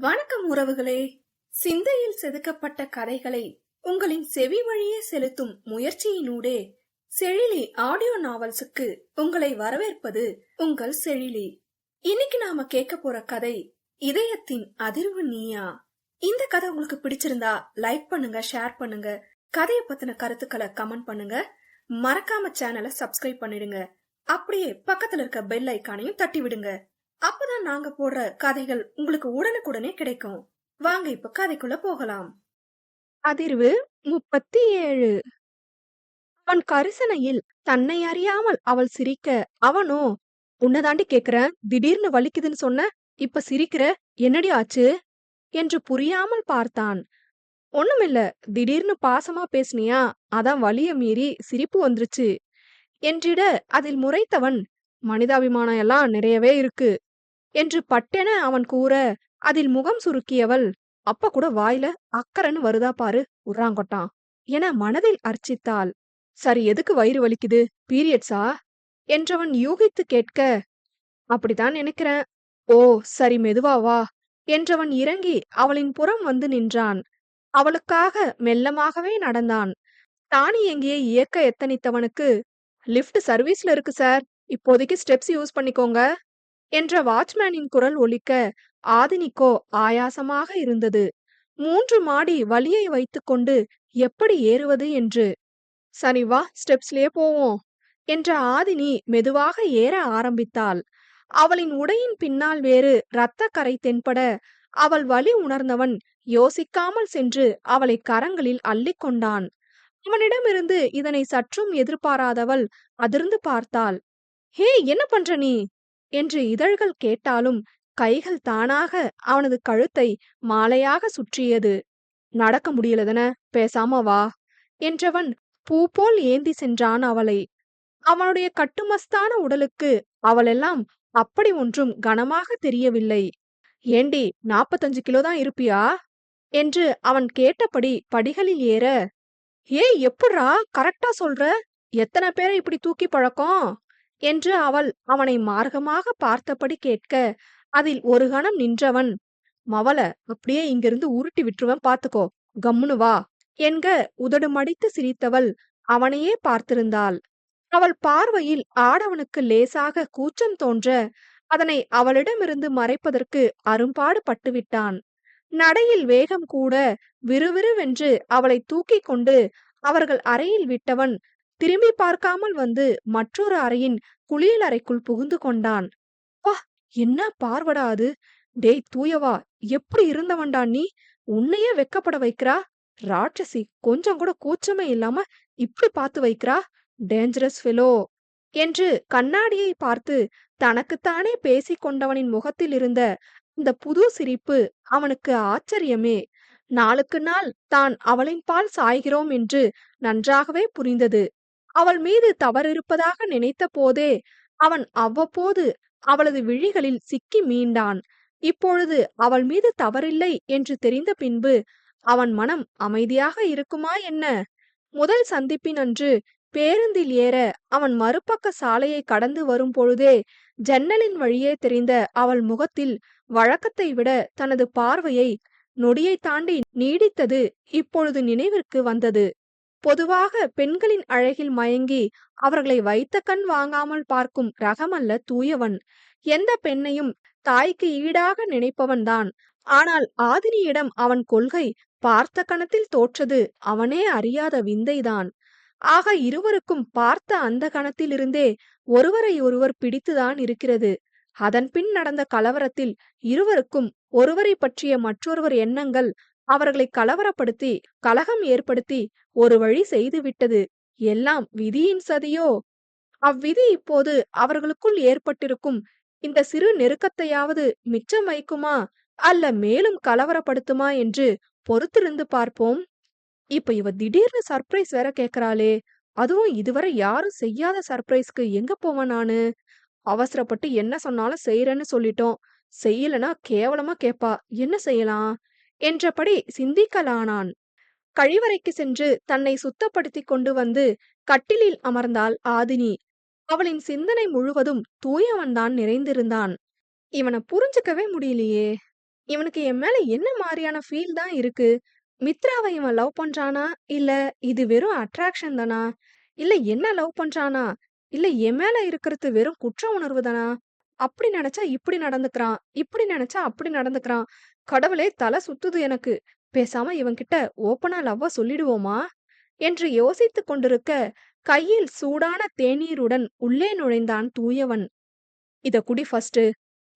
வணக்கம் உறவுகளே. சிந்தையில் செதுக்கப்பட்ட கதைகளை உங்களின் செவி வழியே செலுத்தும் முயற்சியினூடே செழிலி ஆடியோ நாவல்ஸுக்கு உங்களை வரவேற்பது உங்கள் செழிலி. இன்னைக்கு நாம கேட்க போற கதை இதயத்தின் அதிர்வு நீயா. இந்த கதை உங்களுக்கு பிடிச்சிருந்தா லைக் பண்ணுங்க, ஷேர் பண்ணுங்க, கதையை பத்தின கருத்துக்களை கமெண்ட் பண்ணுங்க, மறக்காம சேனலை சப்ஸ்கிரைப் பண்ணிடுங்க. அப்படியே பக்கத்துல இருக்க பெல் ஐக்கானையும் தட்டி விடுங்க. அப்பதான் நாங்க போடுற கதைகள் உங்களுக்கு உடனுக்குடனே கிடைக்கும். வாங்க இப்ப கதைக்குள்ள போகலாம். அதிர்வு 37. அவன் கரிசனையில் தன்னை அறியாமல் அவள் சிரிக்க, அவனோ, உன்னதாண்டி கேக்குறேன், திடீர்னு வலிக்குதுன்னு சொன்ன, இப்ப சிரிக்கிற, என்னடி ஆச்சு என்று புரியாமல் பார்த்தான். ஒண்ணுமில்ல, திடீர்னு பாசமா பேசுனியா, அதான் வலிய மீறி சிரிப்பு வந்துருச்சு என்றிட, அதில் முறைத்தவன், மனிதாபிமானம் எல்லாம் நிறையவே இருக்கு என்று பட்டென அவன் கூற, அதில் முகம் சுருக்கியவள், அப்ப கூட வாயில அக்கறன்னு வருதா பாரு உர்றாங்கொட்டான் என மனதில் அர்ச்சித்தாள். சரி, எதுக்கு வயிறு வலிக்குது, பீரியட்ஸா என்றவன் யூகித்து கேட்க, அப்படித்தான் நினைக்கிறேன். ஓ சரி, மெதுவா வா என்றவன் இறங்கி அவளின் புறம் வந்து நின்றான். அவளுக்காக மெல்லமாகவே நடந்தான். தானியங்கியை இயக்க எத்தனித்தவனுக்கு, லிஃப்ட் சர்வீஸ்ல இருக்கு சார், இப்போதைக்கு ஸ்டெப்ஸ் யூஸ் பண்ணிக்கோங்க என்ற வாட்ச்மேனின் குரல் ஒலிக்க, ஆதினிக்கோ ஆயாசமாக இருந்தது. 3 மாடி வலியை வைத்துக்கொண்டு எப்படி ஏறுவது என்று. சரி வா, ஸ்டெப்ஸ்லயே போவோம் என்ற ஆதினி மெதுவாக ஏற ஆரம்பித்தாள். அவளின் உடையின் பின்னால் வேறு இரத்த கரை தென்பட, அவள் வலி உணர்ந்தவன் யோசிக்காமல் சென்று அவளை கரங்களில் அள்ளிக்கொண்டான். அவனிடமிருந்து இதனை சற்றும் எதிர்பாராதவள் அதிர்ந்து பார்த்தாள். ஹே, என்ன பண்ற நீ என்று இதழ்கள் கேட்டாலும் கைகள் தானாக அவனது கழுத்தை மாலையாக சுற்றியது. நடக்க முடியலதன, பேசாம வா என்றவன் பூ போல் ஏந்தி சென்றான் அவளை. அவனுடைய கட்டுமஸ்தான உடலுக்கு அவளெல்லாம் அப்படி ஒன்றும் கனமாக தெரியவில்லை. ஏண்டி, 45 கிலோ தான் இருப்பியா என்று அவன் கேட்டபடி படிகளில் ஏற, ஏய் எப்புட்றா கரெக்டா சொல்ற, எத்தனை பேரை இப்படி தூக்கி பழக்கம் என்று அவள் அவனை மார்க்கமாக பார்த்தபடி கேட்க, அதில் ஒரு கணம் நின்றவன், மவள அப்படியே இங்கிருந்து உருட்டி விட்டுருவன் பாத்துக்கோ, கம்முனு வா என்க உதடு மடித்து சிரித்தவள் அவனையே பார்த்திருந்தாள். அவள் பார்வையில் ஆடவனுக்கு லேசாக கூச்சம் தோன்ற, அதனை அவளிடமிருந்து மறைப்பதற்கு அரும்பாடு பட்டுவிட்டான். நடையில் வேகம் கூட விறுவிறுவென்று அவளை தூக்கி கொண்டு அவர்கள் அறையில் விட்டவன் திரும்பி பார்க்காமல் வந்து மற்றொரு அறையின் குளியல் அறைக்குள் புகுந்து கொண்டான். வா, என்ன பார்வடா அது, டேய் தூயவா, எப்படி இருந்தவன்டா நீ, உன்னையே வெக்கப்பட வைக்கிறா ராட்சசி, கொஞ்சம் கூட கூச்சமே இல்லாம இப்படி பார்த்து வைக்கிறா, டேஞ்சரஸ் ஃபெலோ என்று கண்ணாடியை பார்த்து தனக்குத்தானே பேசிக் கொண்டவனின் முகத்தில் இருந்த இந்த புது சிரிப்பு அவனுக்கு ஆச்சரியமே. நாளுக்கு நாள் தான் அவளின் பால் சாய்கிறோம் என்று நன்றாகவே புரிந்தது. அவள் மீது தவறிருப்பதாக நினைத்த போதே அவன் அவ்வப்போது அவளது விழிகளில் சிக்கி மீண்டான். இப்பொழுது அவள் மீது தவறில்லை என்று தெரிந்த பின்பு அவன் மனம் அமைதியாக இருக்குமா என்ன? முதல் சந்திப்பின் அன்று பேருந்தில் ஏற அவன் மறுபக்க சாலையை கடந்து வரும் பொழுதே ஜன்னலின் வழியே தெரிந்த அவள் முகத்தில் வழக்கத்தை விட தனது பார்வையை நொடியை தாண்டி நீடித்தது இப்பொழுது நினைவிற்கு வந்தது. பொதுவாக பெண்களின் அழகில் மயங்கி அவர்களை வைத்த கண் வாங்காமல் பார்க்கும் ரகமல்ல தூயவன். எந்த பெண்ணையும் தாய்க்கு ஈடாக நினைப்பவன்தான். ஆனால் ஆதினியிடம் அவன் கொள்கை பார்த்த கணத்தில் தோற்றது அவனே அறியாத விந்தைதான். ஆக இருவருக்கும் பார்த்த அந்த கணத்திலிருந்தே ஒருவரை ஒருவர் பிடித்துதான் இருக்கிறது. அதன் பின் நடந்த கலவரத்தில் இருவருக்கும் ஒருவரை பற்றிய மற்றொருவர் எண்ணங்கள் அவர்களை கலவரப்படுத்தி கலகம் ஏற்படுத்தி ஒரு வழி செய்துவிட்டது. எல்லாம் விதியின் சதியோ? அவ்விதி இப்போது அவர்களுக்குள் ஏற்பட்டிருக்கும் இந்த சிறு நெருக்கத்தையாவது மிச்சம் வைக்குமா, அல்ல மேலும் கலவரப்படுத்துமா என்று பொறுத்திருந்து பார்ப்போம். இப்ப இவ திடீர்னு சர்ப்ரைஸ் வேற கேக்குறாளே, அதுவும் இதுவரை யாரும் செய்யாத சர்ப்ரைஸ்க்கு எங்க போவேன் நானு? அவசரப்பட்டு என்ன சொன்னாலும் செய்யறேன்னு சொல்லிட்டோம், செய்யலனா கேவலமா கேப்பா, என்ன செய்யலாம் என்றபடி சிந்திக்கலானான். கழிவறைக்கு சென்று தன்னை சுத்தப்படுத்தி கொண்டு வந்து கட்டிலில் அமர்ந்தாள் ஆதினி. அவளின் சிந்தனை முழுவதும் தூயவன்தான் நிறைந்திருந்தான். இவனை புரிஞ்சுக்கவே முடியலையே, இவனுக்கு என் மேல என்ன மாதிரியான ஃபீல் தான் இருக்கு? மித்ராவை இவன் லவ் பண்றானா? இல்ல இது வெறும் அட்ராக்ஷன் தானா? இல்ல என்ன லவ் பண்றானா? இல்ல என் மேல இருக்கிறது வெறும் குற்ற உணர்வு தானா? அப்படி நெனச்சா இப்படி நடந்துக்கிறான். இப்படி நெனச்சா அப்படி நடந்துக்கிறான். கடவுளே தல சுத்துது எனக்கு. பேசாம இவன்கிட்ட ஓப்பனா லவ்வ சொல்லிடுவோமா? என்று யோசித்துக் கொண்டிருக்க, கையில் சூடான தேநீருடன் உள்ளே நுழைந்தான் தூயவன். "இத குடி ஃபர்ஸ்ட்டு"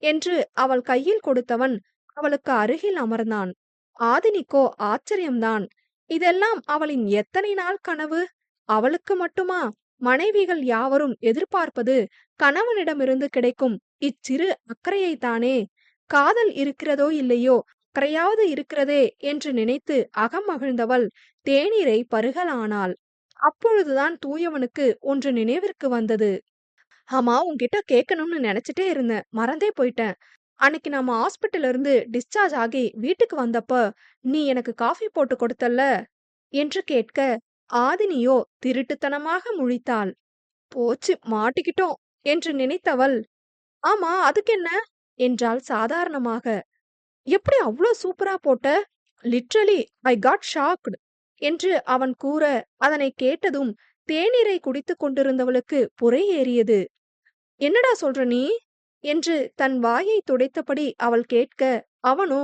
என்று அவள் கையில் கொடுத்தவன் அவளுக்கு அருகில் அமர்ந்தான். ஆதினிக்கோ ஆச்சரியம்தான். இதெல்லாம் அவளின் எத்தனை நாள் கனவு? அவளுக்கு மட்டுமா? மனைவிகள் யாவரும் எதிர்பார்ப்பது கணவனிடமிருந்து கிடைக்கும் இச்சிறு அக்கறையைத்தானே. காதல் இருக்கிறதோ இல்லையோ, அக்கறையாவது இருக்கிறதே என்று நினைத்து அகம் மகிழ்ந்தவள் தேநீரை பருகலானாள். அப்பொழுதுதான் தூயவனுக்கு ஒன்று நினைவிற்கு வந்தது. ஆமா, உன்கிட்ட கேட்கணும்னு நினைச்சிட்டே இருந்தேன். மறந்தே போயிட்டேன். அன்னைக்கு நம்ம ஹாஸ்பிட்டல்ல இருந்து டிஸ்சார்ஜ் ஆகி வீட்டுக்கு வந்தப்ப, நீ எனக்கு காஃபி போட்டு கொடுத்தல்ல? என்று கேட்க, ஆதினியோ திருட்டுத்தனமாக முழித்தாள். போச்சு மாட்டிக்கிட்டோம் என்று நினைத்தவள், ஆமா அதுக்கென்ன? என்றாள் சாதாரணமாக. எப்படி அவ்ளோ சூப்பரா போட்ட? லிட்ரலி ஐ காட் ஷாக்டு என்று அவன் கூற, அதனை கேட்டதும் தேநீரை குடித்துக் கொண்டிருந்தவளுக்கு புரை ஏறியது. என்னடா சொல்ற நீ? என்று தன் வாயை துடைத்தபடி அவள் கேட்க, அவனோ,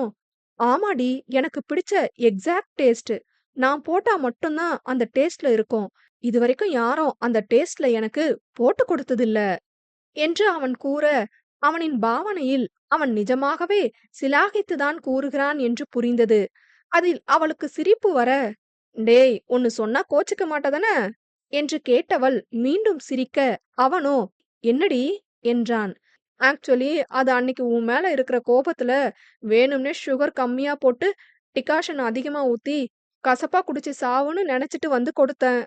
ஆமாடி எனக்கு பிடிச்ச எக்ஸாக்ட் டேஸ்ட். நான் போட்டா மட்டும்தான் அந்த டேஸ்ட்ல இருக்கும். இதுவரைக்கும் யாரும் அந்த டேஸ்ட்ல எனக்கு போட்டு கொடுத்ததில்ல என்று அவன் கூற, அவனின் பாவனையில் அவன் நிஜமாகவே சிலாகித்துதான் கூறுகிறான் என்று புரிந்தது. அதில் அவளுக்கு சிரிப்பு வர, டேய் ஒன்னு சொன்னா கோச்சுக்க மாட்டதான? என்று கேட்டவள் மீண்டும் சிரிக்க, அவனோ, என்னடி? என்றான். ஆக்சுவலி அது அன்னைக்கு உன் மேல இருக்கிற கோபத்துல வேணும்னே சுகர் கம்மியா போட்டு டிகாஷன் அதிகமா ஊத்தி கசப்பா குடிச்சு சாவுன்னு நினைச்சிட்டு வந்து கொடுத்தேன்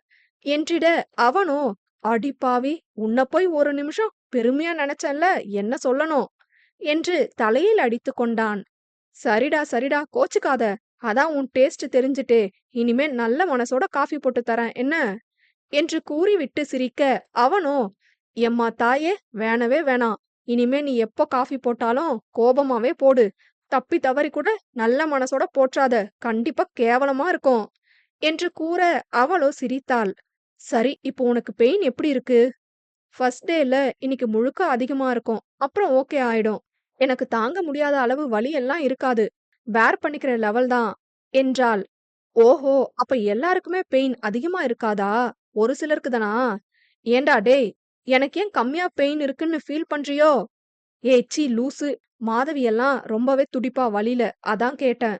என்றிட, அவனோ, அடிப்பாவி உன்னை போய் ஒரு நிமிஷம் பெருமையா நினைச்சேன்ல, என்ன சொல்லணும் என்று தலையில் அடித்து கொண்டான். சரிடா சரிடா கோச்சுக்காத. அதான் உன் டேஸ்ட் தெரிஞ்சுட்டே. இனிமே நல்ல மனசோட காஃபி போட்டு தரேன் என்ன? என்று கூறிவிட்டு சிரிக்க, அவனோ, எம்மா தாயே வேணவே வேணாம். இனிமே நீ எப்போ காஃபி போட்டாலும் கோபமாவே போடு. தப்பி தவறி கூட நல்ல மனசோட போற்றாத. கண்டிப்பா கேவலமா இருக்கும் என்று கூற அவளோ சிரித்தாள். சரி இப்போ உனக்கு பெயின் எப்படி இருக்கு? ஃபர்ஸ்ட் டேல இன்னைக்கு முழுக்க அதிகமா இருக்கும். அப்புறம் ஓகே ஆயிடும். எனக்கு தாங்க முடியாத அளவு வலி எல்லாம் இருக்காது. பேர் பண்ணிக்கிற லெவல் தான் என்றாள். ஓஹோ! அப்ப எல்லாருக்குமே பெயின் அதிகமா இருக்காதா? ஒரு சிலருக்கு தானா? ஏன்டா டேய், எனக்கு ஏன் கம்மியா பெயின் இருக்குன்னு ஃபீல் பண்றியோ? ஏய் சீ லூசு. மாதவி எல்லாம் ரொம்பவே துடிப்பா வலியில. அதான் கேட்டேன்.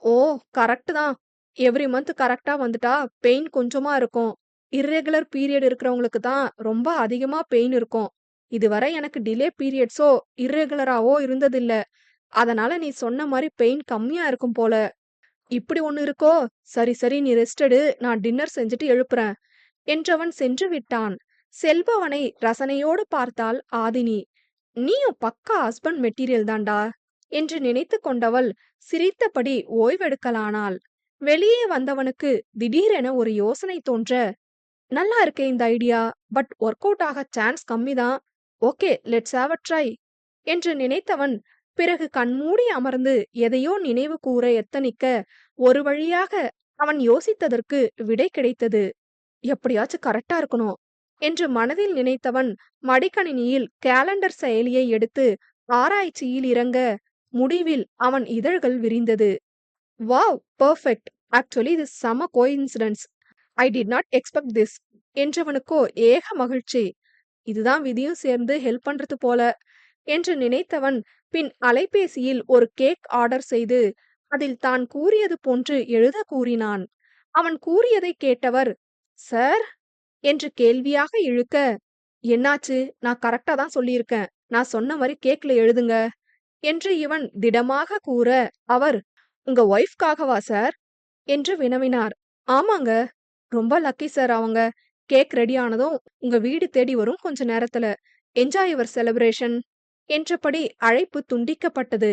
ஓ! கரெக்ட் தான். எவ்ரி மந்த் கரெக்ட்டா வந்துட்டா பெயின் கொஞ்சமா இருக்கும். இர்ரெகுலர் பீரியட் இருக்கிறவங்களுக்கு தான் ரொம்ப அதிகமா பெயின் இருக்கும். இதுவரை எனக்கு டிலே பீரியட்ஸோ இர்ரெகுலராவோ இருந்ததில்ல. அதனால நீ சொன்ன மாரி பெயின் கம்மியா இருக்கும் போல. இப்படி ஒண்ணு இருக்கோ? சரி சரி நீ ரெஸ்ட் எடு. நான் டின்னர் செஞ்சுட்டு எழுப்புறேன் என்றவன் சென்று விட்டான். செல்பவனை ரசனையோடு பார்த்தாள் ஆதினி. நீயும் பக்கா ஹஸ்பண்ட் மெட்டீரியல் தான்டா என்று நினைத்து கொண்டவள் சிரித்தபடி ஓய்வெடுக்கலானாள். வெளியே வந்தவனுக்கு திடீரென ஒரு யோசனை தோன்ற, நல்லா இருக்கே இந்த ஐடியா. பட் ஒர்க் அவுட் ஆக சான்ஸ் கம்மிதான். Okay let's have a try என்று நினைத்தவன் பிறகு கண்மூடி அமர்ந்து எதையோ நினைவு கூற எத்தனிக்க ஒரு வழியாக அவன் யோசித்ததற்கு விடை கிடைத்தது. எப்படியாச்சும் கரெக்டா இருக்கணும் என்று மனதில் நினைத்தவன் மடிக்கணினியில் கேலண்டர் செயலியை எடுத்து ஆராய்ச்சியில் இறங்க முடிவில் அவன் இதழ்கள் விரிந்தது. Wow perfect. ஆக்சுவலி இது செம coincidence. I did not expect this என்றவனுக்கோ ஏக மகிழ்ச்சி. இதுதான் விதியும் சேர்ந்து ஹெல்ப் பண்றது போல என்று நினைத்தவன் பின் அலைபேசியில் ஒரு கேக் ஆர்டர் செய்து அதில் தான் கூறியது போன்று எழுத கூறினான். அவன் கூறியதை கேட்டவர், சார் என்று கேள்வியாக இழுக்க, என்னாச்சு? நான் கரெக்டா தான் சொல்லியிருக்கேன். நான் சொன்ன மாதிரி கேக்ல எழுதுங்க என்று இவன் திடமாக கூற, அவர், உங்க ஒய்ஃப்காகவா சார் என்று வினவினார். ஆமாங்க. ரொம்ப லக்கி சார் அவங்க. கேக் ரெடி ஆனதும் உங்க வீடு தேடி வரும் கொஞ்ச நேரத்துல. என்ஜாய் யுவர் செலிப்ரேஷன் என்றபடி அழைப்பு துண்டிக்கப்பட்டது.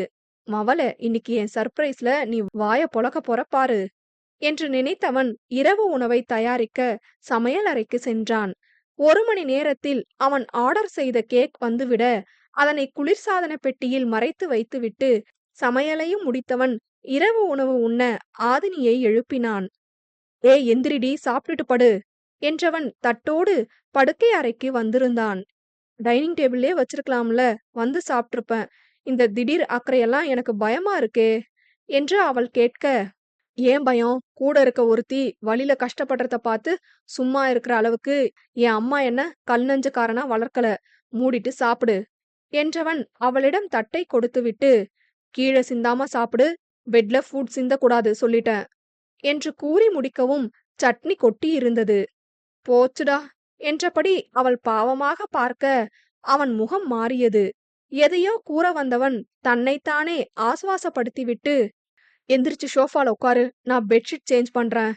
மவள இன்னைக்கு என் சர்ப்ரைஸ்ல நீ வாய பொளக்க போற பாரு என்று நினைத்தவன் இரவு உணவை தயாரிக்க சமையல் அறைக்கு சென்றான். 1 மணி நேரத்தில் அவன் ஆர்டர் செய்த கேக் வந்துவிட அதனை குளிர்சாதன பெட்டியில் மறைத்து வைத்துவிட்டு சமையலையும் முடித்தவன் இரவு உணவு உண்ண ஆதினியை எழுப்பினான். ஏய் எந்திரிடி, சாப்பிட்டுட்டு படு என்றவன் தட்டோடு படுக்கை அறைக்கு வந்திருந்தான். டைனிங் டேபிள்லயே வச்சிருக்கலாம்ல, வந்து சாப்பிட்டிருப்பேன். இந்த திடீர் அக்கறையெல்லாம் எனக்கு பயமா இருக்கே என்று அவள் கேட்க, ஏன் பயம்? கூட இருக்க ஒருத்தி வழியில கஷ்டப்படுறத பார்த்து சும்மா இருக்கிற அளவுக்கு என் அம்மா என்ன கல் நெஞ்சுக்காரனா வளர்க்கல. மூடிட்டு சாப்பிடு என்றவன் அவளிடம் தட்டை கொடுத்துவிட்டு, கீழே சிந்தாம சாப்பிடு, பெட்ல ஃபுட் சிந்தக்கூடாது சொல்லிட்டேன் என்று கூறி முடிக்கவும் சட்னி கொட்டி இருந்தது. போச்சுடா என்றபடி அவள் பாவமாக பார்க்க அவன் முகம் மாறியது. எதையோ கூற வந்தவன் தன்னைத்தானே ஆசுவாசப்படுத்திவிட்டு, எந்திரிச்சு ஷோஃபால உட்காரு, நான் பெட்ஷீட் சேஞ்ச் பண்றேன்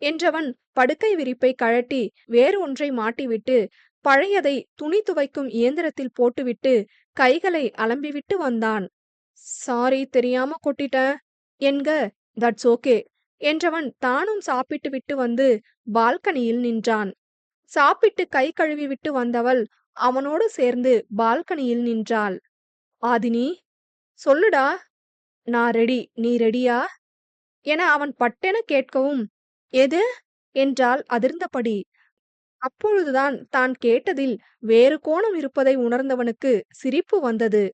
என்றவன் படுக்கை விரிப்பை கழட்டி வேறு ஒன்றை மாட்டிவிட்டு பழையதை துணி துவைக்கும் இயந்திரத்தில் போட்டுவிட்டு கைகளை அலம்பிவிட்டு வந்தான். சாரி, தெரியாம கொட்டிட்டேன் என்க. தட்ஸ் ஓகே என்றவன் தானும் சாப்பிட்டு விட்டு வந்து பால்கனியில் நின்றான். சாப்பிட்டு கை கழுவி விட்டு வந்தவள் அவனோடு சேர்ந்து பால்கனியில் நின்றாள். ஆதினி, சொல்லுடா. நான் ரெடி, நீ ரெடியா என அவன் பட்டென கேட்கவும், எது என்றாள் அதிர்ந்தபடி. அப்பொழுதுதான் தான் கேட்டதில் வேறு கோணம் இருப்பதை உணர்ந்தவனுக்கு சிரிப்பு வந்தது.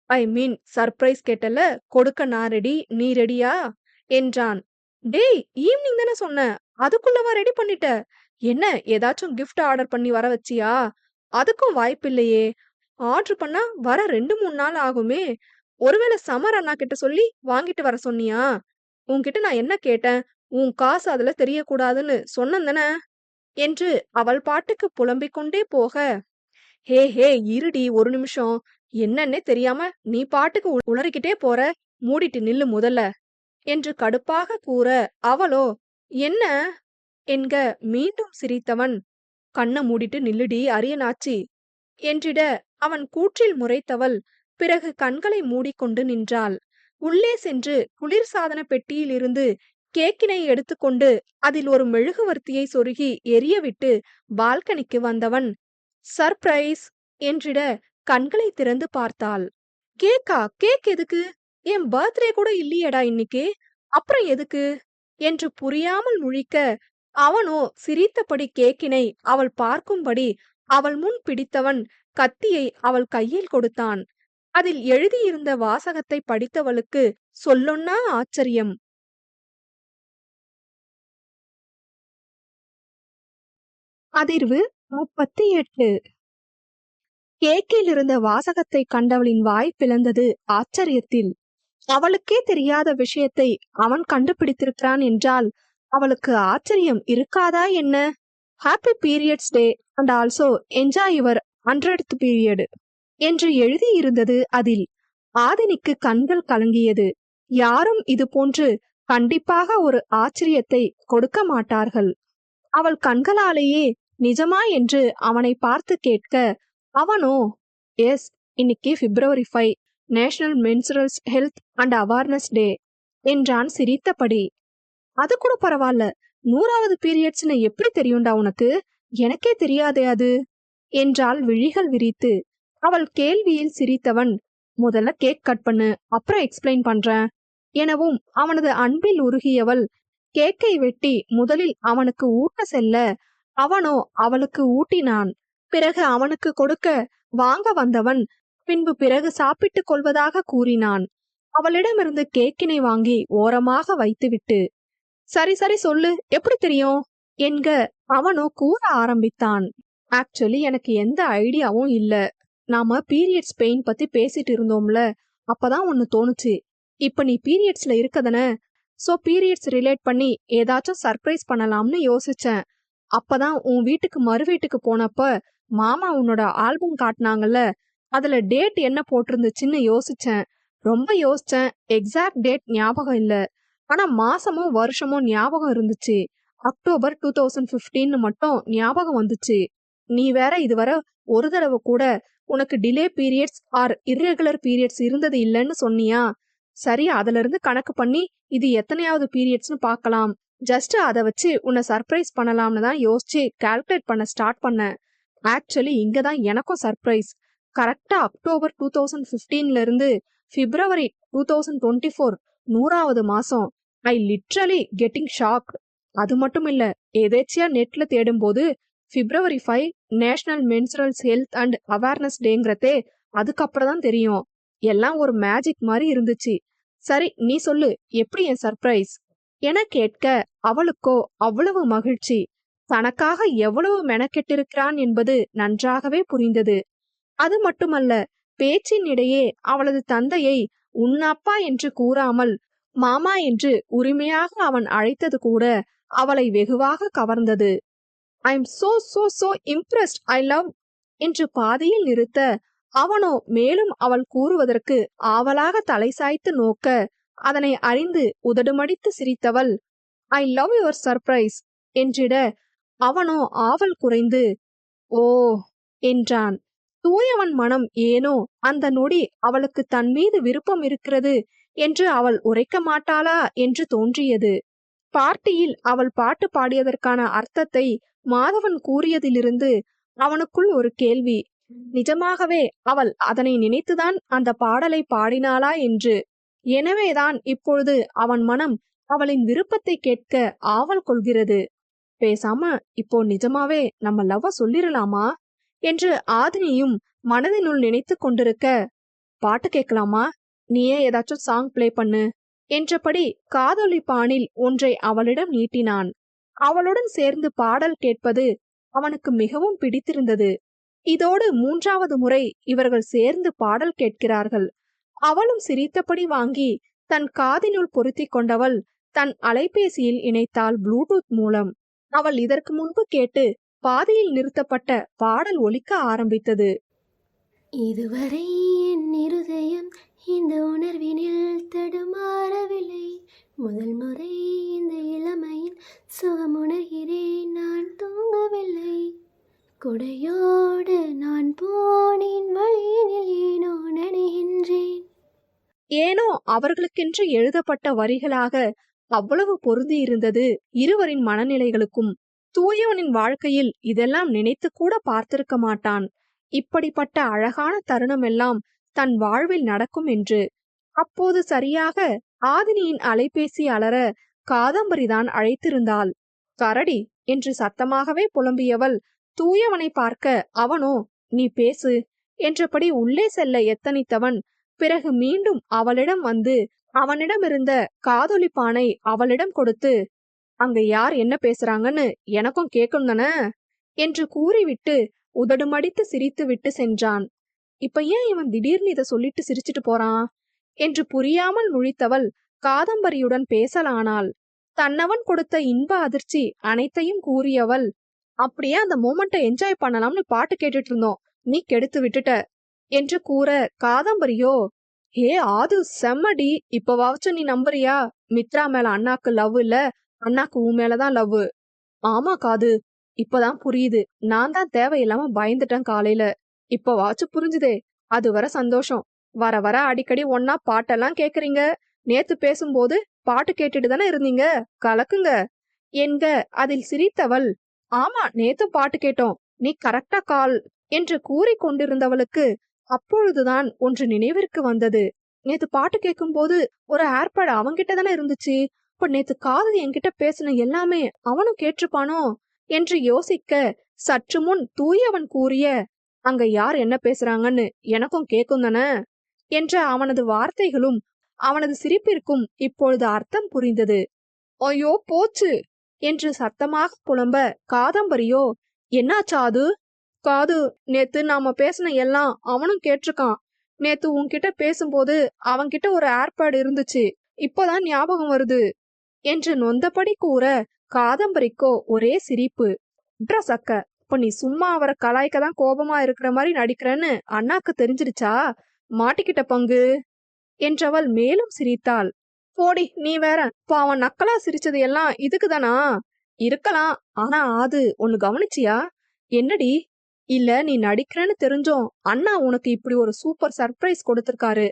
ஐ மீன் சர்ப்ரைஸ் கேட்டல, கொடுக்க நான் ரெடி, நீ ரெடியா என்றான். டேய், ஈவினிங் தானே சொன்ன, அதுக்குள்ளவா ரெடி பண்ணிட்ட? என்ன ஏதாச்சும் கிஃப்ட் ஆர்டர் பண்ணி வர வச்சியா? அதுக்கும் வாய்ப்பில்லையே. ஆர்டர் பண்ணா வர 2-3 நாள் ஆகுமே. ஒருவேளை சமர் அண்ணா கிட்ட சொல்லி வாங்கிட்டு வர சொன்னியா? உன்கிட்ட நான் என்ன கேட்டேன்? உன் காசு அதுல தெரியக்கூடாதுன்னு சொன்னேன் என்று அவள் பாட்டுக்கு புலம்பிக் கொண்டே போக, ஹே ஹே இருடி ஒரு நிமிஷம், என்னன்னே தெரியாம நீ பாட்டுக்கு உளறிக்கிட்டே போற, மூடிட்டு நில்லு முதல்ல என்று கடுப்பாக கூற, அவளோ என்ன என்க மீண்டும் சிரித்தவன், கண்ண மூடிட்டு நில்லுடி அரியனாச்சி என்றிட அவன் கூற்றில் முறைத்தவள் பிறகு கண்களை மூடிக்கொண்டு நின்றாள். உள்ளே சென்று குளிர்சாதன பெட்டியிலிருந்து கேக்கினை எடுத்துக்கொண்டு அதில் ஒரு மெழுகுவர்த்தியை சொருகி எரியவிட்டு பால்கனிக்கு வந்தவன், சர்ப்ரைஸ் என்றிட கண்களை திறந்து பார்த்தாள். கேக்கா? கேக் எதுக்கு? என் பர்த்டே கூட இல்லையேடா இன்னைக்கு, அப்புறம் எதுக்கு என்று புரியாமல் முழிக்க, அவனோ சிரித்தபடி கேக்கினை அவள் பார்க்கும்படி அவள் முன் பிடித்தவன் கத்தியை அவள் கையில் கொடுத்தான். அதில் எழுதியிருந்த வாசகத்தை படித்தவளுக்கு சொல்லொன்னா ஆச்சரியம். அதிர்வு 38. கேக்கில் இருந்த வாசகத்தை கண்டவளின் வாய் பிளந்தது ஆச்சரியத்தில். அவளுக்கே தெரியாத விஷயத்தை அவன் கண்டுபிடித்திருக்கிறான் என்றால் அவளுக்கு ஆச்சரியம் இருக்காதா என்ன? Happy periods day and also enjoy your 100th period என்று எழுதியிருந்தது அதில். ஆதினிக்கு கண்கள் கலங்கியது. யாரும் இது போன்று கண்டிப்பாக ஒரு ஆச்சரியத்தை கொடுக்க மாட்டார்கள். அவள் கண்களாலேயே நிஜமா என்று அவனை பார்த்து கேட்க, அவனோ எஸ், இன்னைக்கு February 5 national menstrual health and awareness day என்றான் சிரித்தபடி. அது கூட பரவாயில்ல, 100வது பீரியட்ஸ்னு எப்படி தெரியும்டா உனக்கு? எனக்கே தெரியாதே அது என்றாள் விழிகள் விரித்து. அவள் கேள்வியில் சிரித்தவன், முதல்ல கேக் கட் பண்ணு, அப்புறம் எக்ஸ்பிளைன் பண்றேன் எனவும் அவனது அன்பில் உருகியவள் கேக்கை வெட்டி முதலில் அவனுக்கு ஊட்ட செல்ல அவனோ அவளுக்கு ஊட்டினான். பிறகு அவனுக்கு கொடுக்க வாங்க வந்தவன் பின்பு பிறகு சாப்பிட்டுக் கொள்வதாக கூறினான். அவளிடமிருந்து கேக்கினை வாங்கி ஓரமாக வைத்துவிட்டு, சரி சரி சொல்லு, எப்படி தெரியும் என்க அவனோ கூற ஆரம்பித்தான். ஆக்சுவலி எனக்கு எந்த ஐடியாவும் இல்ல. நாம பீரியட்ஸ் பெயின் பத்தி பேசிட்டு இருந்தோம்ல, அப்பதான் ஒன்னு தோணுச்சு. இப்ப நீ பீரியட்ஸ்ல இருக்கதன, சோ பீரியட்ஸ் ரிலேட் பண்ணி ஏதாச்சும் சர்ப்ரைஸ் பண்ணலாம்னு யோசிச்சேன். அப்பதான் உன் வீட்டுக்கு மறு வீட்டுக்கு போனப்ப மாமா உன்னோட ஆல்பம் காட்டினாங்கல்ல, அதுல டேட் என்ன போட்டிருந்துச்சுன்னு யோசிச்சேன். ரொம்ப யோசிச்சேன். எக்ஸாக்ட் டேட் ஞாபகம் இல்ல, ஆனா மாசமும் வருஷமும் ஞாபகம் இருந்துச்சு. அக்டோபர் 2015 மட்டும் ஞாபகம் வந்துச்சு. நீ வேற இதுவரை ஒரு தடவை கூட உனக்கு delay periods or irregular periods இருந்தது இல்லைன்னு சொன்னியா? சரி, அதுல இருந்து கணக்கு பண்ணி இது எத்தனையாவது பீரியட்ஸ்னு பார்க்கலாம். ஜஸ்ட் அதை வச்சு உன்னை சர்ப்ரைஸ் பண்ணலாம்னு தான் யோசிச்சு கால்குலேட் பண்ண ஸ்டார்ட் பண்ணேன். ஆக்சுவலி இங்கதான் எனக்கும் சர்ப்ரைஸ். கரெக்டா அக்டோபர் 2015ல இருந்து பிப்ரவரி 2024 100வது மாசம். I literally getting shock. அது மட்டும் இல்ல, எதேச்சியா நெட்ல தேடும்போது February 5 national menstrual health and awareness டேங்கிறதே அதுக்கப்புறம் தான் தெரியும். எல்லாம் ஒரு மேஜிக் மாதிரி இருந்துச்சு. சரி, நீ சொல்லு, எப்படி என் சர்ப்ரைஸ் என கேட்க அவளுக்கோ அவ்வளவு மகிழ்ச்சி. தனக்காக எவ்வளவு மெனக்கெட்டிருக்கிறான் என்பது நன்றாகவே புரிந்தது. அது மட்டுமல்ல, பேச்சின் இடையே அவளது தந்தையை உன் அப்பா என்று கூறாமல் மாமா என்று உரிமையாக அவன் அழைத்தது கூட அவளை வெகுவாக கவர்ந்தது. I am so impressed, I love என்று பாதியில் நிறுத்த, அவனோ மேலும் அவள் கூறுவதற்கு ஆவலாக தலை சாய்த்து நோக்க, அதனை அறிந்து உதடுமடித்து சிரித்தவள் ஐ லவ் யுவர் சர்ப்ரைஸ் என்றிட, அவனோ ஆவல் குறைந்து ஓ என்றான். தூயவன் மனம் ஏனோ அந்த நொடி அவளுக்கு தன் மீது விருப்பம் இருக்கிறது என்று அவள் உரைக்க மாட்டாளா என்று தோன்றியது. பார்ட்டியில் அவள் பாட்டு பாடியதற்கான அர்த்தத்தை மாதவன் கூறியதிலிருந்து அவனுக்குள் ஒரு கேள்வி. நிஜமாகவே அவள் அதனை நினைத்துதான் அந்த பாடலை பாடினாளா என்று. எனவேதான் இப்பொழுது அவன் மனம் அவளின் விருப்பத்தை கேட்க ஆவல் கொள்கிறது. பேசாம இப்போ நிஜமாவே நம்ம லவ்வ சொல்லிரலாமா என்று ஆதினியும் மனதினுள் நினைத்து கொண்டிருக்க, பாட்டு கேட்கலாமா, நீயே ஏதாச்சும் சாங் பிளே பண்ணு என்றபடி காதொலி பாணில் ஒன்றை அவளிடம் நீட்டினான். அவளுடன் சேர்ந்து பாடல் கேட்பது அவனுக்கு மிகவும் பிடித்திருந்தது. இதோடு 3வது முறை இவர்கள் சேர்ந்து பாடல் கேட்கிறார்கள். அவளும் சிரித்தபடி வாங்கி தன் காதினுள் பொருத்தி கொண்டவள் தன் அலைபேசியில் இணைத்தாள் ப்ளூடூத் மூலம். அவள் இதற்கு முன்பு கேட்டு பாதியில் நிறுத்தப்பட்ட பாடல் ஒலிக்க ஆரம்பித்தது. இதுவரை என் இருதயம் இந்த உணர்வினில் தடுமாறவில்லை. முதல் முறை இந்த இளமையின் சுகம் உணர்கிறேன், நான் தூங்கவில்லை. கொடையோடு நான் போனேன், வழியினில் ஏனோ நனைகின்றேன். ஏனோ அவர்களுக்கென்று எழுதப்பட்ட வரிகளாக அவ்வளவு பொருந்தி இருந்தது இருவரின் மனநிலைகளுக்கும். தூயவனின் வாழ்க்கையில் இதெல்லாம் நினைத்து கூட பார்த்திருக்க மாட்டான், இப்படிப்பட்ட அழகான தருணமெல்லாம் தன் வாழ்வில் நடக்கும் என்று. அப்போது சரியாக ஆதினியின் அலைபேசி அலற காதம்பரிதான் அழைத்திருந்தாள். கரடி என்று சத்தமாகவே புலம்பியவள் தூயவனை பார்க்க, அவனோ நீ பேசு என்றபடி உள்ளே செல்ல எத்தனித்தவன் பிறகு மீண்டும் அவளிடம் வந்து அவனிடமிருந்த காதொலிப்பானை அவளிடம் கொடுத்து, அங்க யார் என்ன பேசுறாங்கன்னு எனக்கும் கேட்கும் தானே என்று கூறிவிட்டு உதடுமடித்து சிரித்து விட்டு சென்றான். இப்ப ஏன் இவன் திடீர்னு இதை சொல்லிட்டு சிரிச்சிட்டு போறான் என்று புரியாமல் முழித்தவள் காதம்பரியுடன் பேசலானாள். தன்னவன் கொடுத்த இன்ப அதிர்ச்சி அனைத்தையும் கூறியவள், அப்படியே அந்த மோமெண்ட்டை என்ஜாய் பண்ணலாம்னு பாட்டு கேட்டுட்டு இருந்தோம், நீ கெடுத்து விட்டுட்ட என்று கூற, காதம்பரியோ ஹே ஆது செம்மடி, இப்பவாச்சும் நீ நம்புறியா? மித்ரா மேல அண்ணாக்கு லவ் இல்ல, அண்ணாக்கு உன் மேலதான் லவ். ஆமா காது, இப்பதான் புரியுது. நான் தான் தேவையில்லாம பயந்துட்டேன் காலையில. இப்பவாச்சும் புரிஞ்சுதே, அது வர சந்தோஷம். வர வர அடிக்கடி ஒன்னா பாட்டெல்லாம் கேக்குறீங்க. நேத்து பேசும்போது பாட்டு கேட்டுட்டு தானே இருந்தீங்க, கலக்குங்க என்க. அதில் சிரித்தவள், ஆமா நேத்து பாட்டு கேட்டோம், நீ கரெக்டா கால் என்று கூறி கொண்டிருந்தவளுக்கு அப்பொழுதுதான் ஒன்று நினைவிற்கு வந்தது. நேத்து பாட்டு கேட்கும்போது ஒரு ஏர்பேட் அவன்கிட்ட தானே இருந்துச்சு, இப்ப நேத்து காதலி என்கிட்ட பேசின எல்லாமே அவனும் கேட்டிருப்பானோ என்று யோசிக்க, சற்று முன் தூயவன் கூறிய அங்க யார் என்ன பேசுறாங்கன்னு எனக்கும் கேட்கும் தானே என்ற அவனது வார்த்தைகளும் அவனது சிரிப்பிற்கும் இப்பொழுது அர்த்தம் புரிந்தது. ஐயோ போச்சு என்று சத்தமாக புலம்ப, காதம்பரியோ என்னாச்சாது? காது, நேத்து நாம பேசின எல்லாம் அவனும் கேட்டிருக்கான். நேத்து உன்கிட்ட பேசும்போது அவன்கிட்ட ஒரு ஏர்பேட் இருந்துச்சு, இப்பதான் ஞாபகம் வருது என்று நொந்தபடி கூற, காதம்பரிக்கோ ஒரே சிரிப்பு. சக்க, இப்ப நீ சும்மா அவரை கலாய்க்க தான் கோபமா இருக்கிற மாதிரி நடிக்கிறன்னு அண்ணாக்கு தெரிஞ்சிருச்சா? மாட்டிக்கிட்ட பங்கு என்றவள் மேலும் சிரித்தாள். போடி நீ வேற, இப்ப அவன் நக்கலா சிரிச்சது எல்லாம் இதுக்குதானா? இருக்கலாம், ஆனா அது ஒன்னு கவனிச்சியா? என்னடி? இல்ல, நீ நடிக்கிறன்னு தெரிஞ்சோம் அண்ணா உனக்கு இப்படி ஒரு சூப்பர் சர்ப்ரைஸ் கொடுத்திருக்காரு.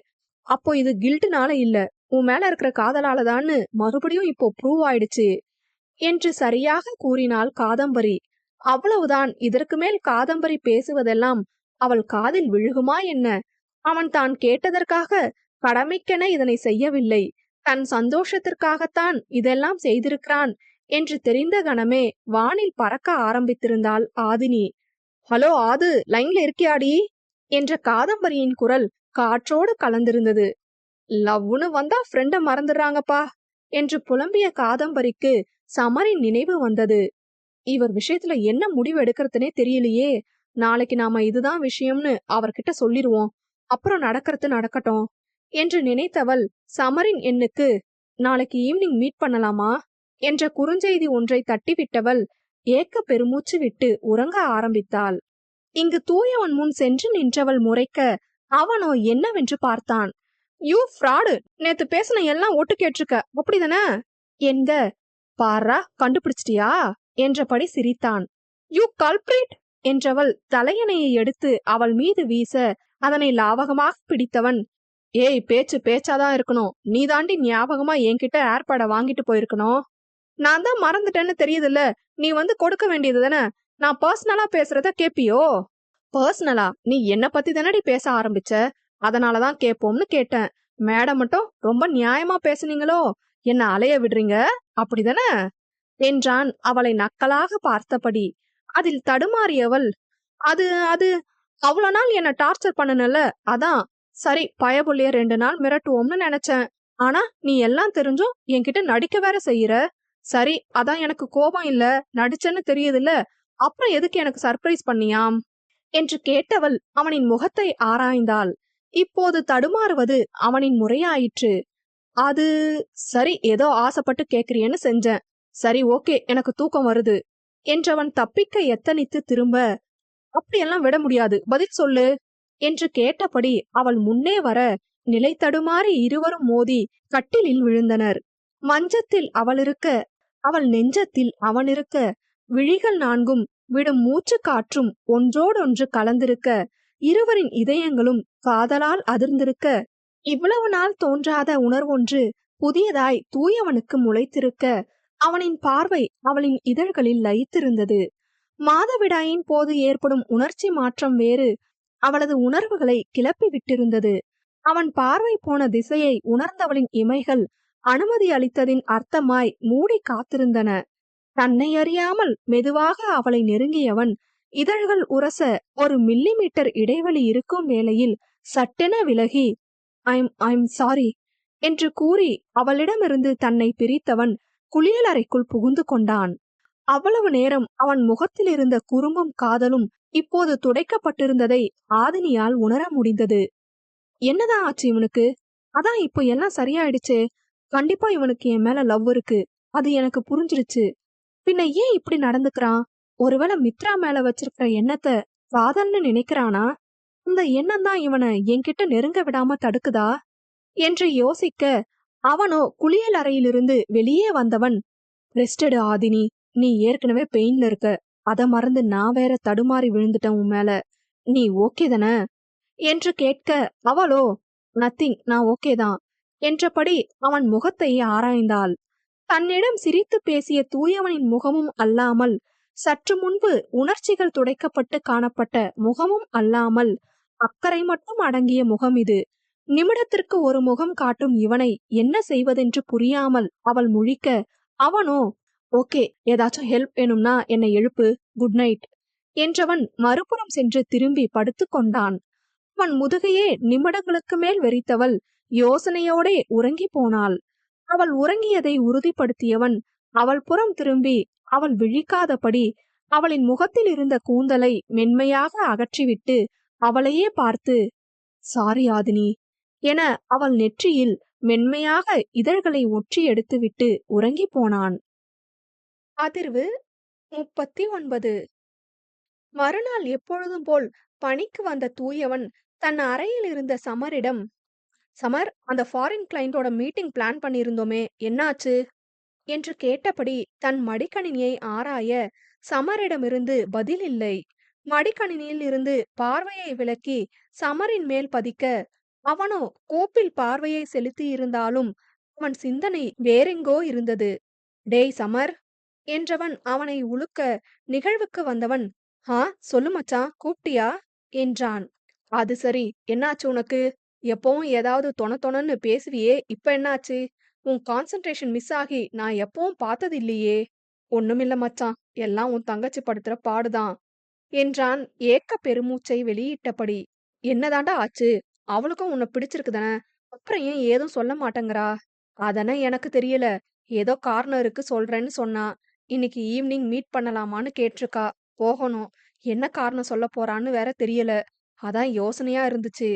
அப்போ இது கில்ட்னால இல்ல, உன் மேல இருக்கிற காதலாலதான்னு மறுபடியும் இப்போ ப்ரூவ் ஆயிடுச்சு என்று சரியாக கூறினாள் காதம்பரி. அவ்வளவுதான். இதற்கு மேல் காதம்பரி பேசுவதெல்லாம் அவள் காதில் விழுகுமா என்ன? அவன் தான் கேட்டதற்காக கடமைக்கென இதனை செய்யவில்லை. தன் சந்தோஷத்திற்காகத்தான் இதெல்லாம் செய்திருக்கிறான் என்று தெரிந்த கணமே வானில் பறக்க ஆரம்பித்திருந்தாள் ஆதினி. ஹலோ ஆது, லைன்ல இருக்கியாடி என்ற காதம்பரியின் குரல் காற்றோடு கலந்திருந்தது. லவ்னு வந்தா ஃப்ரெண்ட மறந்துடுறாங்கப்பா என்று புலம்பிய காதம்பரிக்கு சமரின் நினைவு வந்தது. இவர் விஷயத்துல என்ன முடிவு எடுக்கிறதுனே தெரியலையே. நாளைக்கு நாம இதுதான் விஷயம்னு அவர்கிட்ட சொல்லிருவோம். அப்புறம் நடக்கிறது நடக்கட்டும் என்று நினைத்தவள் சமரின் எண்ணுக்கு நாளைக்கு ஈவினிங் மீட் பண்ணலாமா என்ற குறுஞ்செய்தி ஒன்றை தட்டிவிட்டவள் ஏக்க பெருமூச்சு விட்டு உறங்க ஆரம்பித்தாள். இங்கு தூயவன் முன் சென்று நின்றவள் முறைக்க அவனோ என்னவென்று பார்த்தான். யூ ஃப்ராடு, நேத்து பேசின எல்லாம் ஒட்டு கேட்டிருக்க, அப்படிதானே என்க. பாரா, கண்டுபிடிச்சிட்டியா என்றபடி சிரித்தான். யூ கல்பிரேட் என்றவள் தலையணையை எடுத்து அவள் மீது வீச அதனை லாவகமாக பிடித்தவன், ஏய், பேச்சு பேச்சாதான் இருக்கணும். நீ தாண்டி ஞாபகமா என்கிட்ட ஏர்பேட வாங்கிட்டு போயிருக்கணும். நான் தான் மறந்துட்டேன்னு தெரியுதுல்ல, நீ வந்து கொடுக்க வேண்டியது தானே. நான் பர்சனலா பேசுறத கேப்பியோ? பர்சனலா? நீ என்ன பத்தி தானடி பேச ஆரம்பிச்ச, அதனாலதான் கேப்போம்னு கேட்டேன். மேடம் மட்டும் ரொம்ப நியாயமா பேசுனீங்களோ, என்ன அலைய விடுறீங்க, அப்படிதானே என்றான் அவளை நக்கலாக பார்த்தபடி. அதில் தடுமாறியவள், அது அது அவ்வளவு நாள் என்ன டார்ச்சர் பண்ணனல, அதான். சரி, பயபுள்ளிய 2 நாள் மிரட்டுவோம்னு நினைச்சேன். ஆனா நீ எல்லாம் தெரிஞ்சும் என்கிட்ட நடிக்க வேற செய்யற. சரி, அதான் எனக்கு கோபம் இல்ல, நடிச்சேன்னு தெரியுதுல்ல, அப்புறம் எதுக்கு எனக்கு சர்ப்ரைஸ் பண்ணியாம் என்று கேட்டவள் அவனின் முகத்தை ஆராய்ந்தாள். இப்போது தடுமாறுவது அவனின் முறையாயிற்று. அது சரி, ஏதோ ஆசைப்பட்டு கேக்குறியன்னு செஞ்சேன். சரி, ஓகே, எனக்கு தூக்கம் வருது என்றவன் தப்பிக்க எத்தனித்து திரும்ப, அப்படியெல்லாம் விட முடியாது, பதில் சொல்லு என்று கேட்டபடி அவள் முன்னே வர நிலை தடுமாறி இருவரும் மோதி கட்டிலில் விழுந்தனர். மஞ்சத்தில் அவள் இருக்க, அவள் நெஞ்சத்தில் அவன் இருக்க, விழிகள் 4ம் விடும் மூச்சு காற்றும் ஒன்றோடொன்று கலந்திருக்க, இருவரின் இதயங்களும் காதலால் அதிர்ந்திருக்க, இவ்வளவு நாள் தோன்றாத உணர்வொன்று புதியதாய் தூயவனுக்கு முளைத்திருக்க, அவனின் பார்வை அவளின் இதழ்களில் லயித்திருந்தது. மாதவிடாயின் போது ஏற்படும் உணர்ச்சி மாற்றம் வேறு அவளது உணர்வுகளை கிளப்பி விட்டிருந்தது. அவன் பார்வை போன திசையை உணர்ந்தவளின் இமைகள் அனுமதி அளித்ததின் அர்த்தமாய் மூடி காத்திருந்தன. தன்னை அறியாமல் மெதுவாக அவளை நெருங்கியவன் இதழ்கள் உரச 1 மில்லிமீட்டர் இடைவெளி இருக்கும் வேளையில் சட்டென விலகி, ஐம் சாரி என்று கூறி அவளிடமிருந்து தன்னை பிரித்தவன் குளியலறைக்குள் புகுந்து கொண்டான். அவ்வளவு நேரம் அவன் முகத்தில் இருந்த குறும்பும் காதலும் இப்போது துடைக்கப்பட்டிருந்ததை ஆதினியால் உணர முடிந்தது. என்னதான் ஆச்சு இவனுக்கு? அதான் இப்போ எல்லாம் சரியாயிடுச்சே. கண்டிப்பா இவனுக்கு என் மேல லவ் இருக்கு, அது எனக்கு புரிஞ்சிருச்சு. பின்ன ஏன் இப்படி நடந்துக்கிறான்? ஒருவேளை மித்ரா மேல வச்சிருக்கிற எண்ணத்தை காதல்னு நினைக்கிறானா? இந்த எண்ணம் தான் இவனை என்கிட்ட நெருங்க விடாம தடுக்குதா என்று யோசிக்க, அவனோ குளியல் அறையிலிருந்து வெளியே வந்தவன், ரெஸ்டடு ஆதினி, நீ ஏற்கனவே பெயின்ல இருக்க, அத மறந்து நான் வேற தடுமாறி விழுந்துட்டேன் உன் மேல, நீ ஓகே தானே என்று கேட்க, அவளோ நத்திங், நான் ஓகேதான் என்றபடி அவன் முகத்தை ஆராய்ந்தாள். தன்னிடம் சிரித்து பேசிய தூயவனின் முகமும் அல்லாமல், சற்று முன்பு உணர்ச்சிகள் துடைக்கப்பட்டு காணப்பட்ட முகமும் அல்லாமல், அக்கறை மட்டும் அடங்கிய முகம் இது. நிமிடத்திற்கு ஒரு முகம் காட்டும் இவனை என்ன செய்வதென்று புரியாமல் அவள் முழிக்க, அவனோ ஓகே, ஏதாச்சும் ஹெல்ப் வேணும்னா என்னை எழுப்பு, குட் நைட் என்றவன் மறுபுறம் சென்று திரும்பி படுத்து கொண்டான். அவன் முதுகையே நிமிடங்களுக்கு மேல் வெறித்தவள் யோசனையோடே உறங்கி போனாள். அவள் உறங்கியதை உறுதிப்படுத்தியவன் அவள் புறம் திரும்பி அவள் விழிக்காதபடி அவளின் முகத்தில் இருந்த கூந்தலை மென்மையாக அகற்றிவிட்டு அவளையே பார்த்து, சாரி ஆதினி என அவள் நெற்றியில் மென்மையாக இதழ்களை ஒற்றி எடுத்துவிட்டு உறங்கி போனான். அதிர்வு 39. மறுநாள் எப்பொழுதும் போல் பணிக்கு வந்த தூயவன் தன் அறையில் இருந்த சமரிடம், சமர், அந்த ஃபாரின் கிளைண்டோட மீட்டிங் பிளான் பண்ணியிருந்தோமே, என்னாச்சு என்று கேட்டபடி தன் மடிக்கணினியை ஆராய சமரிடமிருந்து பதில் இல்லை. மடிக்கணினியில் இருந்து பார்வையை விலக்கி சமரின் மேல் பதிக்க, அவனோ கோப்பில் பார்வையை செலுத்தி இருந்தாலும் அவன் சிந்தனை வேறெங்கோ இருந்தது. டேய் சமர் என்றவன் அவனை உலுக்க, நிகழ்வுக்கு வந்தவன், சொல்லு மச்சான், கூப்பிட்டியா என்றான். அது சரி, என்னாச்சு உனக்கு எப்பவும் ஏதாவது தொணன்னு பேசுவியே, இப்ப என்னாச்சு? உன் கான்சென்ட்ரேஷன் மிஸ் ஆகி நான் எப்பவும் பார்த்தது இல்லையே. ஒண்ணுமில்ல மச்சான், எல்லாம் உன் தங்கச்சி படுத்துற பாடுதான் என்றான் ஏக்க பெருமூச்சை வெளியிட்டபடி. என்னதாண்டா ஆச்சு? அவளுக்கும் உன்னை பிடிச்சிருக்கு தானே? அப்புறம் ஏன் ஏதும் சொல்ல மாட்டேங்கிறா? அதன எனக்கு தெரியல. ஏதோ காரணம் இருக்கு சொல்றேன்னு சொன்னா. இன்னைக்கு ஈவினிங் மீட் பண்ணலாமான்னு கேட்டிருக்கா. போகணும். என்ன காரணம் சொல்ல போறான்னு வேற தெரியல. அதான் யோசனையா இருந்துச்சு.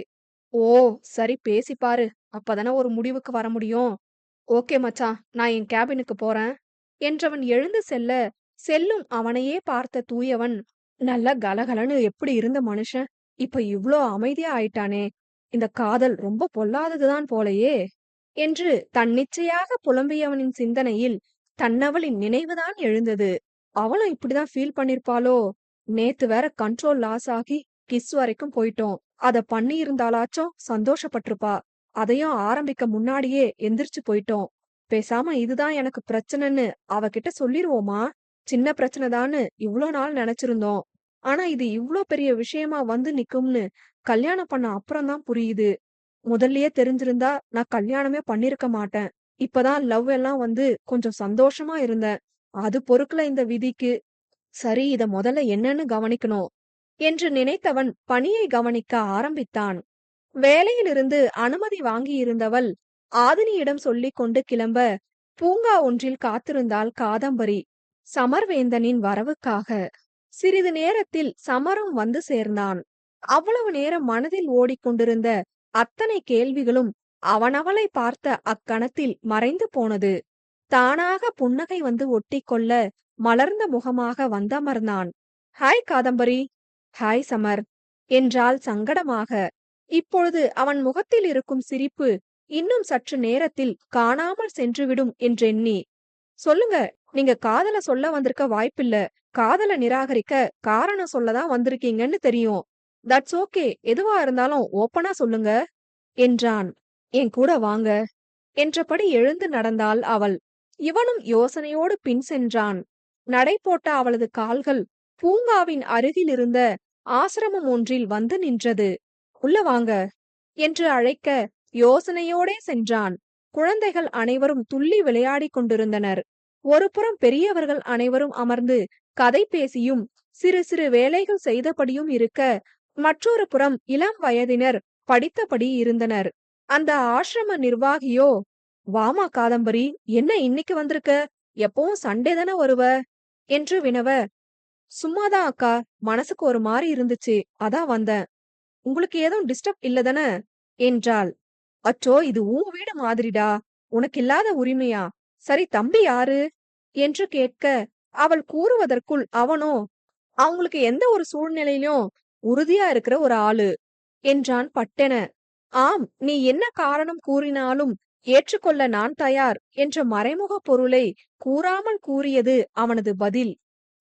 ஓ, சரி பேசி பாரு. அப்பதானே ஒரு முடிவுக்கு வர முடியும். ஓகே மச்சான், நான் என் கேபினுக்கு போறேன் என்றவன் எழுந்து செல்ல, செல்லும் அவனையே பார்த்த தூயவன், நல்ல கலகலன்னு எப்படி இருந்த மனுஷன் இப்ப இவ்ளோ அமைதியா ஆயிட்டானே. இந்த காதல் ரொம்ப பொல்லாததுதான் போலயே என்று தன்னிச்சையாக புலம்பியவனின் சிந்தனையில் தன்னவளின் நினைவுதான் எழுந்தது. அவளும் இப்படிதான் ஃபீல் பண்ணிருப்பாளோ? நேத்து வேற கண்ட்ரோல் லாஸ் ஆகி கிஸ் வரைக்கும் போயிட்டோம். அத பண்ணி இருந்தாலாச்சும் சந்தோஷப்பட்டிருப்பா. அதையும் ஆரம்பிக்க முன்னாடியே எந்திரிச்சு போயிட்டோம். பேசாம இதுதான் எனக்கு பிரச்சனைன்னு அவகிட்ட சொல்லிருவோமா? சின்ன பிரச்சனைதான்னு இவ்ளோ நாள் நினைச்சிருந்தோம். ஆனா இது இவ்ளோ பெரிய விஷயமா வந்து நிக்கும்னு கல்யாணம் பண்ண அப்புறம்தான் புரியுது. முதல்லயே தெரிஞ்சிருந்தா நான் கல்யாணமே பண்ணிருக்க மாட்டேன். இப்பதான் லவ் எல்லாம் வந்து கொஞ்சம் சந்தோஷமா இருந்தேன். அது பொறுக்கல இந்த விதிக்கு. சரி, இத முதல்ல என்னன்னு கவனிக்கணும் என்று நினைத்தவன் பணியை கவனிக்க ஆரம்பித்தான். வேலையிலிருந்து அனுமதி வாங்கியிருந்தவள் ஆதினியிடம் சொல்லிக் கொண்டு கிளம்ப பூங்கா ஒன்றில் காத்திருந்தாள் காதம்பரி சமர்வேந்தனின் வரவுக்காக. சிறிது நேரத்தில் சமரும் வந்து சேர்ந்தான். அவ்வளவு நேரம் மனதில் ஓடிக்கொண்டிருந்த அத்தனை கேள்விகளும் அவனவளை பார்த்த அக்கணத்தில் மறைந்து போனது. தானாக புன்னகை வந்து ஒட்டிக்கொள்ள மலர்ந்த முகமாக வந்தமர்ந்தான். ஹாய் காதம்பரி. ஹாய் சமர் என்றாள் சங்கடமாக. இப்பொழுது அவன் முகத்தில் இருக்கும் சிரிப்பு இன்னும் சற்று நேரத்தில் காணாமல் சென்றுவிடும் என்றெண்ணி, சொல்லுங்க, நீங்க காதல சொல்ல வந்திருக்க வாய்ப்பில்ல. காதல நிராகரிக்க காரணம் சொல்லதான் வந்திருக்கீங்கன்னு தெரியும். தட்ஸ் ஓகே, எதுவா இருந்தாலும் ஓப்பனா சொல்லுங்க என்றான். என் கூட வாங்க என்றபடி எழுந்து நடந்தாள் அவள். இவனும் யோசனையோடு பின் சென்றான். நடை போட்ட அவளது கால்கள் பூங்காவின் அருகில் இருந்த ஆசிரமம் ஒன்றில் வந்து நின்றது. உள்ள வாங்க என்று அழைக்க யோசனையோடே சென்றான். குழந்தைகள் அனைவரும் துள்ளி விளையாடிக் கொண்டிருந்தனர். ஒருபுறம் பெரியவர்கள் அனைவரும் அமர்ந்து கதை பேசியும் சிறு சிறு வேலைகள் செய்தபடியும் இருக்க, மற்றொரு புறம் இளம் வயதினர் படித்தபடி இருந்தனர். அந்த ஆசிரம நிர்வாகியோ, வாமா காதம்பரி, என்ன இன்னைக்கு வந்திருக்க? எப்பவும் சண்டே தானே வருவ என்று வினவ, சும்மாதான் அக்கா, மனசுக்கு ஒரு மாதிரி இருந்துச்சு, அதான் வந்தேன். உங்களுக்கு ஏதும் டிஸ்டர்ப் இல்லதானே என்றாள். அச்சோ, இது உன் வீடு மாதிரிடா, உனக்கு இல்லாத உரிமையா? சரி, தம்பி யாரு என்று கேட்க, அவள் கூறுவதற்குள் அவனோ, அவங்களுக்கு எந்த ஒரு சூழ்நிலையிலும் உறுதியா இருக்கிற ஒரு ஆளு என்றான் பட்டென. ஆம், நீ என்ன காரணம் கூறினாலும் ஏற்றுக்கொள்ள நான் தயார் என்ற மறைமுக பொருளை கூறாமல் கூறியது அவனது பதில்.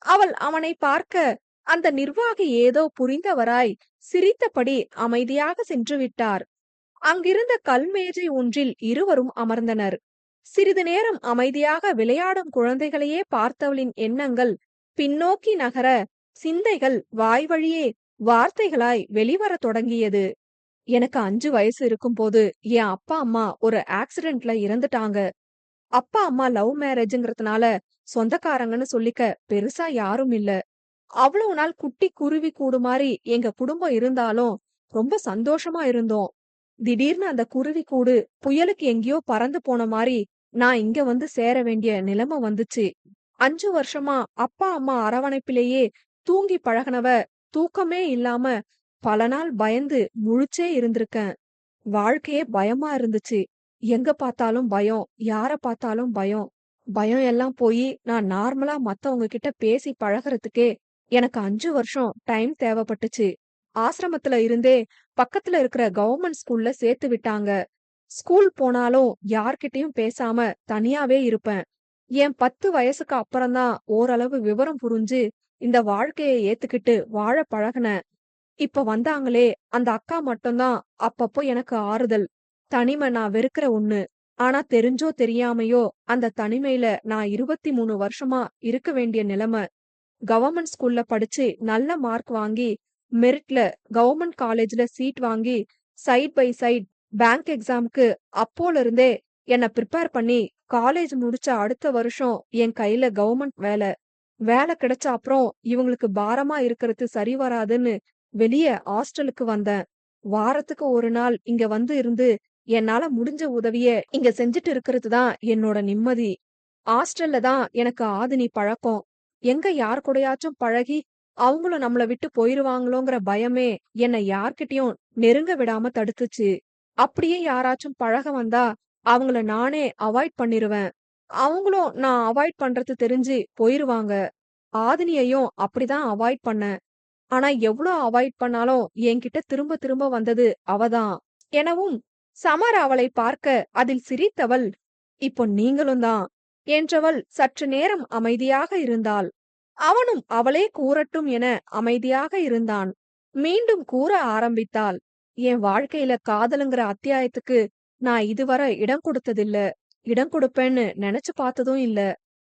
அவள் அவனை பார்க்க அந்த நிர்வாகி ஏதோ புரிந்தவராய் சிரித்தபடி அமைதியாக சென்று விட்டார். அங்கிருந்த கல்மேஜை ஒன்றில் இருவரும் அமர்ந்தனர். சிறிது நேரம் அமைதியாக விளையாடும் குழந்தைகளையே பார்த்தவளின் எண்ணங்கள் பின்னோக்கி நகர, சிந்தைகள் வாய்வழியே வார்த்தைகளாய் வெளிவரத் தொடங்கியது. எனக்கு 5 வயசு இருக்கும்போது என் அப்பா அம்மா ஒரு ஆக்சிடென்ட்ல இறந்துட்டாங்க. அப்பா அம்மா லவ் மேரேஜ்ங்கிறதுனால சொந்தக்காரங்கன்னு சொல்லிக்க பெருசா யாரும் இல்ல. அவ்வளவு நாள் குட்டி குருவி கூடு மாதிரி எங்க குடும்பம் இருந்தாலும் ரொம்ப சந்தோஷமா இருந்தோம். திடீர்னு அந்த குருவி கூடு புயலுக்கு எங்கேயோ பறந்து போன மாதிரி நான் இங்க வந்து சேர வேண்டிய நிலைமை வந்துச்சு. 5 வருஷமா அப்பா அம்மா அரவணைப்பிலேயே தூங்கி பழகுனவ தூக்கமே இல்லாம பல நாள் பயந்து முழிச்சே இருந்திருக்கேன். வாழ்க்கையே பயமா இருந்துச்சு. எங்க பார்த்தாலும் பயம், யார பார்த்தாலும் பயம். பயம் எல்லாம் போய் நான் நார்மலா மத்தவங்க கிட்ட பேசி பழகுறதுக்கே எனக்கு 5 வருஷம் டைம் தேவைப்பட்டுச்சு. ஆசிரமத்துல இருந்தே பக்கத்துல இருக்கிற கவர்மெண்ட் ஸ்கூல்ல சேர்த்து விட்டாங்க. ஸ்கூல் போனாலும் யார்கிட்டயும் பேசாம தனியாவே இருப்பேன். என் 10 வயசுக்கு அப்புறம்தான் ஓரளவு விவரம் புரிஞ்சு இந்த வாழ்க்கைய ஏத்துக்கிட்டு வாழ பழகுனேன். இப்ப வந்தாங்களே அந்த அக்கா மட்டும்தான் அப்பப்போ எனக்கு ஆறுதல். தனிமை நான் வெறுக்கிற ஒண்ணு. ஆனா தெரிஞ்சோ தெரியாமையோ அந்த தனிமையில நான் 23 வருஷமா இருக்க வேண்டிய நிலைமை. கவர்மெண்ட் ஸ்கூல்ல படிச்சு நல்ல மார்க் வாங்கி மெரிட்ல கவர்மெண்ட் காலேஜ்ல சீட் வாங்கி சைட் பை சைட் பேங்க் எக்ஸாம்க்கு அப்போல இருந்தே என்ன ப்ரிப்பேர் பண்ணி காலேஜ் முடிச்ச அடுத்த வருஷம் என் கையில கவர்மெண்ட் வேலை. வேலை கிடைச்ச அப்புறம் இவங்களுக்கு பாரமா இருக்கிறது சரி வராதுன்னு வெளிய ஹாஸ்டலுக்கு வந்தேன். வாரத்துக்கு ஒரு நாள் இங்க வந்து இருந்து என்னால முடிஞ்ச உதவிய இங்க செஞ்சுட்டு இருக்கிறது தான் என்னோட நிம்மதி. ஹாஸ்டல்ல தான் எனக்கு ஆதினி பழக்கம். எங்க யார் கூடயாச்சும் பழகி அவங்களும் நம்மள விட்டு போயிருவாங்களோங்கிற பயமே என்னை யார்கிட்டயும் நெருங்க விடாம தடுத்துச்சு. அப்படியே யாராச்சும் பழக வந்தா அவங்கள நானே அவாய்ட் பண்ணிருவேன். அவங்களும் நான் அவாய்ட் பண்றது தெரிஞ்சு போயிருவாங்க. ஆதினியையும் அப்படிதான் அவாய்ட் பண்ணேன். ஆனா எவ்ளோ அவாய்ட் பண்ணாலும் என்கிட்ட திரும்ப திரும்ப வந்தது அவதான். எனவும் சமர் அவளை பார்க்க அதில் சிரித்தவள், இப்போ நீங்களும் தான் என்றவள் சற்று நேரம் அமைதியாக இருந்தாள். அவனும் அவளே கூறட்டும் என அமைதியாக இருந்தான். மீண்டும் கூற ஆரம்பித்தாள். என் வாழ்க்கையில காதலுங்கிற அத்தியாயத்துக்கு நான் இதுவரை இடம் கொடுத்ததில்ல. இடம் கொடுப்பேன்னு நினைச்சு பார்த்ததும் இல்ல.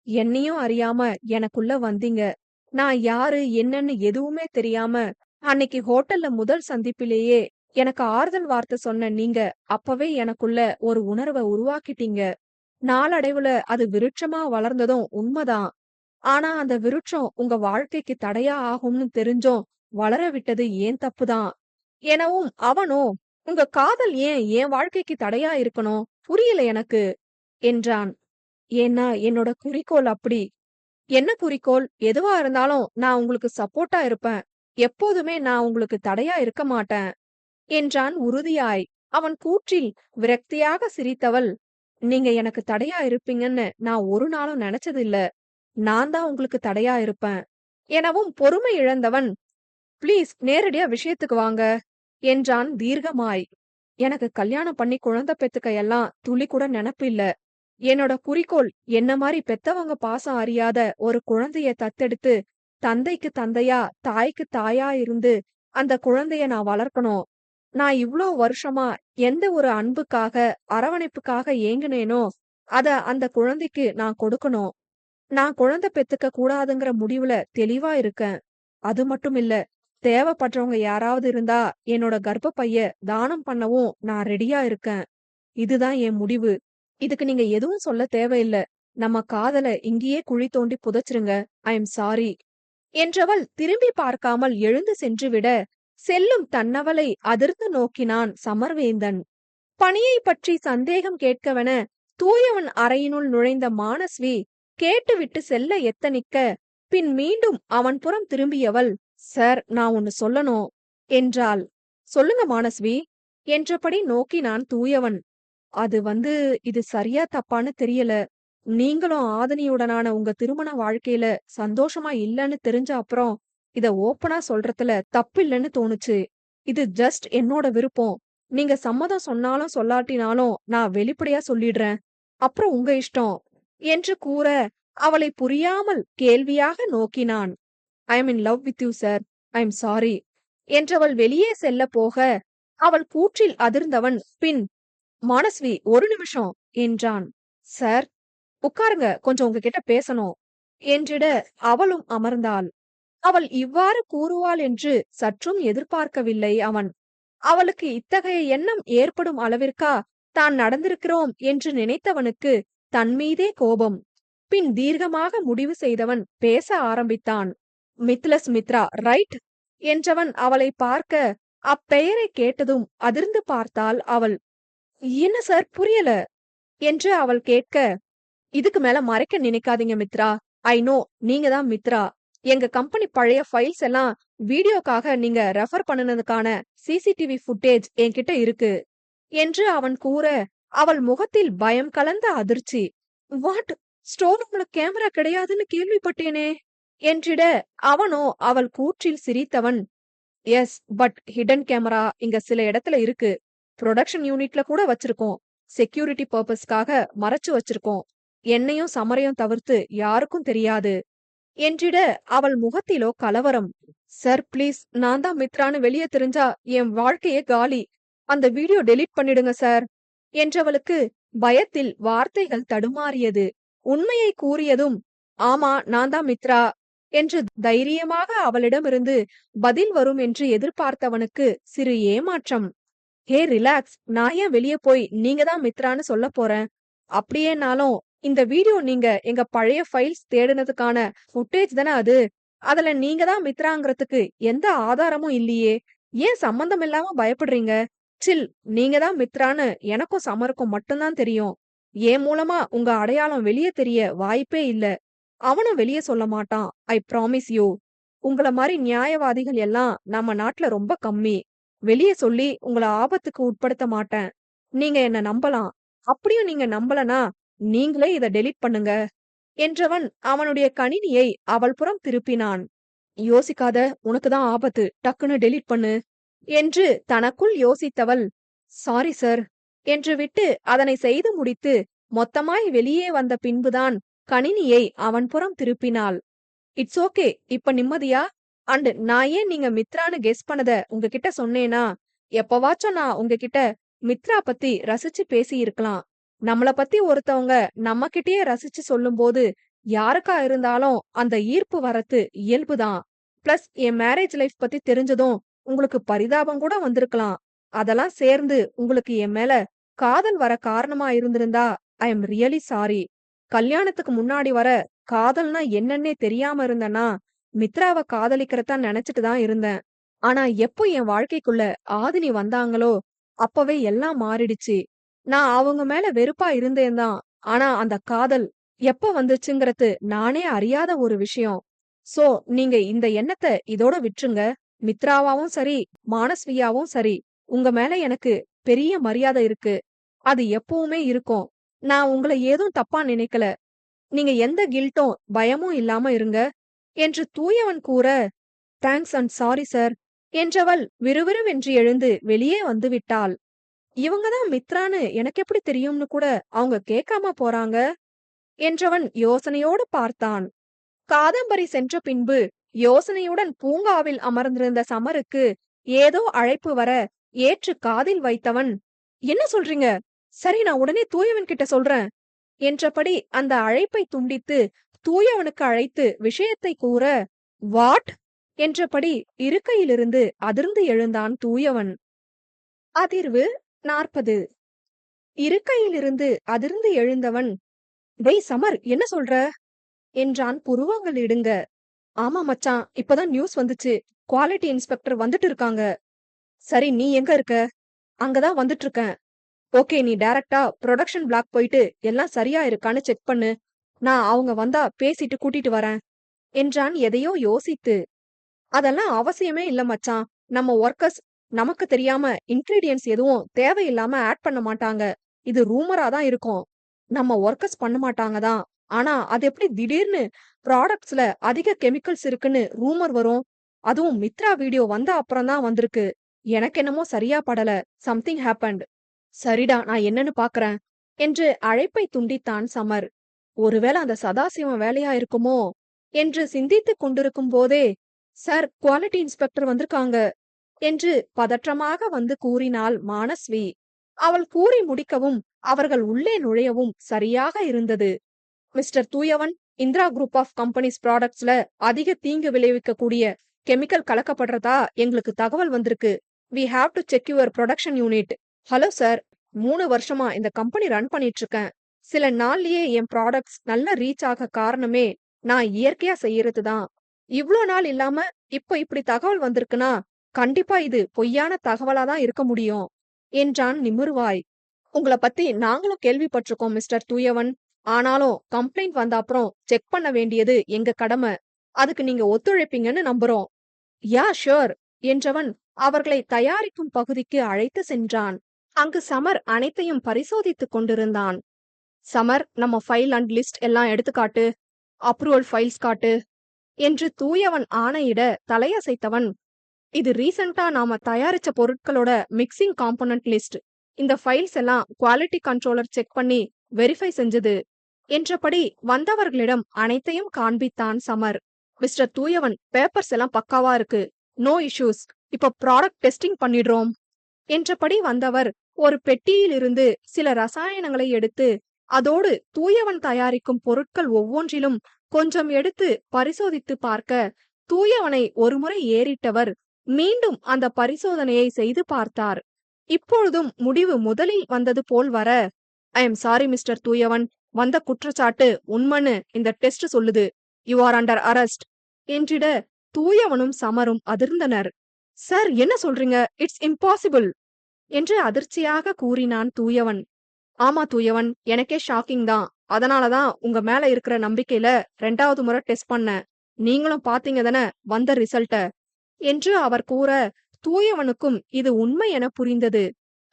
என்னையும் அறியாம எனக்குள்ள வந்தீங்க. நான் யாரு என்னன்னு எதுவுமே தெரியாம அன்னைக்கு ஹோட்டல்ல முதல் சந்திப்பிலேயே எனக்கு ஆறுதல் வார்த்தை சொன்ன நீங்க அப்பவே எனக்குள்ள ஒரு உணர்வை உருவாக்கிட்டீங்க. நாளடைவுல அது விருட்சமா வளர்ந்ததும் உண்மைதான். ஆனா அந்த விருட்சம் உங்க வாழ்க்கைக்கு தடையா ஆகும்னு தெரிஞ்சும் வளர விட்டது ஏன் தப்புதான் எனவும் அவனோ, உங்க காதல் ஏன் என் வாழ்க்கைக்கு தடையா இருக்கணும் புரியல எனக்கு என்றான். ஏன்னா என்னோட குறிக்கோள் அப்படி. என்ன குறிக்கோள் எதுவா இருந்தாலும் நான் உங்களுக்கு சப்போர்ட்டா இருப்பேன். எப்போதுமே நான் உங்களுக்கு தடையா இருக்க மாட்டேன் என்றான் உறுதியாய். அவன் கூற்றில் விரக்தியாக சிரித்தவள், நீங்க எனக்கு தடையா இருப்பீங்கன்னு நான் ஒரு நாளும் நினைச்சதில்ல. நான் தான் உங்களுக்கு தடையா இருப்பேன் எனவும் பொறுமை இழந்தவன், ப்ளீஸ் நேரடியா விஷயத்துக்கு வாங்க என்றான் தீர்க்கமாய். எனக்கு கல்யாணம் பண்ணி குழந்தை பெத்துக்க எல்லாம் துளி கூட நினைப்பு இல்ல. என்னோட குறிக்கோள் என்ன மாதிரி பெத்தவங்க பாசம் அறியாத ஒரு குழந்தைய தத்தெடுத்து தந்தைக்கு தந்தையா தாய்க்கு தாயா இருந்து அந்த குழந்தைய நான் வளர்க்கணும். நான் இவ்ளோ வருஷமா எந்த ஒரு அன்புக்காக அரவணைப்புக்காக ஏங்குனேனோ அத அந்த குழந்தைக்கு நான் கொடுக்கணும். நான் குழந்தை பெத்துக்க கூடாதுங்கிற முடிவுல தெளிவா இருக்கேன். அது மட்டும் இல்ல, தேவைப்படுறவங்க யாராவது இருந்தா என்னோட கர்ப்பப்பைய தானம் பண்ணவும் நான் ரெடியா இருக்கேன். இதுதான் என் முடிவு. இதுக்கு நீங்க எதுவும் சொல்ல தேவையில்ல. நம்ம காதல இங்கேயே குழி தோண்டி புதைச்சிருங்க. ஐ எம் சாரி என்றவள் திரும்பி பார்க்காமல் எழுந்து சென்றுவிட, செல்லும் தன்னவளை அதிர்ந்து நோக்கினான் சமர்வேந்தன். பணியை பற்றி சந்தேகம் கேட்கவென தூயவன் அறையினுள் நுழைந்த மானஸ்வி கேட்டுவிட்டு செல்ல எத்தனிக்க, பின் மீண்டும் அவன் புறம் திரும்பியவள், சார் நான் ஒன்னு சொல்லணும் என்றாள். சொல்லுங்க மானஸ்வி என்றபடி நோக்கினான் தூயவன். அது இது சரியா தப்பான்னு தெரியல. நீங்களும் ஆதனியுடனான உங்க திருமண வாழ்க்கையில சந்தோஷமா இல்லன்னு தெரிஞ்ச அப்புறம் இத ஓப்பனா சொல்றதுல தப்பில்லன்னு தோணுச்சு. இது ஜஸ்ட் என்னோட விருப்பம். நீங்க சம்மதம் சொன்னாலும் சொல்லாட்டினாலும் நான் வெளிப்படையா சொல்லிடுறேன். அப்புறம் உங்க இஷ்டம் என்று கூற அவளை புரியாமல் கேள்வியாக நோக்கினான். I am in love with you sir. I am sorry என்றவள் வெளியே செல்ல போக அவள் கூற்றில் அதிர்ந்தவன் பின், மானஸ்வி ஒரு நிமிஷம் என்றான். சார் உட்காருங்க, கொஞ்சம் உங்ககிட்ட பேசணும் என்றிட அவளும் அமர்ந்தாள். அவள் இவ்வாறு கூறுவாள் என்று சற்றும் எதிர்பார்க்கவில்லை அவன். அவளுக்கு இத்தகைய எண்ணம் ஏற்படும் அளவிற்கா தான் நடந்திருக்கிறோம் என்று நினைத்தவனுக்கு தன்மீதே கோபம். பின் தீர்க்கமாக முடிவு செய்தவன் பேச ஆரம்பித்தான். மித்லஸ் மித்ரா ரைட் என்றவன் அவளை பார்க்க அப்பெயரை கேட்டதும் அதிர்ந்து பார்த்தாள் அவள். என்ன சார் புரியல என்று அவள் கேட்க, இதுக்கு மேல மறைக்க நினைக்காதீங்க மித்ரா. ஐ நோ நீங்க தான் மித்ரா. எங்க கம்பெனி பழைய ஃபைல்ஸ் எல்லாம் வீடியோக்காக நீங்க ரெஃபர் பண்ணுனதுக்கான சிசிடிவி ஃபுட்டேஜ் என்கிட்ட இருக்கு என்று அவன் கூற அவள் முகத்தில் பயம் கலந்த அதிர்ச்சி. வாட், ஸ்டோர் ரூம்ல கேமரா கிடையாதுன்னு கேள்விப்பட்டேனே என்றிட அவனோ அவள் கூற்றில் சிரித்தவன், எஸ் பட் ஹிடன் கேமரா இங்க சில இடத்துல இருக்கு. ப்ரொடக்ஷன் யூனிட்ல கூட வச்சிருக்கோம். செக்யூரிட்டி பர்பஸ்க்காக மறைச்சு வச்சிருக்கோம். என்னையும் சமரையும் தவிர்த்து யாருக்கும் தெரியாது என்றிட அவள் முகத்திலோ கலவரம். சார் ப்ளீஸ், நான் தான் மித்ரான்னு வெளியே தெரிஞ்சா என் வாழ்க்கையே காலி. அந்த வீடியோ டெலீட் பண்ணிடுங்க சார் என்றவளுக்கு பயத்தில் வார்த்தைகள் தடுமாறியது. உண்மையை கூறியதும், ஆமா நான் தான் மித்ரா என்று தைரியமாக அவளிடமிருந்து பதில் வரும் என்று எதிர்பார்த்தவனுக்கு சிறு ஏமாற்றம். ஹே ரிலாக்ஸ், நான் ஏன் வெளியே போய் நீங்க தான் மித்ரான்னு சொல்ல போறேன். அப்படியேனாலும் இந்த வீடியோ நீங்க எங்க பழைய ஃபைல்ஸ் தேடுனதுக்கான ஃபுட்டேஜ் தானே அது. அதுல நீங்க தான் மித்ராங்கிறதுக்கு எந்த ஆதாரமும் இல்லையே. ஏன் சம்பந்தம் இல்லாம பயப்படுறீங்க? சில், நீங்க தான் மித்ரான்னு எனக்கும் சமருக்கும் மட்டும்தான் தெரியும். என் மூலமா உங்க அடையாளம் வெளியே தெரிய வாய்ப்பே இல்ல. அவனும் வெளியே சொல்ல மாட்டான். I promise you. உங்கள மாதிரி நியாயவாதிகள் எல்லாம் நம்ம நாட்டுல ரொம்ப கம்மி. வெளியே சொல்லி உங்கள ஆபத்துக்கு உட்படுத்த மாட்டேன். நீங்க என்ன நம்பலாம். அப்படியும் நீங்க நம்பலனா நீங்களே இத டெலீட் பண்ணுங்க என்றவன் அவனுடைய கணினியை அவள் புறம் திருப்பினான். யோசிக்காத, உனக்குதான் ஆபத்து, டக்குன்னு டெலீட் பண்ணு என்று தனக்குள் யோசித்தவள், சாரி சார் என்று விட்டு அதனை செய்து முடித்து மொத்தமாய் வெளியே வந்த பின்புதான் கணினியை அவன் புறம் திருப்பினாள். இட்ஸ் ஓகே, இப்ப நிம்மதியா? அண்ட் நான் ஏன் நீங்க மித்ரான்னு கெஸ் பண்ணத உங்ககிட்ட சொன்னேனா, எப்பவாச்சும் நான் உங்ககிட்ட மித்ரா பத்தி ரசிச்சு பேசி இருக்கலாம். நம்மள பத்தி ஒருத்தவங்க நம்ம கிட்டயே ரசிச்சு சொல்லும்போது யாருக்கா இருந்தாலும் அந்த ஈர்ப்பு வரத்து இயல்புதான். பிளஸ் என் மேரேஜ் லைஃப் பத்தி தெரிஞ்சதும் உங்களுக்கு பரிதாபம் கூட வந்திருக்கலாம். அதெல்லாம் சேர்ந்து உங்களுக்கு என் மேல காதல் வர காரணமா இருந்திருந்தா ஐ எம் ரியலி சாரி. கல்யாணத்துக்கு முன்னாடி வர காதல்னா என்னன்னே தெரியாம இருந்தேன்னா மித்ராவ காதலிக்கிறதா நினைச்சிட்டு தான் இருந்தேன். ஆனா எப்போ என் வாழ்க்கைக்குள்ள ஆதினி வந்தாங்களோ அப்பவே எல்லாம் மாறிடுச்சு. நான் அவங்க மேல வெறுப்பா இருந்தேன் தான். ஆனா அந்த காதல் எப்ப வந்துச்சுங்கிறது நானே அறியாத ஒரு விஷயம். சோ நீங்க இந்த எண்ணத்தை இதோட விட்டுருங்க. மித்ராவாவும் சரி, மானஸ்வியாவும் சரி, உங்க மேல எனக்கு பெரிய மரியாதை இருக்கு. அது எப்பவுமே இருக்கும். நான் உங்களை ஏதும் தப்பா நினைக்கல. நீங்க எந்த கில்ட்டும் பயமும் இல்லாம இருங்க என்று தூயவன் கூற, தேங்க்ஸ் அண்ட் சாரி சார் என்றவள் விறுவிறுவென்று எழுந்து வெளியே வந்து விட்டாள். இவங்கதான் மித்ரான்னு எனக்கு எப்படி தெரியும்னு கூட அவங்க கேட்காம போறாங்க என்றவன் யோசனையோடு பார்த்தான். காதம்பரி சென்ற பின்பு யோசனையுடன் பூங்காவில் அமர்ந்திருந்த சமருக்கு ஏதோ அழைப்பு வர ஏற்று காதில் வைத்தவன், என்ன சொல்றீங்க? சரி, நான் உடனே தூயவன் கிட்ட சொல்றேன் என்றபடி அந்த அழைப்பை துண்டித்து தூயவனுக்கு அழைத்து விஷயத்தை கூற, வாட் என்றபடி இருக்கையிலிருந்து அதிர்ந்து எழுந்தான் தூயவன். அதிர்வு 40. இருக்கையிலிருந்து அதிர்ந்து எழுந்தவன், டேய் சமர், என்ன சொல்ற என்றான் புருவங்கள் இடுங்க. ஆமா மச்சான், இப்பதான் நியூஸ் வந்துச்சு. குவாலிட்டி இன்ஸ்பெக்டர் வந்துட்டு இருக்காங்க. சரி, நீ எங்க இருக்க? அங்கதான் வந்துட்டு இருக்கேன். ஓகே, நீ டைரக்டா ப்ரொடக்ஷன் பிளாக் போயிட்டு எல்லாம் சரியா இருக்கான்னு செக் பண்ணு. நான் அவங்க வந்தா பேசிட்டு கூட்டிட்டு வரேன் என்றான் எதையோ யோசித்து. அதெல்லாம் அவசியமே இல்ல மச்சான். நம்ம ஒர்க்கர்ஸ் நமக்கு தெரியாம இன்கிரீடியன்ஸ் எதுவும் தேவையில்லாம ஆட் பண்ண மாட்டாங்க. இது ரூமரா தான் இருக்கும். நம்ம ஒர்க்கர்ஸ் பண்ண மாட்டாங்க தான். ஆனா அது எப்படி திடீர்னு ப்ராடக்ட்ஸ்ல அதிக கெமிக்கல்ஸ் இருக்குன்னு ரூமர் வரும்? அதுவும் மித்ரா வீடியோ வந்த அப்புறம் தான் வந்திருக்கு. எனக்கு என்னமோ சரியா படல. Something happened. சரிடா, நான் என்னன்னு பாக்குறேன் என்று அழைப்பை துண்டித்தான் சமர். ஒருவேளை அந்த சதாசிவம் வேலையா இருக்குமோ என்று சிந்தித்துக் கொண்டிருக்கும் போதே, சார், குவாலிட்டி இன்ஸ்பெக்டர் வந்திருக்காங்க என்று பதற்றமாக வந்து கூறினாள் மானஸ்வி. அவள் கூறி முடிக்கவும் அவர்கள் உள்ளே நுழையவும் சரியாக இருந்தது. Mr Thooyavan, Indira group of companies ப்ராடக்ட்ஸ்ல அதிக தீங்கு விளைவிக்கக்கூடிய கெமிக்கல் கலக்கப்படுறதா எங்களுக்கு தகவல் வந்திருக்கு. We have to check your production unit. Hello sir, 3 வருஷமா இந்த கம்பெனி ரன் பண்ணிட்டு இருக்கேன். சில நாள்லயே என் ப்ராடக்ட்ஸ் நல்ல ரீச் ஆக காரணமே நான் இயற்கையா செய்யறது தான். இவ்ளோ நாள் இல்லாம இப்ப இப்படி தகவல் வந்திருக்குன்னா கண்டிப்பா இது பொய்யான தகவலா தான் இருக்க முடியும் என்றான் நிமிர்வாய். உங்கள பத்தி நாங்களும் கேள்விப்பட்டிருக்கோம் மிஸ்டர் தூயவன். ஆனாலும் கம்ப்ளைண்ட் வந்த அப்புறம் செக் பண்ண வேண்டியது எங்க கடமை. அதுக்கு நீங்க ஒத்துழைப்பீங்கன்னு நம்புறோம். யா ஷூர் என்றவன் அவர்களை தயாரிக்கும் பகுதிக்கு அழைத்து சென்றான். அங்கு சமர் அனைத்தையும் பரிசோதித்துக் கொண்டிருந்தான். சமர், நம்ம ஃபைல் அண்ட் லிஸ்ட் எல்லாம் எடுத்துக்காட்டு. அப்ரூவல் ஃபைல்ஸ் காட்டு என்று தூயவன் ஆணையிட தலையசைத்தவன், இது ரீசெண்டா நாம தயாரிச்ச பொருட்களோட மிக்சிங் காம்போனன்ட் லிஸ்ட். இந்த ஃபைல்ஸ் எல்லாம் குவாலிட்டி கண்ட்ரோலர் செக் பண்ணி வெரிஃபை செஞ்சது என்றபடி வந்தவர்களிடம் அனைத்தையும் காண்பித்தான் சமர். மிஸ்டர் தூயவன், பேப்பர்ஸ் எல்லாம் பக்காவா இருக்கு. No issues. இப்ப ப்ராடக்ட் டெஸ்டிங் பண்ணிடுறோம் என்றபடி வந்தவர் ஒரு பெட்டியிலிருந்து சில ரசாயனங்களை எடுத்து அதோடு தூயவன் தயாரிக்கும் பொருட்கள் ஒவ்வொன்றிலும் கொஞ்சம் எடுத்து பரிசோதித்து பார்க்க, தூயவனை ஒருமுறை ஏறிட்டவர் மீண்டும் அந்த பரிசோதனையை செய்து பார்த்தார். இப்பொழுதும் முடிவு முதலில் வந்தது போல் வர, I am sorry Mr Thooyavan, வந்த குற்றச்சாட்டு உண்மைன்னு இந்த டெஸ்ட் சொல்லுது. யூ ஆர் அண்டர் அரெஸ்ட் என்றிட தூயவனும் சமரும் அதிர்ந்தனர். சார், என்ன சொல்றீங்க? இட்ஸ் இம்பாசிபிள் என்று அதிர்ச்சியாக கூறினான் தூயவன். ஆமா தூயவன், எனக்கே ஷாக்கிங் தான். அதனாலதான் உங்க மேல இருக்கிற நம்பிக்கையில 2வது முறை டெஸ்ட் பண்ணேன். நீங்களும் பாத்தீங்க தானே வந்த ரிசல்ட்ட என்று அவர் கூற, தூயவனுக்கும் இது உண்மை என புரிந்தது.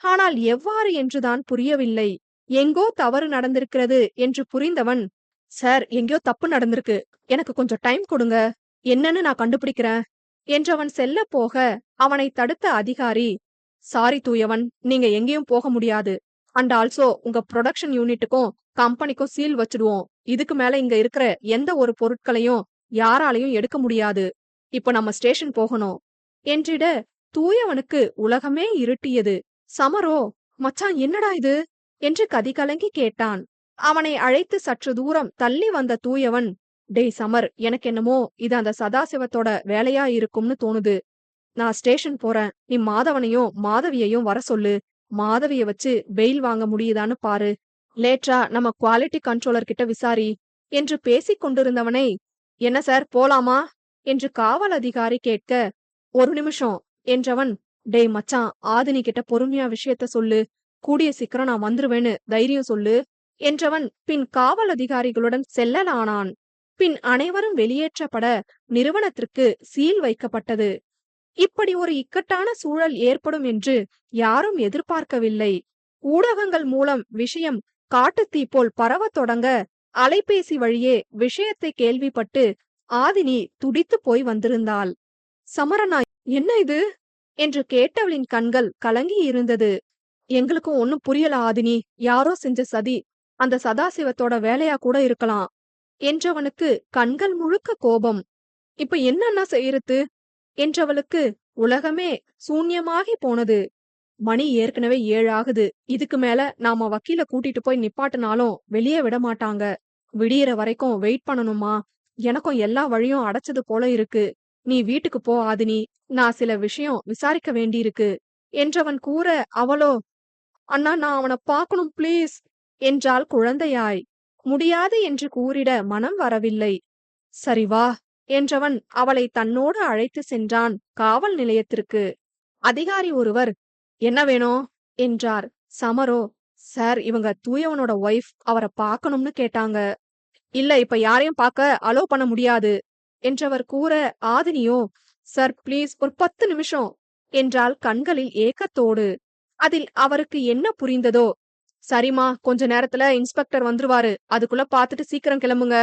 ஆனால் எவ்வாறு என்றுதான் புரியவில்லை. எங்கோ தவறு நடந்திருக்கிறது என்று புரிந்தவன், சார், எங்கேயோ தப்பு நடந்திருக்கு, எனக்கு கொஞ்சம் டைம் கொடுங்க, என்னன்னு நான் கண்டுபிடிக்கிறேன் என்றவன் செல்ல போக அவனை தடுத்த அதிகாரி, சாரி தூயவன், நீங்க எங்கேயும் போக முடியாது. அண்ட் ஆல்சோ உங்க ப்ரொடக்ஷன் யூனிட்டுக்கும் கம்பெனிக்கும் சீல் வச்சிடுவோம். இதுக்கு மேல இங்க இருக்கிற எந்த ஒரு பொருட்களையும் யாராலையும் எடுக்க முடியாது. இப்ப நம்ம ஸ்டேஷன் போகணும் என்றிட தூயவனுக்கு உலகமே இருட்டியது. சமரோ, மச்சான் என்னடா இது என்று கதிகலங்கி கேட்டான். அவனை அழைத்து சற்று தூரம் தள்ளி வந்த தூயவன், டேய் சமர், எனக்கு என்னமோ இது அந்த சதாசிவத்தோட வேலையா இருக்கும்னு தோணுது. நான் ஸ்டேஷன் போறேன், நீ மாதவனையும் மாதவியையும் வர சொல்லு. மாதவிய வச்சு பெயில் வாங்க முடியுதான்னு பாரு. லேட்டரா நம்ம குவாலிட்டி கண்ட்ரோலர் கிட்ட விசாரி என்று பேசிக் கொண்டிருந்தவனை, என்ன சார் போலாமா என்று காவல் அதிகாரி கேட்க, ஒரு நிமிஷம் என்றவன், டேய் மச்சான், ஆதினி கிட்ட பொறுமையா விஷயத்த சொல்லு, கூடிய சீக்கிரம் நான் வந்துருவேன்னு தைரியம் சொல்லு என்றவன் பின் காவல் அதிகாரிகளுடன் செல்லலானான். பின் அனைவரும் வெளியேற்றப்பட நிறுவனத்திற்கு சீல் வைக்கப்பட்டது. இப்படி ஒரு இக்கட்டான சூழல் ஏற்படும் என்று யாரும் எதிர்பார்க்கவில்லை. ஊடகங்கள் மூலம் விஷயம் காட்டுத்தீ போல் பரவத் தொடங்க அலைபேசி வழியே விஷயத்தை கேள்விப்பட்டு ஆதினி துடித்து போய் வந்திருந்தாள். சமரனா, என்ன இது என்று கேட்டவளின் கண்கள் கலங்கி இருந்தது. எங்களுக்கும் ஒன்னும் புரியல ஆதினி, யாரோ செஞ்ச சதி, அந்த சதாசிவத்தோட வேலையா கூட இருக்கலாம் என்றவனுக்கு கண்கள் முழுக்க கோபம். இப்ப என்னன்னா செய்யறது என்றவளுக்கு உலகமே சூன்யமாகி போனது. மணி ஏற்கனவே 7 ஆகுது. இதுக்கு மேல நாம வக்கீல கூட்டிட்டு போய் நிப்பாட்டினாலும் வெளியே விட மாட்டாங்க. விடியற வரைக்கும் வெயிட் பண்ணணுமா? எனக்கும் எல்லா வழியும் அடைச்சது போல இருக்கு. நீ வீட்டுக்கு போ ஆதினி, நான் சில விஷயம் விசாரிக்க வேண்டியிருக்கு என்றவன் கூற, அவளோ, அண்ணா, நான் அவனை பார்க்கணும் ப்ளீஸ் என்றாள் குழந்தையாய். முடியாது என்று கூறிட மனம் வரவில்லை. சரி வா என்றவன் அவளை தன்னோடு அழைத்து சென்றான் காவல் நிலையத்திற்கு. அதிகாரி ஒருவர், என்ன வேணும் என்றார். சமரோ, சார், இவங்க தூயவனோட ஒய்ஃப், அவரை பார்க்கணும்னு கேட்டாங்க. இல்ல, இப்ப யாரையும் பார்க்க அலோ பண்ண முடியாது என்றவர் கூற, ஆதினியோ, சார் ப்ளீஸ் ஒரு 10 நிமிஷம் என்றால் கண்களில் ஏக்கத்தோடு. அதில் அவருக்கு என்ன புரிந்ததோ, சரிமா, கொஞ்ச நேரத்துல இன்ஸ்பெக்டர் வந்துருவாரு, அதுக்குள்ள பார்த்துட்டு சீக்கிரம் கிளம்புங்க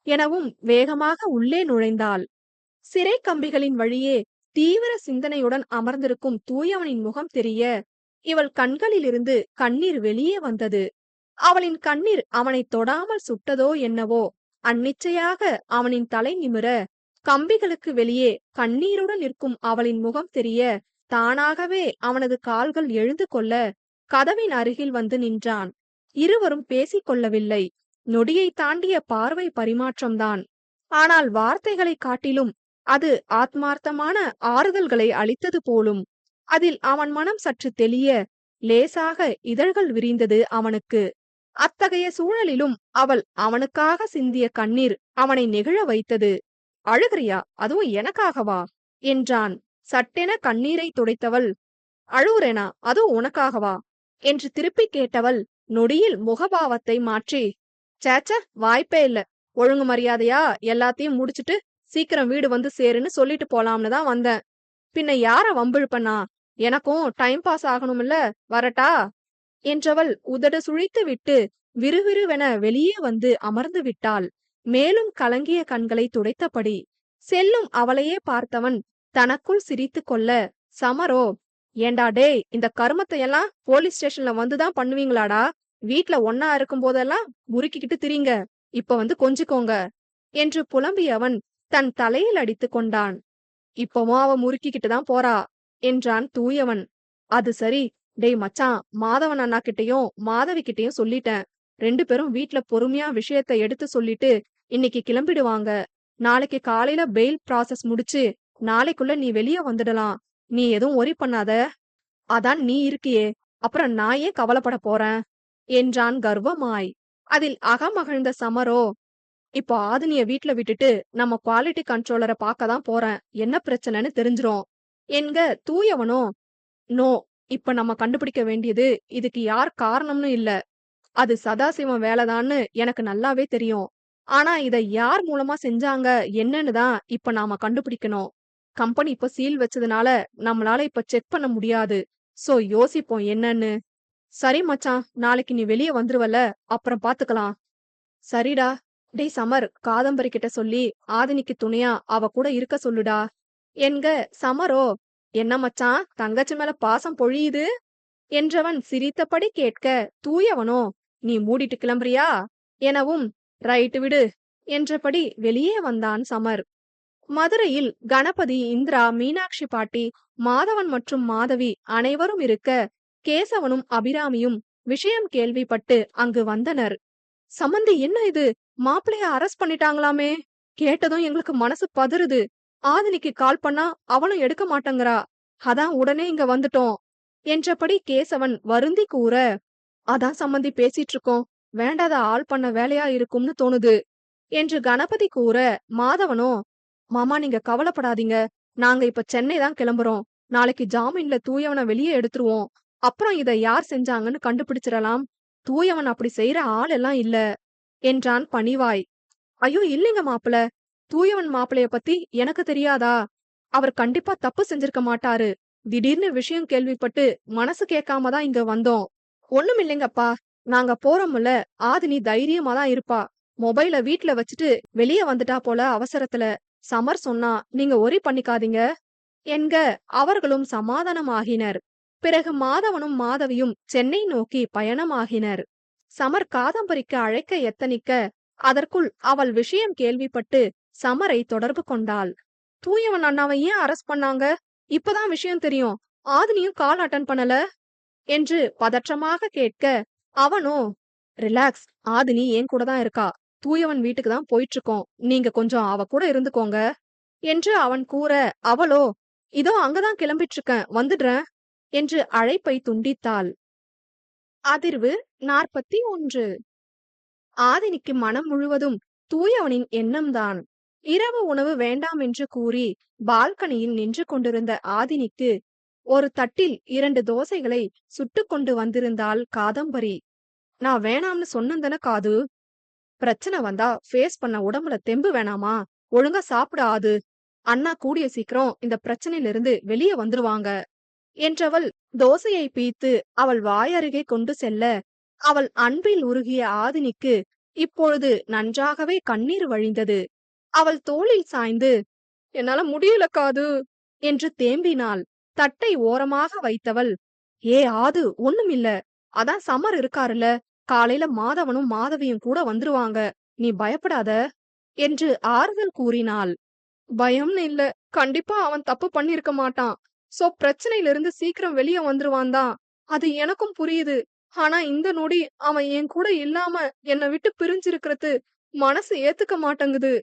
எனவும் வேகமாக உள்ளே நுழைந்தாள். சிறை கம்பிகளின் வழியே தீவிர சிந்தனையுடன் அமர்ந்திருக்கும் தூயவனின் முகம் தெரிய இவள் கண்களிலிருந்து கண்ணீர் வெளியே வந்தது. அவளின் கண்ணீர் அவனை தொடாமல் சுட்டதோ என்னவோ. அந்நிச்சையாக அவனின் தலை நிமிர கம்பிகளுக்கு வெளியே கண்ணீருடன் நிற்கும் அவளின் முகம் தெரிய தானாகவே அவனது கால்கள் எழுந்து கொள்ள கதவின் அருகில் வந்து நின்றான். இருவரும் பேசிக் கொள்ளவில்லை. நொடியை தாண்டிய பார்வை பரிமாற்றம்தான். ஆனால் வார்த்தைகளை காட்டிலும் அது ஆத்மார்த்தமான ஆறுதல்களை அளித்தது போலும். அதில் அவன் மனம் சற்று தெளிய லேசாக இதழ்கள் விரிந்தது அவனுக்கு. அத்தகைய சூழலிலும் அவள் அவனுக்காக சிந்திய கண்ணீர் அவனை நெகிழ வைத்தது. அழுகிறியா? அதுவும் எனக்காகவா என்றான். சட்டென கண்ணீரை துடைத்தவள், அழுவுறேனா? அதுவும் உனக்காகவா என்று திருப்பி கேட்டவள் நொடியில் முகபாவத்தை மாற்றி, சேச்ச, வாய்ப்பே இல்ல, ஒழுங்கு மரியாதையா எல்லாத்தையும் முடிச்சிட்டு சீக்கிரம் வீடு வந்து சேருன்னு சொல்லிட்டு போலாம்னு தான் வந்தேன். பின்ன யார வம்பிழுப்பனா? எனக்கும் டைம் பாஸ் ஆகணும்ல, வரட்டா என்றவள் உதடு சுழித்து விட்டு விறுவிறுவென வெளியே வந்து அமர்ந்து விட்டாள். மேலும் கலங்கிய கண்களை துடைத்தபடி செல்லும் அவளையே பார்த்தவன் தனக்குள் சிரித்து கொள்ள, சமரோ, ஏண்டா டேய், இந்த கருமத்தை எல்லாம் போலீஸ் ஸ்டேஷன்ல வந்துதான் பண்ணுவீங்களாடா? வீட்ல ஒன்னா இருக்கும் போதெல்லாம் முறுக்கிக்கிட்டு திரிங்க, இப்ப வந்து கொஞ்சிக்கோங்க என்று புலம்பியவன் தன் தலையில் அடித்து கொண்டான். இப்பவும் அவ முறுக்கிக்கிட்டு தான் போறா என்றான் தூயவன். அது சரி, டேய் மச்சான், மாதவன் அண்ணா கிட்டயும் மாதவி கிட்டயும் சொல்லிட்டேன். 2 பேரும் வீட்ல பொறுமையா விஷயத்த எடுத்து சொல்லிட்டு இன்னைக்கு கிளம்பிடுவாங்க. நாளைக்கு காலையில பெயில் ப்ராசஸ் முடிச்சு நாளைக்குள்ள நீ வெளியே வந்துடலாம். நீ எதுவும் ஒரி பண்ணாத. அதான் நீ இருக்கியே, அப்புறம் நான் ஏன் கவலைப்பட போறேன் என்றான் கர்வமாய். அதில் அகமகிழ்ந்த சமரோ, இப்போ ஆதினிய வீட்ல விட்டுட்டு நம்ம குவாலிட்டி கண்ட்ரோலரை பார்க்க தான் போறேன், என்ன பிரச்சனைன்னு தெரிஞ்சிரும் என்க தூயவனோ, நோ, இப்ப நம்ம கண்டுபிடிக்க வேண்டியது இதுக்கு யார் காரணம்னு இல்ல, அது சதாசிவம் வேலைதான்னு எனக்கு நல்லாவே தெரியும். ஆனா இத யார் மூலமா செஞ்சாங்க என்னன்னு தான் இப்ப நாம கண்டுபிடிக்கணும். கம்பெனி இப்ப சீல் வச்சதுனால நம்மளால இப்ப செக் பண்ண முடியாது. சோ யோசிப்போம் என்னன்னு. சரி மச்சான், நாளைக்கு நீ வெளிய வந்துருவல, அப்புறம் பாத்துக்கலாம். சரிடா. டேய் சமர், காதம்பரி கிட்ட சொல்லி ஆதினிக்கு துணையா அவ கூட இருக்க சொல்லுடா என்க சமரோ, என்ன மச்சான், தங்கச்சி மேல பாசம் பொழியுது என்றவன் சிரித்தபடி கேட்க, தூயவனோ, நீ மூடிட்டு கிளம்புறியா எனவும், ரைட்டு விடு என்றபடி வெளியே வந்தான் சமர். மதுரையில் கணபதி, இந்திரா, மீனாட்சி பாட்டி, மாதவன் மற்றும் மாதவி அனைவரும் இருக்க, கேசவனும் அபிராமியும் விஷயம் கேள்விப்பட்டு அங்கு வந்தனர். சம்மந்தி, என்ன இது, மாப்பிளைய அரெஸ்ட் பண்ணிட்டாங்களாமே, கேட்டதும் எங்களுக்கு மனசு பதறுது. ஆதினிக்கு கால் பண்ணா அவனும் எடுக்க மாட்டேங்கிறா, அதான் உடனே இங்க வந்துட்டோம் என்றபடி கேசவன் வருந்தி கூற, அதான் சம்மந்தி பேசிட்டு இருக்கோம், வேண்டாத ஆள் பண்ண வேலையா இருக்கும்னு தோணுது என்று கணபதி கூற, மாதவனோ, மாமா நீங்க கவலைப்படாதீங்க, நாங்க இப்ப சென்னை தான் கிளம்புறோம், நாளைக்கு ஜாமீன்ல தூயவனை வெளியே எடுத்துருவோம், அப்புறம் இத யார் செஞ்சாங்கன்னு கண்டுபிடிச்சிடலாம், தூயவன் அப்படி செய்யற ஆள் எல்லாம் இல்ல என்றான் பணிவாய். ஐயோ இல்லைங்க மாப்பிள, தூயவன் மாப்பிளைய பத்தி எனக்கு தெரியாதா, அவர் கண்டிப்பா தப்பு செஞ்சிருக்க மாட்டாரு, திடீர்னு விஷயம் கேள்விப்பட்டு மனசு கேட்காம தான் இங்க வந்தோம். ஒண்ணும் இல்லைங்கப்பா, நாங்க போறோம்ல, ஆதினி தைரியமா தான் இருப்பா, மொபைல வீட்ல வச்சுட்டு வெளியே வந்துட்டா போல அவசரத்துல, சமர் சொன்னா, நீங்க ஒரி பண்ணிக்காதீங்க என்க அவர்களும் சமாதானமாகினர். பிறகு மாதவனும் மாதவியும் சென்னை நோக்கி பயணமாகினர். சமர் காதம்பரிக்கு அழைக்க எத்தனிக்க, அதற்குள் அவள் விஷயம் கேள்விப்பட்டு சமரை தொடர்பு கொண்டாள். தூயவன் அண்ணாவை ஏன் அரெஸ்ட் பண்ணாங்க, இப்பதான் விஷயம் தெரியும், ஆதினியும் கால் அட்டன் பண்ணல என்று பதற்றமாக கேட்க, அவனோ, ரிலாக்ஸ், ஆதினி என் கூட தான் இருக்கா, தூயவன் வீட்டுக்கு தான் போயிட்டு இருக்கோம், நீங்க கொஞ்சம் அவ கூட இருந்துக்கோங்க என்று அவன் கூற, அவளோ, இதோ அங்கதான் கிளம்பிட்டு இருக்கேன், வந்துடுறேன் என்று அழைப்பை துண்டித்தாள். அதிர்வு 41. ஆதினிக்கு மனம் முழுவதும் தூயவனின் எண்ணம்தான். இரவு உணவு வேண்டாம் என்று கூறி பால்கனியில் நின்று கொண்டிருந்த ஆதினிக்கு ஒரு தட்டில் 2 தோசைகளை சுட்டு கொண்டு வந்திருந்தாள் காதம்பரி. நான் வேணாம்னு சொன்னந்தன காது, பிரச்சனை வந்தா ஃபேஸ் பண்ண உடம்புல தெம்பு வேணாமா, ஒழுங்கா சாப்பிட ஆது, அண்ணா கூடிய சீக்கிரம் இந்த பிரச்சனையில இருந்து வெளியே வந்துருவாங்க என்றவள் தோசையை பீத்து அவள் வாயருகே கொண்டு செல்ல, அவள் அன்பில் உருகிய ஆதினிக்கு இப்பொழுது நன்றாகவே கண்ணீர் வழிந்தது. அவள் தோளில் சாய்ந்து, என்னால முடியல காது என்று தேம்பினாள். தட்டை ஓரமாக வைத்தவள், ஏ ஆது, ஒண்ணுமில்ல, அதான் சமர் இருக்காருல, காலையில மாதவனும் மாதவியும் கூட வந்துருவாங்க, நீ பயப்படாத என்று ஆறுதல் கூறினாள். பயம்னு இல்ல, கண்டிப்பா அவன் தப்பு பண்ணிருக்க மாட்டான், சோ பிரச்சனையில இருந்து சீக்கிரம் வெளியே வந்துருவான் தான், அது எனக்கும் புரியுது, ஆனா இந்த நொடி அவன் என் கூட இல்லாம என்னை விட்டு பிரிஞ்சிருக்கிறது மனசு ஏத்துக்க மாட்டேங்குது.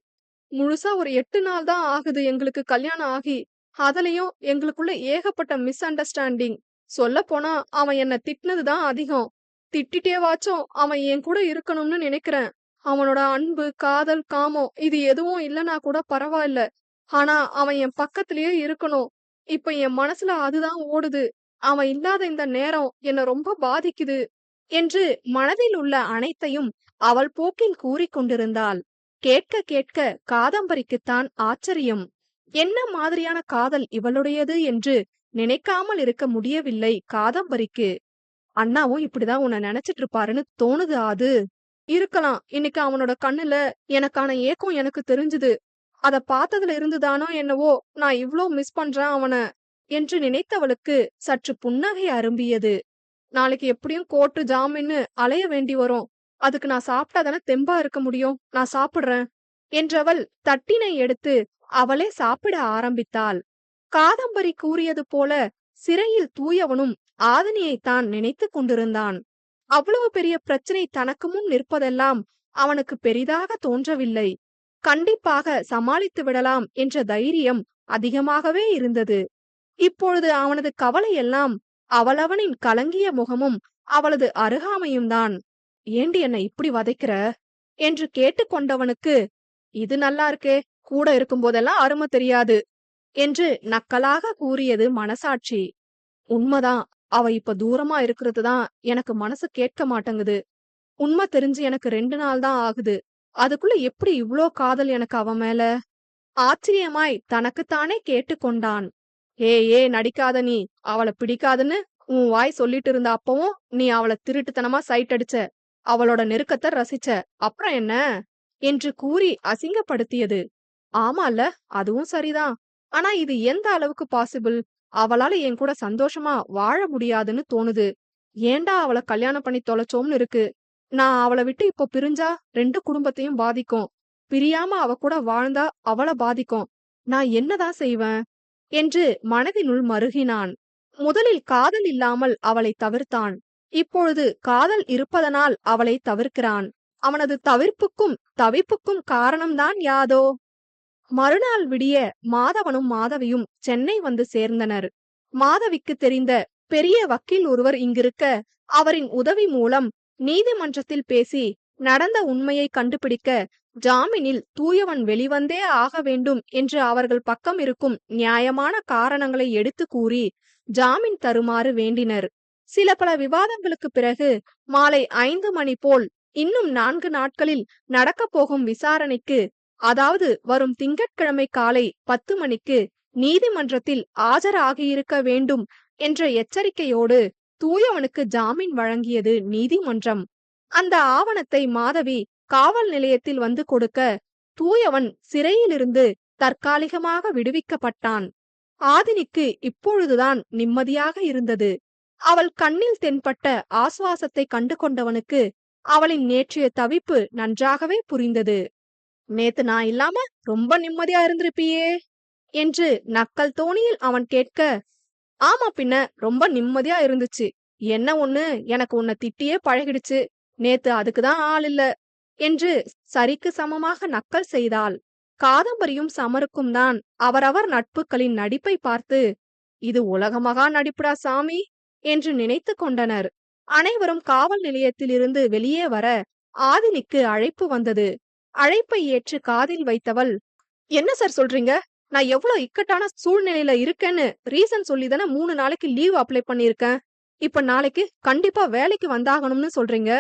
முழுசா ஒரு 8 நாள் தான் ஆகுது எங்களுக்கு கல்யாணம் ஆகி, அதுலயும் எங்களுக்குள்ள ஏகப்பட்ட மிஸ் அண்டர்ஸ்டாண்டிங். சொல்ல போனா அவன் என்ன திட்டினதுதான் அதிகம், திட்டிட்டேவாச்சும் அவன் என் கூட இருக்கணும்னு நினைக்கிறேன். அவனோட அன்பு, காதல், காமம் இது எதுவும் இல்லனா கூட பரவாயில்ல, ஆனா அவன் என் பக்கத்திலேயே இருக்கணும். இப்ப என் மனசுல அதுதான் ஓடுது, அவன் இல்லாத இந்த நேரம் என்ன ரொம்ப பாதிக்குது என்று மனதில் உள்ள அனைத்தையும் அவள் போக்கில் கூறிக்கொண்டிருந்தாள். கேட்க கேட்க காதம்பரிக்குத்தான் ஆச்சரியம். என்ன மாதிரியான காதல் இவளுடையது என்று நினைக்காமல் இருக்க முடியவில்லை காதம்பரிக்கு. அண்ணாவும் இப்படிதான் உன்னை நினைச்சிட்டு இருப்பாருன்னு தோணுது ஆது. இருக்கலாம், இன்னைக்கு அவனோட கண்ணுல எனக்கான ஏக்கம் எனக்கு தெரிஞ்சுது, அத பார்த்ததுல இருந்துதானோ என்னவோ நான் இவ்ளோ மிஸ் பண்றேன் அவன என்று நினைத்தவளுக்கு சற்று புன்னகை அரும்பியது. நாளைக்கு எப்படியும் கோர்ட்டு ஜாமீன்னு அலைய வேண்டி வரும், அதுக்கு நான் சாப்பிட்டாதானே தெம்பா இருக்க முடியும், நான் சாப்பிடுறேன் என்றவள் தட்டினை எடுத்து அவளே சாப்பிட ஆரம்பித்தாள். காதம்பரி கூறியது போல சிறையில் தூயவனும் ஆதினியைத்தான் நினைத்து கொண்டிருந்தான். அவ்வளவு பெரிய பிரச்சனை தனக்கு முன் நிற்பதெல்லாம் அவனுக்கு பெரிதாக தோன்றவில்லை. கண்டிப்பாக சமாளித்து விடலாம் என்ற தைரியம் அதிகமாகவே இருந்தது. இப்பொழுது அவனது கவலை எல்லாம் அவளவனின் கலங்கிய முகமும் அவளது அருகாமையும் தான். ஏண்டி என்ன இப்படி வதைக்கிற என்று கேட்டுக்கொண்டவனுக்கு, இது நல்லா இருக்கே, கூட இருக்கும்போதெல்லாம் அருமை தெரியாது என்று நக்கலாக கூறியது மனசாட்சி. உண்மைதான், அவ இப்ப தூரமா இருக்கிறது தான் எனக்கு மனசு கேட்க மாட்டேங்குது. உண்மை தெரிஞ்சு எனக்கு 2 நாள் தான் ஆகுது. அதுக்குள்ள எப்படி இவ்ளோ காதல் எனக்கு அவ மேல? ஆச்சரியமாய் தனக்குத்தானே கேட்டுக்கொண்டான். ஏ நடிக்காத நீ, அவள பிடிக்காதுன்னு உன் வாய் சொல்லிட்டு இருந்த அப்பவும் நீ அவள திருட்டுத்தனமா சைட் அடிச்ச, அவளோட நெருக்கத்தை ரசிச்ச, அப்புறம் என்ன என்று கூறி அசிங்கப்படுத்தியது. ஆமால, அதுவும் சரிதான். ஆனா இது எந்த அளவுக்கு பாசிபிள்? அவளால என் கூட சந்தோஷமா வாழ முடியாதுன்னு தோணுது. ஏன்டா அவள கல்யாணம் பண்ணி தொலைச்சோம்னு இருக்கு. நான் அவள விட்டு இப்போ பிரிஞ்சா 2 குடும்பத்தையும் பாதிக்கும். பிரியாம அவ கூட வாழ்ந்தா அவள பாதிக்கும். நான் என்னதான் செய்வேன் என்று மனதினுள் மருகினான். முதலில் காதல் இல்லாமல் அவளை தவிர்த்தான். இப்பொழுது காதல் இருப்பதனால் அவளை தவிர்க்கிறான். அவனது தவிர்ப்புக்கும் தவிப்புக்கும் காரணம்தான் யாதோ? மறுநாள் விடிய மாதவனும் மாதவியும் சென்னை வந்து சேர்ந்தனர். மாதவிக்கு தெரிந்த பெரிய வக்கீல் ஒருவர் இங்கிருக்க, அவரின் உதவி மூலம் நீதிமன்றத்தில் பேசி நடந்த உண்மையை கண்டுபிடிக்க ஜாமீனில் தூயவன் வெளிவந்தே ஆக வேண்டும் என்று அவர்கள் பக்கம் இருக்கும் நியாயமான காரணங்களை எடுத்து கூறி ஜாமீன் தருமாறு வேண்டினர். சில பல விவாதங்களுக்கு பிறகு மாலை 5 மணி போல் இன்னும் 4 நாட்களில் நடக்கப் போகும் விசாரணைக்கு, அதாவது வரும் திங்கட்கிழமை காலை 10 மணிக்கு நீதிமன்றத்தில் ஆஜராகியிருக்க வேண்டும் என்ற எச்சரிக்கையோடு தூயவனுக்கு ஜாமீன் வழங்கியது நீதிமன்றம். அந்த ஆவணத்தை மாதவி காவல் நிலையத்தில் வந்து கொடுக்க, தூயவன் சிறையிலிருந்து தற்காலிகமாக விடுவிக்கப்பட்டான். ஆதினிக்கு இப்பொழுதுதான் நிம்மதியாக இருந்தது. அவள் கண்ணில் தென்பட்ட ஆசுவாசத்தை கண்டு கொண்டவனுக்கு அவளின் நேற்றைய தவிப்பு நன்றாகவே புரிந்தது. நேத்து நான் இல்லாம ரொம்ப நிம்மதியா இருந்திருப்பியே என்று நக்கல் தோணியில் அவன் கேட்க, ஆமா பின்ன, ரொம்ப நிம்மதியா இருந்துச்சு. என்ன ஒண்ணு, எனக்கு உன்னை திட்டியே பழகிடுச்சு. நேத்து அதுக்குதான் ஆள் இல்ல என்று சரிக்கு சமமாக நக்கல் செய்தாள். காதம்பரியும் சமருக்கும் தான் அவரவர் நட்புகளின் நடிப்பை பார்த்து, இது உலகமகா நடிப்புடா சாமி என்று நினைத்து கொண்டனர். அனைவரும் காவல் நிலையத்தில் இருந்து வெளியே வர ஆதினிக்கு அழைப்பு வந்தது. அழைப்பை ஏற்று காதில் வைத்தவள், என்ன சார் சொல்றீங்க? நான் எவ்வளவு இக்கட்டான சூழ்நிலையில இருக்கேன்னு ரீசன் சொல்லிதானே 3 நாளைக்கு லீவ் அப்ளை பண்ணிருக்கேன். இப்ப நாளைக்கு கண்டிப்பா வேலைக்கு வந்தாகணும்னு சொல்றீங்க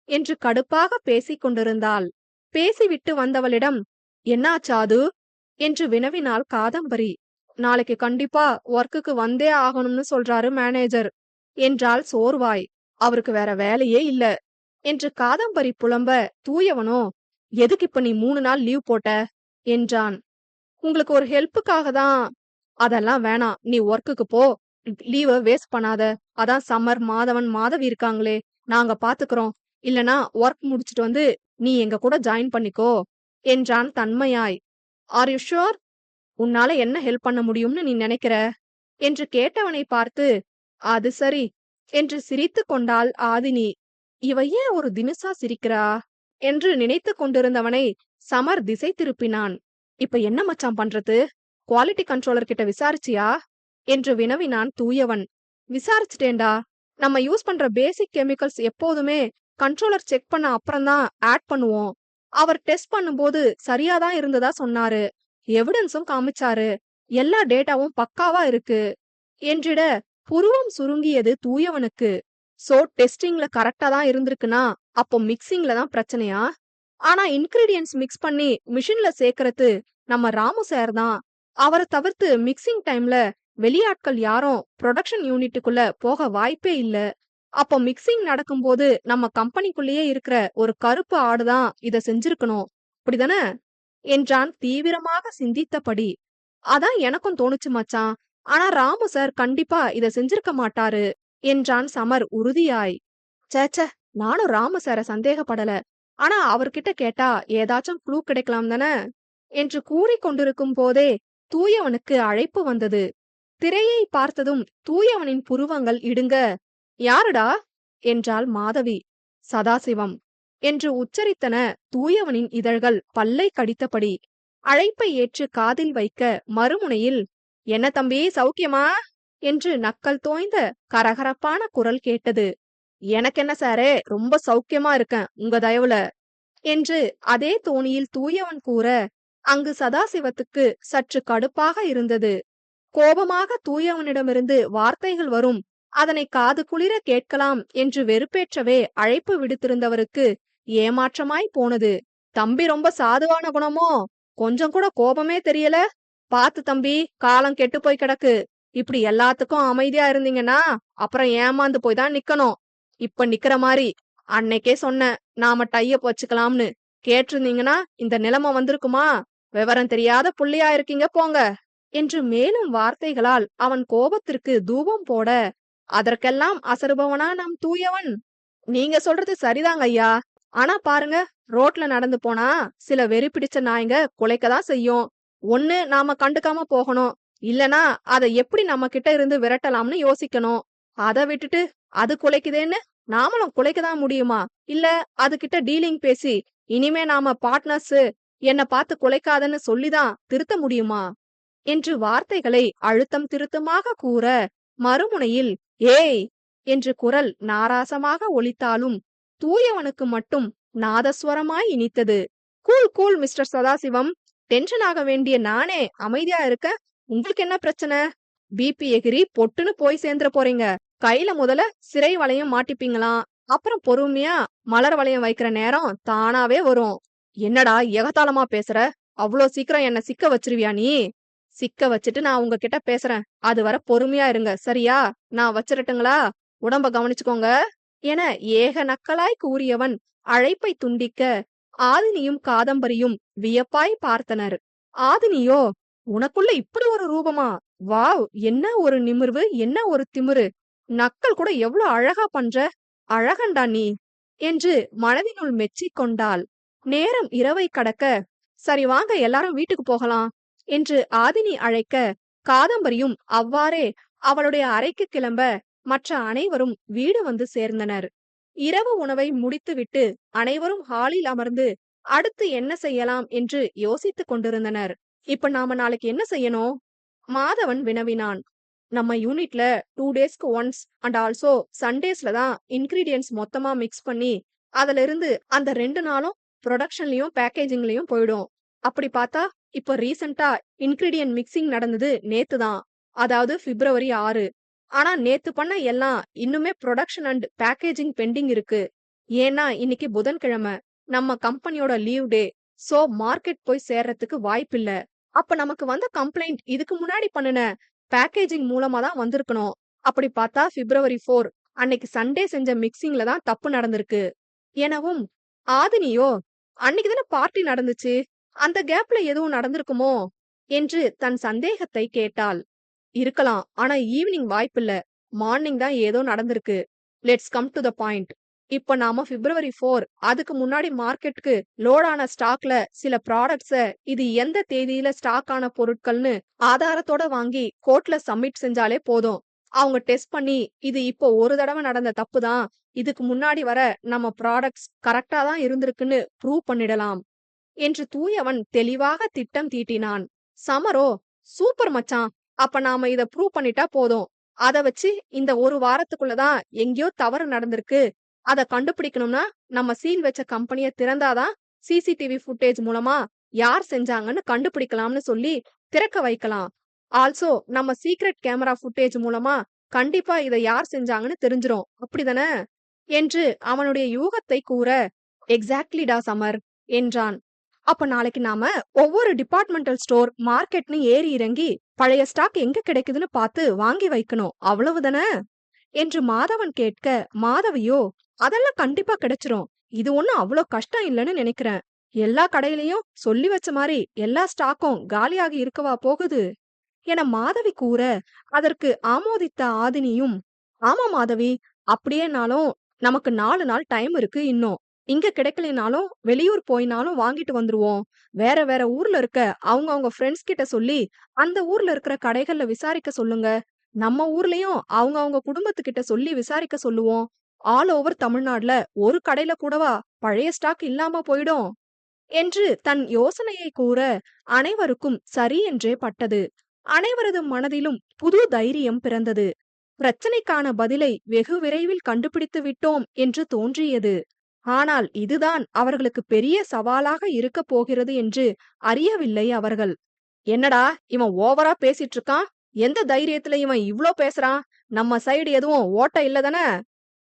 என்று கடுப்பாக பேசிக் கொண்டிருந்தாள். பேசிவிட்டு வந்தவளிடம், என்னாச்சாது என்று வினவினாள் காதம்பரி. நாளைக்கு கண்டிப்பா ஒர்க்குக்கு வந்தே ஆகணும்னு சொல்றாரு மேனேஜர் என்றாள் சோர்வாய். அவருக்கு வேற வேலையே இல்ல என்று காதம்பரி புலம்ப, தூயவனோ, எதுக்கு இப்ப நீ 3 நாள் லீவ் போட்ட என்றான். உங்களுக்கு ஒரு ஹெல்ப்புக்காக தான். அதெல்லாம் வேணாம், நீ ஒர்க்குக்கு போ, லீவ வேஸ்ட் பண்ணாத. அதான் சம்மர், மாதவன், மாதவி இருக்காங்களே, நாங்க பாத்துக்கிறோம். இல்லனா ஒர்க் முடிச்சிட்டு வந்து நீ எங்க கூட ஜாயின் பண்ணிக்கோ என்றான் தன்மையாய். Are you sure? உன்னால என்ன ஹெல்ப் பண்ண முடியும்னு நீ நினைக்கிற என்று கேட்டவனை பார்த்து, அது சரி என்று சிரித்து கொண்டாள் ஆதினி. இவ ஏன் ஒரு தினுசா சிரிக்கிறா என்று நினைத்து கொண்டிருந்தவனை சமர் திசை திருப்பினான். இப்ப என்ன மச்சான் பண்றது? குவாலிட்டி கண்ட்ரோலர் கிட்ட விசாரிச்சியா என்று வினவினான் தூயவன். விசாரிச்சுட்டேன்டா. நம்ம யூஸ் பண்ற பேசிக் கெமிக்கல்ஸ் எப்போதுமே கண்ட்ரோலர் செக் பண்ண அப்புறம்தான் ஆட் பண்ணுவோம். அவர் டெஸ்ட் பண்ணும்போது சரியாதான் இருந்ததா சொன்னாரு. எவிடன்ஸும் காமிச்சாரு. எல்லா டேட்டாவும் பக்காவா இருக்கு என்றிட புருவம் சுருங்கியது தூயவனுக்கு. சோ டெஸ்டிங்ல கரெக்டா தான் இருந்திருக்குன்னா அப்போ மிக்சிங்ல தான் பிரச்சனையா? ஆனா இன்கிரீடியன்ஸ் மிக்ஸ் பண்ணி மிஷின்ல சேர்க்கறது நம்ம ராமு சார் தான். அவரை தவிர்த்து மிக்சிங் டைம்ல வெளியாட்கள் யாரும் ப்ரொடக்ஷன் யூனிட்டுக்குள்ள போக வாய்ப்பே இல்ல. அப்போ மிக்சிங் நடக்கும்போது நம்ம கம்பெனிக்குள்ளேயே இருக்கிற ஒரு கருப்பு ஆடுதான் இத செஞ்சிருக்கணும், அப்படிதானே என்றான் தீவிரமாக சிந்தித்தபடி. அதான் எனக்கும் தோணுச்சு மச்சான். ஆனா ராமு சார் கண்டிப்பா இத செஞ்சிருக்க மாட்டாரு என்றான் சமர் உறுதியாய். சேச்ச, நானும் ராமு சார சந்தேகப்படல. ஆனா அவர்கிட்ட கேட்டா ஏதாச்சும் க்ளூ கிடைக்கலாம் தானே என்று கூறிக்கொண்டிருக்கும் போதே தூயவனுக்கு அழைப்பு வந்தது. திரையை பார்த்ததும் தூயவனின் புருவங்கள் இடுங்க. யாருடா என்றாள் மாதவி. சதாசிவம் என்று உச்சரித்தன தூயவனின் இதழ்கள் பல்லை கடித்தபடி. அழைப்பை ஏற்று காதில் வைக்க மறுமுனையில், என்ன தம்பி சௌக்கியமா என்று நக்கல் தோய்ந்த கரகரப்பான குரல் கேட்டது. எனக்கு என்ன சாரே, ரொம்ப சௌக்கியமா இருக்கேன் உங்க தயவுல என்று அதே தோணியில் தூயவன் கூற, அங்கு சதாசிவத்துக்கு சற்று கடுப்பாக இருந்தது. கோபமாக தூயவனிடமிருந்து வார்த்தைகள் வரும், அதனை காது குளிர கேட்கலாம் என்று வெறுப்பேற்றவே அழைப்பு விடுத்திருந்தவருக்கு ஏமாற்றமாய் போனது. தம்பி ரொம்ப சாதுவான குணமோ, கொஞ்சம் கூட கோபமே தெரியல. பாத்து தம்பி, காலம் கெட்டு போய் கிடக்கு. இப்படி எல்லாத்துக்கும் அமைதியா இருந்தீங்கன்னா அப்புறம் ஏமாந்து போய் தான் நிக்கணும். இப்ப நிக்கிற மாதிரி அன்னைக்கே சொன்னேன், நாம டையப் வச்சுக்கலாம்னு. கேட்டிருந்தீங்கன்னா இந்த நிலைமை வந்திருக்குமா? விவரம் தெரியாத புள்ளியா இருக்கீங்க போங்க என்று மேலும் வார்த்தைகளால் அவன் கோபத்திற்கு தூபம் போட, அதற்கெல்லாம் அசருபவனா நம் தூயவன்? நீங்க சொல்றது சரிதாங்க ஐயா. ஆனா பாருங்க, ரோட்ல நடந்து போனா சில வெறி பிடிச்ச நாய்ங்க குலைக்கதான் செய்யும். ஒண்ணு நாம கண்டுக்காம போகணும், இல்லனா அதை எப்படி நம்ம கிட்ட இருந்து விரட்டலாம்னு யோசிக்கணும். அதை விட்டுட்டு அது குலைக்குதேன்னு நாமளும் குலைக்கதான் முடியுமா? இல்ல அதுகிட்ட டீலிங் பேசி இனிமே நாம பார்ட்னர்ஸ், என்ன பார்த்து குலைக்காதன்னு சொல்லிதான் திருத்த முடியுமா என்று வார்த்தைகளை அழுத்தம் திருத்தமாக கூற, மறுமுனையில் ஏய் என்று குரல் நாராசமாக ஒலித்தாலும் தூயவனுக்கு மட்டும் நாதஸ்வரமாய் இனித்தது. Cool cool Mr Sadasivam, tension ஆக வேண்டிய நானே அமைதியா இருக்க, உங்களுக்கு என்ன பிரச்சனை? பிபி எகிரி பொட்டுன்னு போய் சேர்ந்துட போறீங்க. கையில முதல்ல சிறை வளையம் மாட்டிப்பீங்களாம், அப்புறம் பொறுமையா மலர் வளையம் வைக்கிற நேரம் தானாவே வரும். என்னடா எகத்தாளமா பேசுற? அவ்வளோ சீக்கிரம் என்ன சிக்க வச்சிருவியா நீ? சிக்க வச்சுட்டு நான் உங்ககிட்ட பேசுறேன், அது வர பொறுமையா இருங்க, சரியா? நான் வச்சிரட்டுங்களா? உடம்ப கவனிச்சுக்கோங்க என ஏக நக்கலாய் கூறியவன் அழைப்பை துண்டிக்க, ஆதினியும் காதம்பரியும் வியப்பாய் பார்த்தனர். ஆதினியோ, உனக்குள்ள இப்படி ஒரு ரூபமா? வாவ், என்ன ஒரு நிமிர்வு, என்ன ஒரு திமிரு! நக்கல் கூட எவ்வளவு அழகா பண்ற, அழகண்டா நீ என்று மனதினுள் மெச்சிக் கொண்டாள். நேரம் இரவை கடக்க, சரி வாங்க எல்லாரும் வீட்டுக்கு போகலாம் என்று ஆதினி அழைக்க, காதம்பரியும் அவ்வாறே அவளுடைய அறைக்கு கிளம்ப மற்ற அனைவரும் வீடு வந்து சேர்ந்தனர். இரவு உணவை முடித்துவிட்டு அனைவரும் ஹாலில் அமர்ந்து அடுத்து என்ன செய்யலாம் என்று யோசித்துக் கொண்டிருந்தனர். இப்ப நாம நாளைக்கு என்ன செய்யணும்? மாதவன் வினவினான். நம்ம யூனிட்ல 2 டேஸ்க்கு ஒன்ஸ் அண்ட் ஆல்சோ சண்டேஸ்ல தான் இன்கிரீடியன்ஸ் மொத்தமா மிக்ஸ் பண்ணி அதுல இருந்து அந்த 2 நாளும் ப்ரொடக்ஷன்லயும் பேக்கேஜிங்லயும் போயிடும். அப்படி பார்த்தா இப்ப ரீசெண்டா இன்கிரீடியன்ட் மிக்சிங் நடந்தது நேத்து தான், அதாவது பிப்ரவரி 6. ஆனா நேத்து பண்ண எல்லாம் இன்னுமே ப்ரொடக்ஷன் அண்ட் பேக்கேஜிங் பெண்டிங் இருக்கு. ஏன்னா இன்னைக்கு புதன்கிழமை, நம்ம கம்பெனியோட லீவ் டே. சோ மார்க்கெட் போய் சேர்றதுக்கு வாய்ப்பில்ல. அப்ப நமக்கு வந்த கம்ப்ளைண்ட் இதுக்கு முன்னாடி பண்ணின பேக்கேஜிங் மூலமா தான் வந்திருக்கணும். அப்படி பார்த்தா பிப்ரவரி 4 அன்னைக்கு சண்டே செஞ்ச மிக்சிங்ல தான் தப்பு நடந்திருக்கு எனவும், ஆதினியோ, அன்னைக்கு தானே பார்ட்டி நடந்துச்சு, அந்த கேப்ல எதுவும் நடந்திருக்குமோ என்று தன் சந்தேகத்தை கேட்டாள். இருக்கலாம், ஆனா ஈவினிங் வாய்ப்பில்ல, மார்னிங் தான் ஏதோ நடந்திருக்கு. Let's come to the point. இப்ப நாம பிப்ரவரி 4 அதுக்கு முன்னாடி மார்க்கெட்டுக்கு லோடான ஸ்டாக்ல சில ப்ராடக்ட்ஸ இது எந்த தேதியில ஸ்டாக் ஆன பொருட்கள்னு ஆதாரத்தோட வாங்கி கோர்ட்ல சப்மிட் செஞ்சாலே போதும். அவங்க டெஸ்ட் பண்ணி இது இப்போ ஒரு தடவை நடந்த தப்பு தான், இதுக்கு முன்னாடி வர நம்ம ப்ராடக்ட்ஸ் கரெக்டா தான் இருந்திருக்குன்னு ப்ரூவ் பண்ணிடலாம் என்று தூயவன் தெளிவாக திட்டம் தீட்டினான். சமரோ, சூப்பர் மச்சான், அப்ப நாம இத ப்ரூவ் பண்ணிட்டா போதும். அத வச்சு இந்த ஒரு வாரத்துக்குள்ளதான் எங்கேயோ தவறு நடந்திருக்கு, அத கண்டுபிடிக்கணும்னா நம்ம சீல் வச்ச கம்பெனிய திறந்தாதான் சிசிடிவி ஃபுட்டேஜ் மூலமா யார் செஞ்சாங்கன்னு கண்டுபிடிக்கலாம்னு சொல்லி திறக்க வைக்கலாம். ஆல்சோ நம்ம சீக்ரெட் கேமரா ஃபுட்டேஜ் மூலமா கண்டிப்பா இத யார் செஞ்சாங்கன்னு தெரிஞ்சிரும், அப்படிதானே என்று அவனுடைய யூகத்தை கூற, எக்ஸாக்ட்லிடா சமர் என்றான். அப்ப நாளைக்கு நாம ஒவ்வொரு டிபார்ட்மெண்டல் ஸ்டோர், மார்க்கெட்னு ஏறி இறங்கி பழைய ஸ்டாக் எங்க கிடைக்குதுன்னு பார்த்து வாங்கி வைக்கணும், அவ்வளவுதானே என்று மாதவன் கேட்க, மாதவியோ, அதெல்லாம் கண்டிப்பா கிடைச்சிரும், இது ஒண்ணும் அவ்வளோ கஷ்டம் இல்லைன்னு நினைக்கிறேன். எல்லா கடையிலயும் சொல்லி வச்ச மாதிரி எல்லா ஸ்டாக்கும் காலியாகி இருக்கவா போகுது என மாதவி கூற, அதற்கு ஆமோதித்த ஆதினியும், ஆமா மாதவி, அப்படியேனாலும் நமக்கு 4 நாள் டைம் இருக்கு இன்னும். இங்க கிடைக்கலைனாலும் வெளியூர் போயினாலும் வாங்கிட்டு வந்துருவோம். வேற வேற ஊர்ல இருக்க அவங்க ஃப்ரெண்ட்ஸ் கிட்ட சொல்லி அந்த ஊர்ல இருக்கிற கடைகள்ல விசாரிக்க சொல்லுங்க. நம்ம ஊர்லயும் அவங்க குடும்பத்துக்கிட்ட சொல்லி விசாரிக்க சொல்லுவோம். ஆல் ஓவர் தமிழ்நாடுல ஒரு கடையில கூடவா பழைய ஸ்டாக் இல்லாம போயிடும் என்று தன் யோசனையை கூற, அனைவருக்கும் சரி என்றே பட்டது. அனைவரது மனதிலும் புது தைரியம் பிறந்தது. பிரச்சனைக்கான பதிலை வெகு விரைவில் கண்டுபிடித்து விட்டோம் என்று தோன்றியது. ஆனால் இதுதான் அவர்களுக்கு பெரிய சவாலாக இருக்கப் போகிறது என்று அறியவில்லை அவர்கள். என்னடா இவன் ஓவரா பேசிட்டு இருக்கான்? எந்த தைரியத்துல இவன் இவ்ளோ பேசுறான்? நம்ம சைடு எதுவும் ஓட்ட இல்லதானே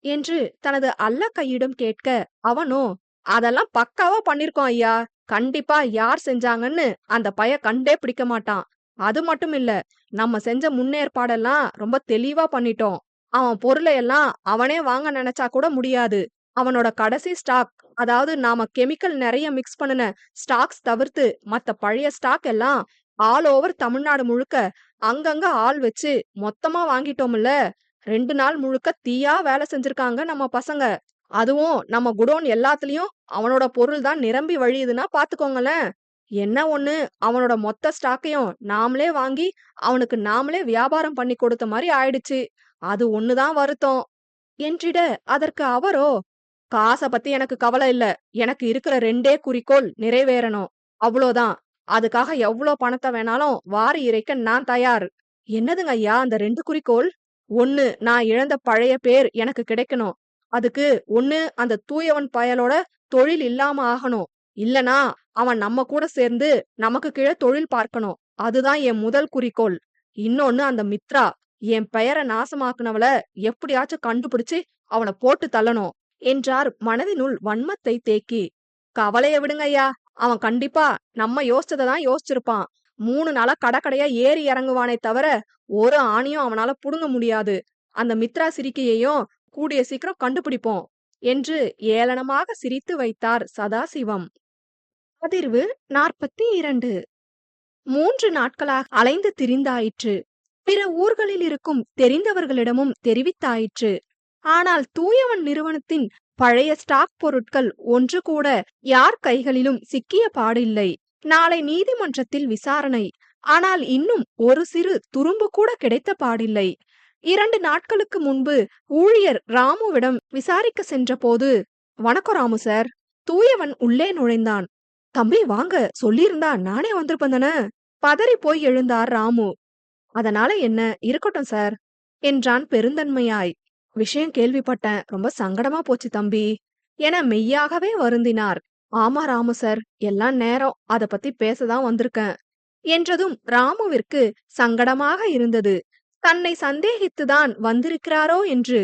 என்று தனது அல்லக்கையிடம் கேட்க, அவனோ அதெல்லாம் பக்காவா பண்ணிருக்கோம் ஐயா. கண்டிப்பா யார் செஞ்சாங்கன்னு அந்த பைய கண்டே பிடிக்க மாட்டான். அது மட்டும் இல்ல, நம்ம செஞ்ச முன்னேற்பாடெல்லாம் ரொம்ப தெளிவா பண்ணிட்டோம். அவன் பொருளை எல்லாம் அவனே வாங்க நினைச்சா கூட முடியாது. அவனோட கடைசி ஸ்டாக், அதாவது நாம கெமிக்கல் நிறைய மிக்ஸ் பண்ணின ஸ்டாக்ஸ் தவிர்த்து மத்த பழைய ஸ்டாக் எல்லாம் ஆல் ஓவர் தமிழ்நாடு முழுக்க அங்கங்க ஆள் வச்சு மொத்தமா வாங்கிட்டோம்ல. 2 நாள் முழுக்க தீயா வேலை செஞ்சிருக்காங்க நம்ம பசங்க. அதுவும் நம்ம குடோன் எல்லாத்துலயும் அவனோட பொருள் தான் நிரம்பி வழியுதுன்னா பாத்துக்கோங்களேன். என்ன ஒண்ணு, அவனோட மொத்த ஸ்டாக்கையும் நாமளே வாங்கி அவனுக்கு நாமளே வியாபாரம் பண்ணி கொடுத்த மாதிரி ஆயிடுச்சு. அது ஒண்ணுதான் வருத்தம் என்றிட, அதற்கு அவரோ, காச பத்தி எனக்கு கவலை இல்ல. எனக்கு இருக்கிற 2டே குறிக்கோள் நிறைவேறணும். அவ்வளோதான். அதுக்காக எவ்ளோ பணத்தை வேணாலும் வாரி இறைக்க நான் தயார். என்னதுங்க ஐயா அந்த 2 குறிக்கோள்? 1, நான் இழந்த பழைய பேர் எனக்கு கிடைக்கணும். அதுக்கு 1, அந்த தூயவன் பயலோட தொழில் இல்லாம ஆகணும். இல்லனா அவன் நம்ம கூட சேர்ந்து நமக்கு கீழே தொழில் பார்க்கணும். அதுதான் என் முதல் குறிக்கோள். இன்னொன்னு, அந்த மித்ரா, என் பெயரை நாசமாக்குனவள எப்படியாச்சும் கண்டுபிடிச்சு அவள போட்டு தள்ளணும் என்றார் மனதினுள் வன்மத்தை தேக்கி. கவலைய விடுங்க ஐயா, அவன் கண்டிப்பா நம்ம யோசிச்சதான் யோசிச்சிருப்பான். 3 நாளா கடக்கடையா ஏறி இறங்குவானே தவிர ஒரு ஆணியும் அவனால புடுங்க முடியாது. அந்த மித்ரா சிரிக்கையையும் கூடிய சீக்கிரம் கண்டுபிடிப்போம் என்று ஏளனமாக சிரித்து வைத்தார் சதாசிவம். அதிர்வு 42. 3 நாட்களாக அலைந்து திரிந்தாயிற்று. பிற ஊர்களில் இருக்கும் தெரிந்தவர்களிடமும் தெரிவித்தாயிற்று. ஆனால் தூயவன் நிறுவனத்தின் பழைய ஸ்டாக் பொருட்கள் ஒன்று கூட யார் கைகளிலும் சிக்கிய பாடில்லை. நாளை நீதிமன்றத்தில் விசாரணை. ஆனால் இன்னும் ஒரு சிறு துரும்பு கூட கிடைத்த பாடில்லை. 2 நாட்களுக்கு முன்பு ஊழியர் ராமுவிடம் விசாரிக்க சென்றபோது, வணக்கம் ராமு சார். தூயவன் உள்ளே நுழைந்தான். தம்பி வாங்க, சொல்லியிருந்தா நானே வந்திருப்பேன் தானே. பதறி போய் எழுந்தார் ராமு. அதனால என்ன, இருக்கட்டும் சார் என்றான் பெருந்தன்மையாய். விஷயம் கேள்விப்பட்டேன், ரொம்ப சங்கடமா போச்சு தம்பி என மெய்யாகவே வருந்தினார். ஆமா ராமு சார், எல்லாம் நேரம், அத பத்தி பேசதான் வந்திருக்கேன் என்றதும் ராமுவிற்கு சங்கடமாக இருந்தது. தன்னை சந்தேகித்துதான் வந்திருக்கிறாரோ என்று.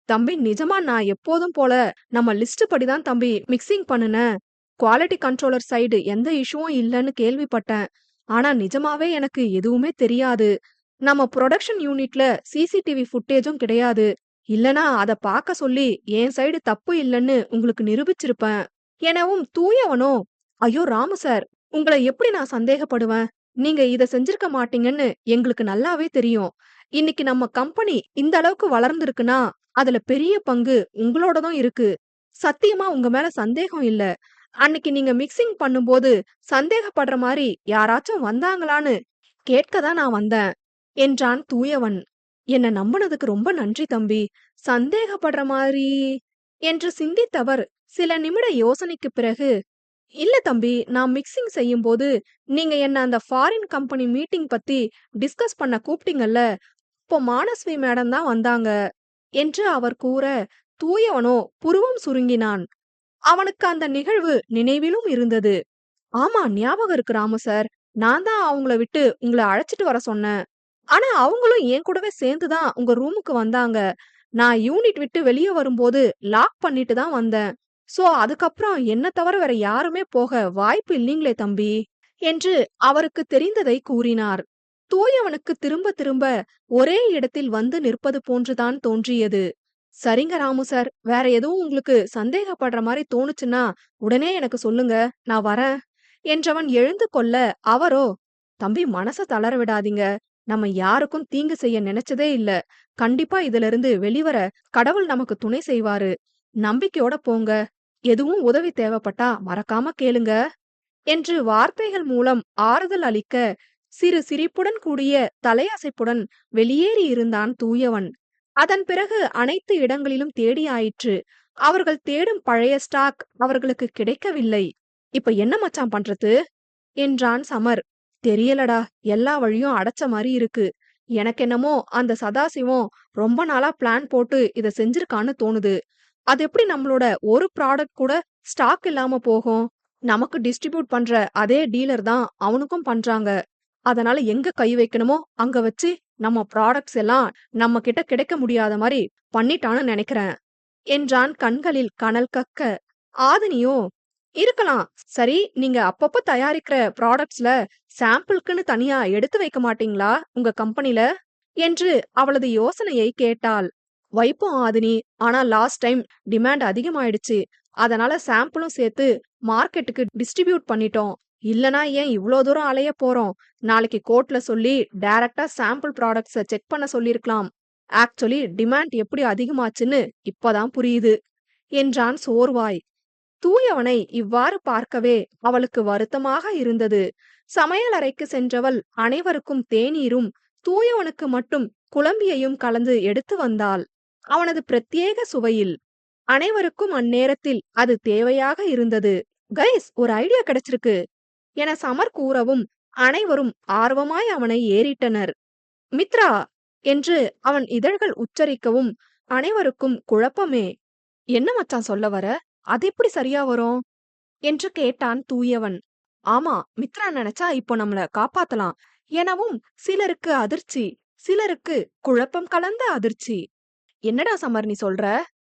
தம்பி நிஜமா நான் எப்போதும் போல நம்ம லிஸ்ட் படிதான் தம்பி மிக்சிங் பண்ணுனேன். குவாலிட்டி கண்ட்ரோலர் சைடு எந்த இஷ்யூவும் இல்லைன்னு கேள்விப்பட்டேன். ஆனா நிஜமாவே எனக்கு எதுவுமே தெரியாது. நம்ம ப்ரொடக்ஷன் யூனிட்ல சிசிடிவி ஃபுட்டேஜும் கிடையாது. இல்லனா அத பார்க்க சொல்லி என் சைடு தப்பு இல்லைன்னு உங்களுக்கு நிரூபிச்சிருப்பேன் எனவும் தூயவனோ, ஐயோ ராமு சார், உங்களை எப்படி நான் சந்தேகப்படுவேன்? நீங்க இத செஞ்சிருக்க மாட்டீங்கன்னு எங்களுக்கு நல்லாவே தெரியும். இன்னைக்கு நம்ம கம்பெனி இந்த அளவுக்கு வளர்ந்திருக்குன்னா அதுல பெரிய பங்கு உங்களோடதும் இருக்கு. சத்தியமா உங்க மேல சந்தேகம் இல்ல. அன்னைக்கு நீங்க மிக்சிங் பண்ணும்போது சந்தேகப்படுற மாதிரி யாராச்சும் வந்தாங்களான்னு கேட்கதான் நான் வந்தேன் என்றான் தூயவன். என்ன நம்பினதுக்கு ரொம்ப நன்றி தம்பி. சந்தேகப்படுற மாதிரி என்று சிந்தித்தவர் சில நிமிட யோசனைக்கு பிறகு, இல்ல தம்பி, நான் மிக்சிங் செய்யும்போது நீங்க என்ன அந்த ஃபாரின் கம்பெனி மீட்டிங் பத்தி டிஸ்கஸ் பண்ண கூப்பிட்டீங்கல்ல, இப்போ மானஸ்வி மேடம் தான் வந்தாங்க என்று அவர் கூற, தூயவனோ புருவம் சுருங்கினான். அவனுக்கு அந்த நிகழ்வு நினைவிலும் இருந்தது. ஆமா ஞாபகம் இருக்கு ராமு சார், நான் தான் அவங்கள விட்டு உங்களை அழைச்சிட்டு வர சொன்னேன். ஆனா அவங்களும் என் கூடவே சேர்ந்துதான் உங்க ரூமுக்கு வந்தாங்க. நான் யூனிட் விட்டு வெளியே வரும்போது லாக் பண்ணிட்டு தான் வந்தேன். சோ அதுக்கப்புறம் என்ன தவிர வேற யாருமே போக வாய்ப்பு இல்லீங்களே தம்பி என்று அவருக்கு தெரிந்ததை கூறினார். தூயவனுக்கு திரும்ப திரும்ப ஒரே இடத்தில் வந்து நிற்பது போன்றுதான் தோன்றியது. சரிங்க ராமு சார், வேற எதுவும் உங்களுக்கு சந்தேகப்படுற மாதிரி தோணுச்சுன்னா உடனே எனக்கு சொல்லுங்க, நான் வரேன் என்றவன் எழுந்து கொள்ள, அவரோ, தம்பி மனச தளர விடாதீங்க. நம்ம யாருக்கும் தீங்கு செய்ய நினைச்சதே இல்ல. கண்டிப்பா இதுல இருந்து வெளிவர கடவுள் நமக்கு துணை செய்வாரு. நம்பிக்கையோட போங்க. எதுவும் உதவி தேவைப்பட்டா மறக்காம கேளுங்க என்று வார்த்தைகள் மூலம் ஆறுதல் அளிக்க, சிறு சிரிப்புடன் கூடிய தலையசைப்புடன் வெளியேறி இருந்தான் தூயவன். அதன் பிறகு அனைத்து இடங்களிலும் தேடியாயிற்று. அவர்கள் தேடும் பழைய ஸ்டாக் அவர்களுக்கு கிடைக்கவில்லை. இப்ப என்ன மச்சான் பண்றது என்றான் சமர். தெரியலடா, எல்லா வழியும் அடைச்ச மாதிரி இருக்கு. எனக்கு என்னமோ அந்த சதாசிவம் ரொம்ப நாளா பிளான் போட்டு இத செஞ்சிருக்கான்னு தோணுது. அது எப்படி நம்மளோட ஒரு ப்ராடக்ட் கூட ஸ்டாக் இல்லாம போகும்? நமக்கு டிஸ்ட்ரிபியூட் பண்ற அதே டீலர் தான் அவனுக்கும் பண்றாங்க. அதனால எங்க கை வைக்கணுமோ அங்க வச்சு நம்ம ப்ராடக்ட்ஸ் எல்லாம் நம்ம கிட்ட கிடைக்க முடியாத மாதிரி பண்ணிட்டான்னு நினைக்கிறேன் என்றான் கண்களில் கனல் கக்க. ஆதினியோ, இருக்கலாம். சரி, நீங்க அப்பப்ப தயாரிக்கிற ப்ராடக்ட்ஸ்ல சாம்பிள்க்குன்னு தனியா எடுத்து வைக்க மாட்டீங்களா உங்க கம்பெனில என்று அவளது யோசனையை கேட்டாள். வைப்போம் ஆதினி, ஆனா லாஸ்ட் டைம் டிமாண்ட் அதிகமாயிடுச்சு. அதனால சாம்பிளும் சேர்த்து மார்க்கெட்டுக்கு டிஸ்ட்ரிபியூட் பண்ணிட்டோம். இல்லனா ஏன் இவ்ளோ தூரம் அலைய போறோம்? நாளைக்கு கோர்ட்ல சொல்லி டைரக்டா சாம்பிள் ப்ராடக்ட்ஸ செக் பண்ண சொல்லிருக்கலாம். ஆக்சுவலி டிமாண்ட் எப்படி அதிகமாச்சுன்னு இப்பதான் புரியுது என்றான் சோர்வாய். தூயவனை இவ்வாறு பார்க்கவே அவளுக்கு வருத்தமாக இருந்தது. சமையலறைக்கு சென்றவள் அனைவருக்கும் தேநீரும் தூயவனுக்கு மட்டும் குழம்பியையும் கலந்து எடுத்து வந்தாள். அவனது பிரத்யேக சுவையில். அனைவருக்கும் அந்நேரத்தில் அது தேவையாக இருந்தது. கைஸ், ஒரு ஐடியா கிடைச்சிருக்கு என சமர் கூறவும் அனைவரும் ஆர்வமாய் அவனை ஏறிட்டனர். மித்ரா என்று அவன் இதழ்கள் உச்சரிக்கவும் அனைவருக்கும் குழப்பமே. என்ன மச்சான் சொல்ல வர? அது எப்படி சரியா வரும் என்று கேட்டான் தூயவன். ஆமா, மித்ரா நினைச்சா இப்போ நம்மள காப்பாத்தலாம் எனவும் சிலருக்கு அதிர்ச்சி, சிலருக்கு குழப்பம் கலந்த அதிர்ச்சி. என்னடா சமர் நீ சொல்ற?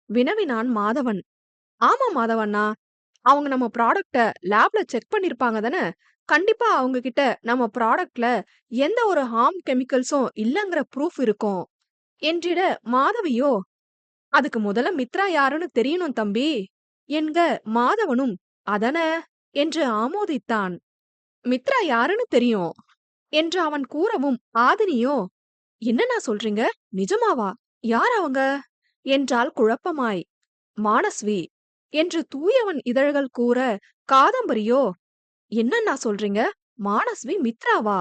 வினவினான் மாதவன். ஆமா மாதவண்ணா, அவங்க நம்ம ப்ராடக்ட லேப்ல செக் பண்ணிருப்பாங்க தானே. கண்டிப்பா அவங்க கிட்ட நம்ம ப்ராடக்ட்ல எந்த ஒரு ஹார்ம் கெமிக்கல்ஸும் இல்லங்கிற ப்ரூஃப் இருக்கும் என்றிட மாதவியோ, அதுக்கு முதல்ல மித்ரா யாருன்னு தெரியணும் தம்பி என்க மாதவனும் அதன என்று ஆமோதித்தான். மித்ரா யாருன்னு தெரியும் என்று அவன் கூறவும் ஆதினியோ, என்னண்ணா சொல்றீங்க, நிஜமாவா? யார் அவங்க என்றால் குழப்பமாய். மானஸ்வி என்று தூயவன் இதழ்கள் கூற காதம்பரியோ, என்னண்ணா சொல்றீங்க, மானஸ்வி மித்ராவா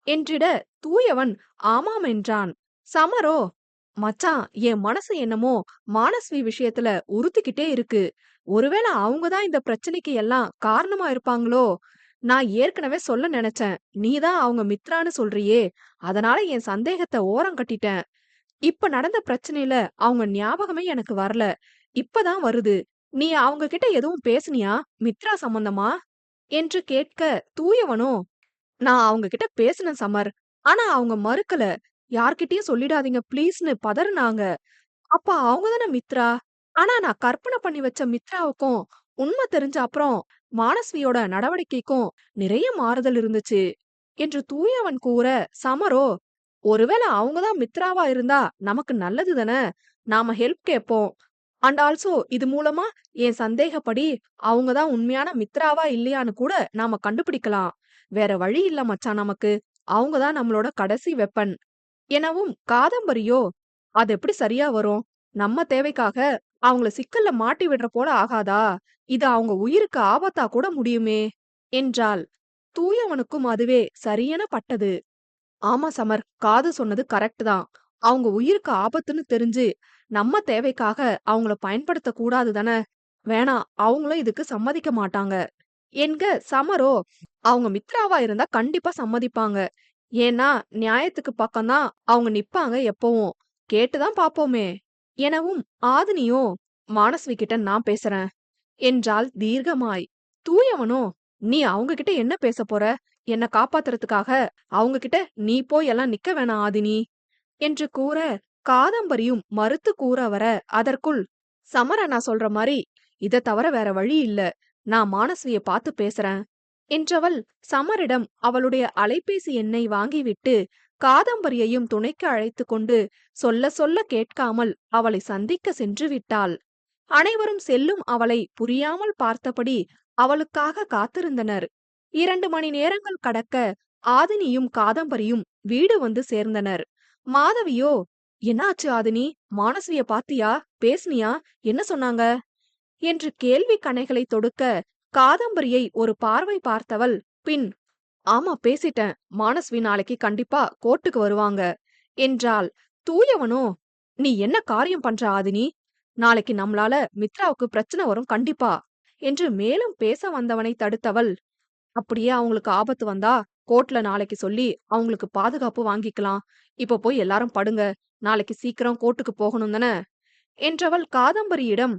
என்றிட தூயவன் ஆமாம் என்றான். சமரோ, மச்சான் என் மனசு என்னமோ மானஸ்வி விஷயத்துல உறுத்திக்கிட்டே இருக்கு. ஒருவேளை அவங்கதான் இந்த பிரச்சனைக்கு எல்லாம் காரணமா இருப்பாங்களோ? நான் ஏற்கனவே சொல்ல நினைச்சேன், நீதான் அவங்க மித்ரான்னு சொல்றியே, அதனால என் சந்தேகத்தை ஓரம் கட்டிட்டேன். இப்ப நடந்த பிரச்சனையில அவங்க ஞாபகமே எனக்கு வரல, இப்பதான் வருது. நீ அவங்க கிட்ட எதுவும் பேசுனியா மித்ரா சம்பந்தமா என்று கேட்க தூயவனோ, நான் அவங்க கிட்ட பேசினேன் சமர், ஆனா அவங்க மறுக்கல. யார்கிட்டயும் சொல்லிடாதீங்க ப்ளீஸ்னு பதறுனாங்க. அப்ப அவங்க தானே மித்ரா. ஆனா நான் கற்பனை பண்ணி வச்ச மித்ராவுக்கும் உண்மை தெரிஞ்ச அப்புறம் மானஸ்வியோட நடவடிக்கைக்கும் நிறைய மாறுதல் இருந்துச்சு என்று தூயவன் கூற சமரோ, ஒருவேளை அவங்கதான் மித்ராவா இருந்தா நமக்கு நல்லது தானே, நாம ஹெல்ப் கேட்போம். அண்ட் ஆல்சோ இது மூலமா என் சந்தேகப்படி அவங்கதான் உண்மையான மித்ராவா இல்லையான்னு கூட நாம கண்டுபிடிக்கலாம். வேற வழி இல்ல மச்சான் நமக்கு, அவங்கதான் நம்மளோட கடைசி வெப்பன் எனவும் காதம்பரியோ, அது எப்படி சரியா வரும்? நம்ம தேவைக்காக அவங்கள சிக்கல்ல மாட்டி விடுற போல ஆகாதா? இது அவங்க உயிருக்கு ஆபத்தா கூட முடியுமே என்றாள். தூயவனுக்கும் அதுவே சரியென பட்டது. ஆமா சமர், காது சொன்னது கரெக்ட் தான். அவங்க உயிருக்கு ஆபத்துன்னு தெரிஞ்சு நம்ம தேவைக்காக அவங்கள பயன்படுத்த கூடாது தானே. வேணாம், அவங்களும் இதுக்கு சம்மதிக்க மாட்டாங்க என்க சமரோ, அவங்க மித்ராவா இருந்தா கண்டிப்பா சம்மதிப்பாங்க. ஏன்னா நியாயத்துக்கு பக்கம்தான் அவங்க நிப்பாங்க எப்பவும். கேட்டுதான் பாப்போமே எனவும் ஆதினியோ, மானஸ்வி கிட்ட நான் பேசுறேன் என்றாள் தீர்க்கமாய். தூயவனோ, நீ அவங்க கிட்ட என்ன பேச போற? என்ன காப்பாத்துறதுக்காக அவங்க கிட்ட நீ போய் எல்லாம் நிக்க வேணாம் ஆதினி என்று கூற காதம்பரியும் மறுத்து கூற வர அதற்குள் சமர, நான் சொல்ற மாதிரி இத தவிர வேற வழி இல்ல, நான் மானஸ்விய பார்த்து பேசுறேன் என்றவள் சமரிடம் அவளுடைய அலைபேசி எண்ணை வாங்கிவிட்டு காதம்பரியையும் துணைக்கு அழைத்து கொண்டு சொல்ல சொல்ல கேட்காமல் அவளை சந்திக்க சென்று விட்டாள். அனைவரும் செல்லும் அவளை புரியாமல் பார்த்தபடி அவளுக்காக காத்திருந்தனர். 2 மணி நேரங்கள் கடக்க ஆதினியும் காதம்பரியும் வீடு வந்து சேர்ந்தனர். மாதவியோ, என்னாச்சு ஆதினி, மானஸ்விய பாத்தியா, பேசுனியா, என்ன சொன்னாங்க என்று கேள்வி கணைகளை தொடுக்க காதம்பரியை ஒரு பார்வை பார்த்தவள் பின், ஆமா பேசிட்டேன், மானஸ்வி நாளைக்கு கண்டிப்பா கோர்ட்டுக்கு வருவாங்க என்றாள். தூயவனோ, நீ என்ன காரியம் பண்ற ஆதினி, நாளைக்கு நம்மளால மித்ராவுக்கு பிரச்சனை வரும் கண்டிப்பா என்று மேலும் பேச வந்தவனை தடுத்தவள், அப்படியே அவங்களுக்கு ஆபத்து வந்தா கோர்ட்ல நாளைக்கு சொல்லி அவங்களுக்கு பாதுகாப்பு வாங்கிக்கலாம். இப்ப போய் எல்லாரும் படுங்க. நாளைக்கு சீக்கிரம் கோர்ட்டுக்கு போகணும் தானே என்றவள் காதம்பரியிடம்,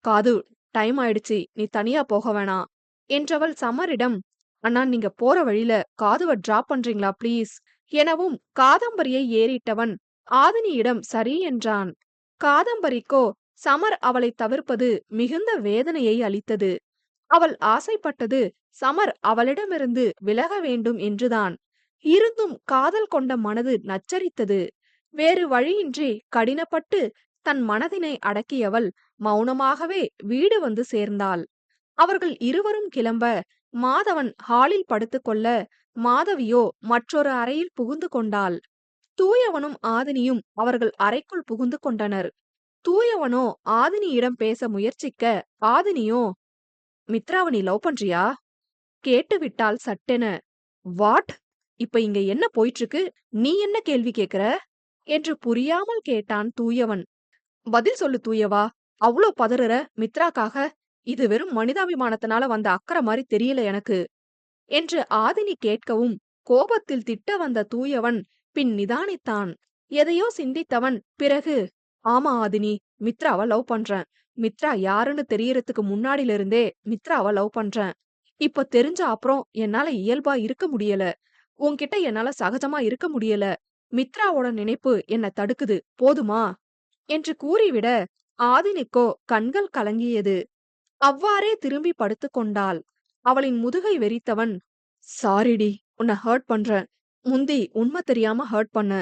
காது டைம் ஆயிடுச்சு, நீ தனியா போக வேணாம் என்றவள் சமரிடம், அண்ணா நீங்க போற வழியில காதுவ டிராப் பண்றீங்களா ப்ளீஸ் எனவும் காதம்பரியை ஏறிட்டவன் ஆதினியிடம் சரி என்றான். காதம்பரிக்கோ சமர் அவளை தவிர்ப்பது மிகுந்த வேதனையை அளித்தது. அவள் ஆசைப்பட்டது சமர் அவளிடமிருந்து விலக வேண்டும் என்றுதான். இருந்தும் காதல் கொண்ட மனது நச்சரித்தது. வேறு வழியின்றி கடினப்பட்டு தன் மனதினை அடக்கியவள் மௌனமாகவே வீடு வந்து சேர்ந்தாள். அவர்கள் இருவரும் கிளம்ப மாதவன் ஹாலில் படுத்துக்கொள்ள மாதவியோ மற்றொரு அறையில் புகுந்து கொண்டாள். தூயவனும் ஆதினியும் அவர்கள் அறைக்குள் புகுந்து கொண்டனர். தூயவனோ ஆதினியிடம் பேச முயற்சிக்க ஆதினியோ, மித்ராவை நீ லவ் பண்றியா கேட்டுவிட்டாள் சட்டென. வாட்? இப்ப இங்க என்ன போயிட்டு இருக்கு? நீ என்ன கேள்வி கேக்குற என்று புரியாமல் கேட்டான் தூயவன். பதில் சொல்லு தூயவா, அவ்ளோ பதறுற மித்ராக்காக? இது வெறும் மனிதாபிமானத்தினால வந்த அக்கறை மாதிரி தெரியல எனக்கு என்று ஆதினி கேட்கவும் கோபத்தில் திட்ட வந்த தூயவன் பின் நிதானித்தான். எதையோ சிந்தித்தவன் பிறகு, ஆமா ஆதினி, மித்ராவ லவ் பண்றேன். மித்ரா யாருன்னு தெரியறதுக்கு முன்னாடில இருந்தே மித்ராவ லவ் பண்றேன். இப்ப தெரிஞ்ச அப்புறம் என்னால இயல்பா இருக்க முடியல. உன்கிட்ட என்னால சகஜமா இருக்க முடியல. மித்ராவோட நினைப்பு என்ன தடுக்குது, போதுமா என்று கூறிவிட ஆதினிக்கோ கண்கள் கலங்கியது. அவ்வாறே திரும்பி படுத்துக் கொண்டாள். அவளின் முதுகை வெறித்தவன், சாரிடி, உன்னை ஹர்ட் பண்றேன். முந்தி உண்மை தெரியாம ஹர்ட் பண்ண.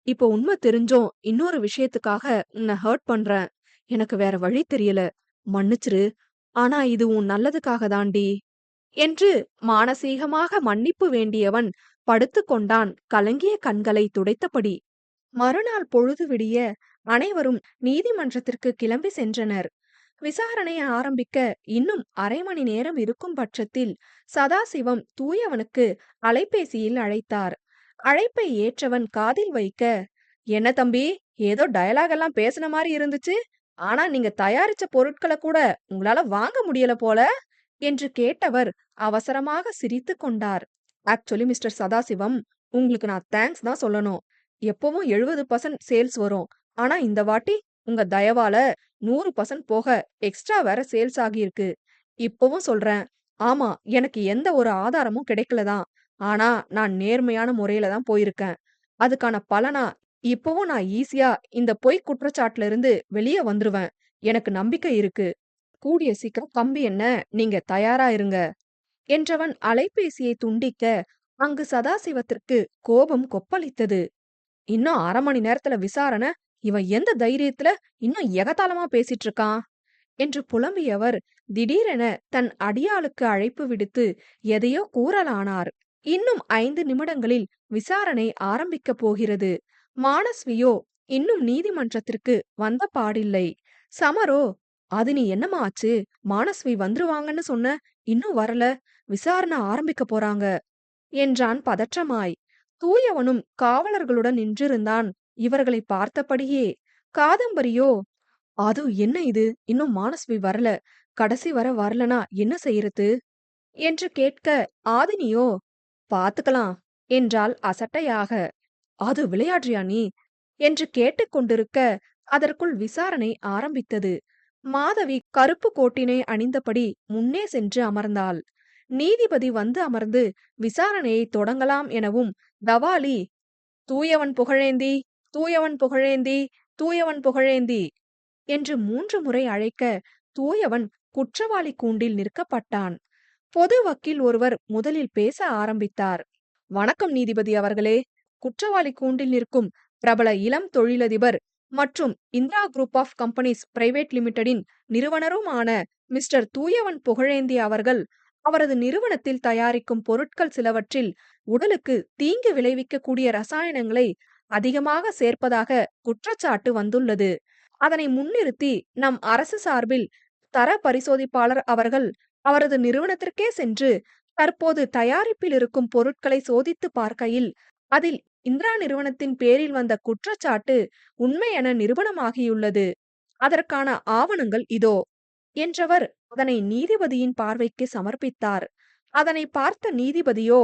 இப்போ உண்மை தெரிஞ்சும் இன்னொரு விஷயத்துக்காக உன்னை ஹர்ட் பண்றேன். எனக்கு வேற வழி தெரியல. மன்னிச்சிரு. ஆனா இது உன் நல்லதுக்காக தாண்டி என்று மானசீகமாக மன்னிப்பு வேண்டியவன் படுத்துக் கொண்டான் கலங்கிய கண்களை துடைத்தபடி. மறுநாள் பொழுது விடிய அனைவரும் நீதிமன்றத்திற்கு கிளம்பி சென்றனர். விசாரணையை ஆரம்பிக்க இன்னும் அரை மணி நேரம் இருக்கும் பட்சத்தில் சதாசிவம் தூயவனுக்கு அலைபேசியில் அழைத்தார். அழைப்பை ஏற்றவன் காதில் வைக்க, என்ன தம்பி, ஏதோ டயலாக் எல்லாம் பேசின மாதிரி இருந்துச்சு. ஆனா நீங்க தயாரிச்ச பொருட்களை கூட உங்களால வாங்க முடியல போல என்று கேட்டவர் அவசரமாக சிரித்து கொண்டார். ஆக்சுவலி மிஸ்டர் சதாசிவம், உங்களுக்கு நான் தேங்க்ஸ் தான் சொல்லணும். எப்பவும் 70% சேல்ஸ் வரும். ஆனா இந்த வாட்டி உங்க தயவால 100% போக எக்ஸ்ட்ரா வேற சேல்ஸ் ஆகியிருக்கு. இப்பவும் சொல்றேன். ஆமா, எனக்கு எந்த ஒரு ஆதாரமும் கிடைக்கலதான். ஆனா நான் நேர்மையான முறையில தான் போயிருக்கேன். அதுக்கான பலனா இப்பவும் நான் ஈஸியா இந்த பொய் குற்றச்சாட்டுல இருந்து வெளியே வந்துருவேன். எனக்கு நம்பிக்கை இருக்கு. கூடிய சீக்கிரம் கம்பி என்ன, நீங்க தயாரா இருங்க என்றவன் அலைபேசியை துண்டிக்க அங்கு சதாசிவத்திற்கு கோபம் கொப்பளித்தது. இன்னும் அரை மணி நேரத்துல விசாரணை, இவன் எந்த தைரியத்துல இன்னும் எகத்தாளமா பேசிட்டு இருக்கான் என்று புலம்பியவர் திடீரென தன் அடியாளுக்கு அழைப்பு விடுத்து எதையோ கூறலானார். இன்னும் 5 நிமிடங்களில் விசாரணை ஆரம்பிக்கப் போகிறது. மானஸ்வியோ இன்னும் நீதிமன்றத்திற்கு வந்த பாடில்லை. சமரோ, அது நீ என்னமா ஆச்சு? மானஸ்வி வந்துருவாங்கன்னு சொன்ன, இன்னும் வரல. விசாரணை ஆரம்பிக்க போறாங்க என்றான் பதற்றமாய். தூயவனும் காவலர்களுடன் நின்றிருந்தான் இவர்களை பார்த்தபடியே. காதம்பரியோ, அது என்ன இது, இன்னும் மானஸ்வி வரல, கடைசி வர வரலனா என்ன செய்யறது என்று கேட்க ஆதினியோ, பாத்துக்கலாம் என்றாள் அசட்டையாக. அது விளையாடுறியா நீ என்று கேட்டுக்கொண்டிருக்க அதற்குள் விசாரணை ஆரம்பித்தது. மாதவி கருப்பு கோட்டினை அணிந்தபடி முன்னே சென்று அமர்ந்தாள். நீதிபதி வந்து அமர்ந்து விசாரணையை தொடங்கலாம் எனவும் தவாலி, தூயவன் புகழேந்தி, தூயவன் புகழேந்தி, தூயவன் புகழேந்தி என்று 3 முறை அழைக்க தூயவன் குற்றவாளி கூண்டில் நிற்கப்பட்டான். பொது வக்கீல் ஒருவர் முதலில் பேச ஆரம்பித்தார். வணக்கம் நீதிபதி அவர்களே. குற்றவாளி கூண்டில் நிற்கும் பிரபல இளம் தொழிலதிபர் மற்றும் Indira group of companies private லிமிடெடின் நிறுவனருமான மிஸ்டர் தூயவன் புகழேந்தி அவர்கள் அவரது நிறுவனத்தில் தயாரிக்கும் பொருட்கள் சிலவற்றில் உடலுக்கு தீங்கு விளைவிக்கக்கூடிய ரசாயனங்களை அதிகமாக சேர்ப்பதாக குற்றச்சாட்டு வந்துள்ளது. அதனை முன்னிறுத்தி நம் அரசு சார்பில் தர பரிசோதிப்பாளர் அவர்கள் அவரது நிறுவனத்திற்கே சென்று தற்போது தயாரிப்பில் இருக்கும் பொருட்களை சோதித்து பார்க்கையில் அதில் இந்திரா நிறுவனத்தின் பேரில் வந்த குற்றச்சாட்டு உண்மை என நிரூபணமாகியுள்ளது. அதற்கான ஆவணங்கள் இதோ என்றவர் அதனை நீதிபதியின் பார்வைக்கு சமர்ப்பித்தார். அதனை பார்த்த நீதிபதியோ,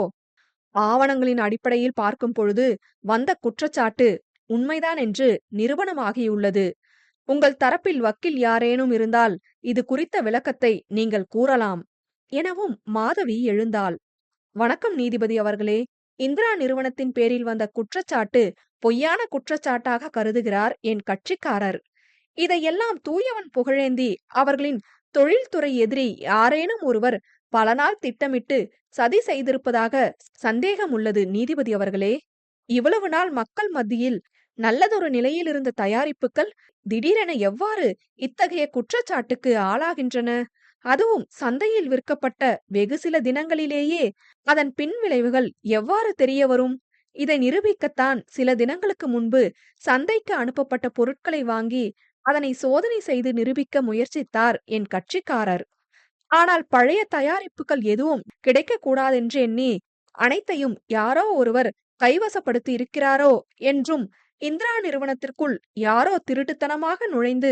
ஆவணங்களின் அடிப்படையில் பார்க்கும் பொழுது வந்த குற்றச்சாட்டு உண்மைதான் என்று நிரூபணமாகியுள்ளது. உங்கள் தரப்பில் வக்கீல் யாரேனும் இருந்தால் இது குறித்த விளக்கத்தை நீங்கள் கூறலாம் எனவும் மாதவி எழுந்தாள். வணக்கம் நீதிபதி அவர்களே. இந்திரா நிறுவனத்தின் பேரில் வந்த குற்றச்சாட்டு பொய்யான குற்றச்சாட்டாக கருதுகிறார் என் கட்சிக்காரர். இதையெல்லாம் தூயவன் புகழேந்தி அவர்களின் தொழில்துறை எதிரி யாரேனும் ஒருவர் பல நாள் திட்டமிட்டு சதி செய்திருப்பதாக சந்தேகம் உள்ளது நீதிபதி அவர்களே. இவ்வளவு நாள் மக்கள் மத்தியில் நல்லதொரு நிலையில் இருந்த தயாரிப்புகள் திடீரென எவ்வாறு இத்தகைய குற்றச்சாட்டுக்கு ஆளாகின்றன? அதுவும் சந்தையில் விற்கப்பட்ட வெகு சில தினங்களிலேயே அதன் பின் விளைவுகள் எவ்வாறு தெரிய வரும்? இதை நிரூபிக்கத்தான் சில தினங்களுக்கு முன்பு சந்தைக்கு அனுப்பப்பட்ட பொருட்களை வாங்கி அதனை சோதனை செய்து நிரூபிக்க முயற்சித்தார் என் கட்சிக்காரர். ஆனால் பழைய தயாரிப்புகள் எதுவும் கிடைக்க கூடாதென்று எண்ணி அனைத்தையும் யாரோ ஒருவர் கைவசப்படுத்தி இருக்கிறாரோ என்றும், இந்திரா நிறுவனத்திற்குள் யாரோ திருட்டுத்தனமாக நுழைந்து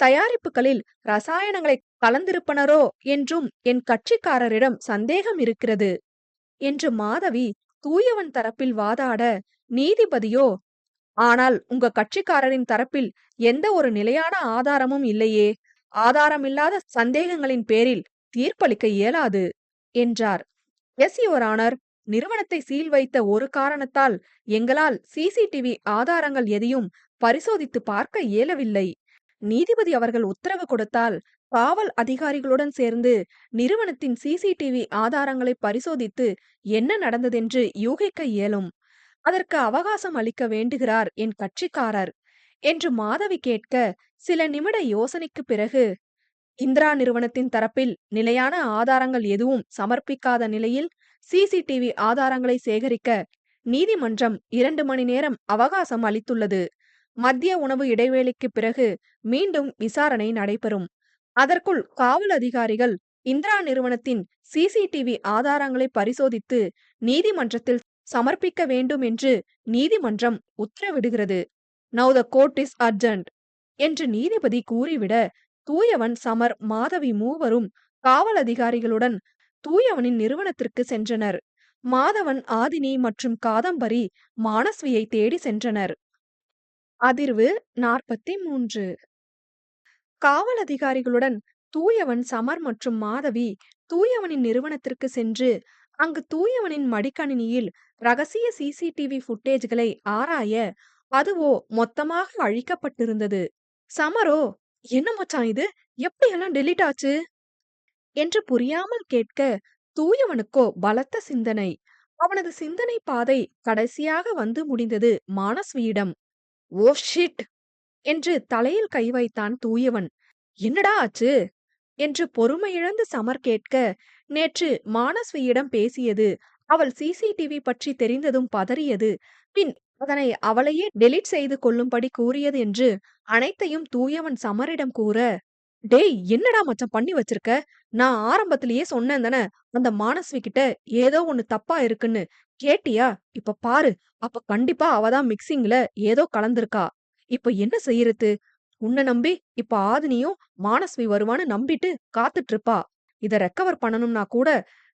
தயாரிப்புகளில் ரசாயனங்களை கலந்திருப்பனரோ என்றும் என் கட்சிக்காரரிடம் சந்தேகம் இருக்கிறது என்று மாதவி தூயவன் தரப்பில் வாதாட, நீதிபதியோ, ஆனால் உங்க கட்சிக்காரரின் தரப்பில் எந்த ஒரு நிலையான ஆதாரமும் இல்லையே, ஆதாரமில்லாத சந்தேகங்களின் பேரில் தீர்ப்பளிக்க இயலாது என்றார். எஸ் யுவர் ஆனர், நிறுவனத்தை சீல் வைத்த ஒரு காரணத்தால் எங்களால் சிசிடிவி ஆதாரங்கள் எதையும் பரிசோதித்து பார்க்க இயலவில்லை. நீதிபதி அவர்கள் உத்தரவு கொடுத்தால் காவல் அதிகாரிகளுடன் சேர்ந்து நிறுவனத்தின் சிசிடிவி ஆதாரங்களை பரிசோதித்து என்ன நடந்ததென்று யூகிக்க இயலும். அதற்கு அவகாசம் அளிக்க வேண்டுகிறார் என் கட்சிக்காரர் என்று மாதவி கேட்க, சில நிமிட யோசனைக்கு பிறகு, இந்திரா நிறுவனத்தின் தரப்பில் நிலையான ஆதாரங்கள் எதுவும் சமர்ப்பிக்காத நிலையில் சிசிடிவி ஆதாரங்களை சேகரிக்க நீதிமன்றம் 2 மணி நேரம் அவகாசம் அளித்துள்ளது. மத்திய உணவு இடைவேளைக்கு பிறகு மீண்டும் விசாரணை நடைபெறும். அதற்குள் காவல் அதிகாரிகள் இந்திரா நிறுவனத்தின் சிசிடிவி ஆதாரங்களை பரிசோதித்து நீதிமன்றத்தில் சமர்ப்பிக்க வேண்டும் என்று நீதிமன்றம் உத்தரவிடுகிறது. Now the court is urgent என்று நீதிபதி கூறிவிட, தூயவன், சமர், மாதவி மூவரும் காவல் அதிகாரிகளுடன் தூயவனின் நிறுவனத்திற்கு சென்றனர். மாதவன், ஆதினி மற்றும் காதம்பரி மானஸ்வியை தேடி சென்றனர். அதிர்வு 43. காவல் அதிகாரிகளுடன் தூயவன், சமர் மற்றும் மாதவி தூயவனின் நிறுவனத்திற்கு சென்று அங்கு தூயவனின் மடிக்கணினியில் ரகசிய சிசிடிவி ஃபுட்டேஜ்களை ஆராய, அதுவோ மொத்தமாக அழிக்கப்பட்டிருந்தது. சமரோ, என்ன மச்சான் இது, எப்படியெல்லாம் டெலீட் ஆச்சு என்று புரியாமல் கேட்க, தூயவனுக்கோ பலத்த சிந்தனை. அவனது சிந்தனை பாதை கடைசியாக வந்து முடிந்தது மானஸ்வியிடம். ஓ ஷிட் என்று தலையில் கை வைத்தான் தூயவன். என்னடா ஆச்சு என்று பொறுமையிழந்து சமர் கேட்க, நேற்று மானஸ்வியிடம் பேசியது, அவள் சிசிடிவி பற்றி தெரிந்ததும் பதறியது, பின் அதனை அவளையே டெலீட் செய்து கொள்ளும்படி கூறியது என்று அனைத்தையும் தூயவன் சமரிடம் கூற, டேய், என்னடா மச்சான் பண்ணி வச்சிருக்க? நான் ஆரம்பத்திலேயே சொன்னேன் தானே, அந்த மானஸ்வி கிட்ட ஏதோ ஒண்ணு தப்பா இருக்குன்னு. கேட்டியா? இப்ப பாரு, அப்ப கண்டிப்பா அவதான் மிக்சிங்ல ஏதோ கலந்திருக்கா. இப்ப என்ன செய்யறது? உன்னை நம்பி இப்ப ஆதினியும் மானஸ்வி வருவான்னு நம்பிட்டு காத்துட்டு இருப்பா. இத ரெக்கவர் பண்ணணும்னா கூட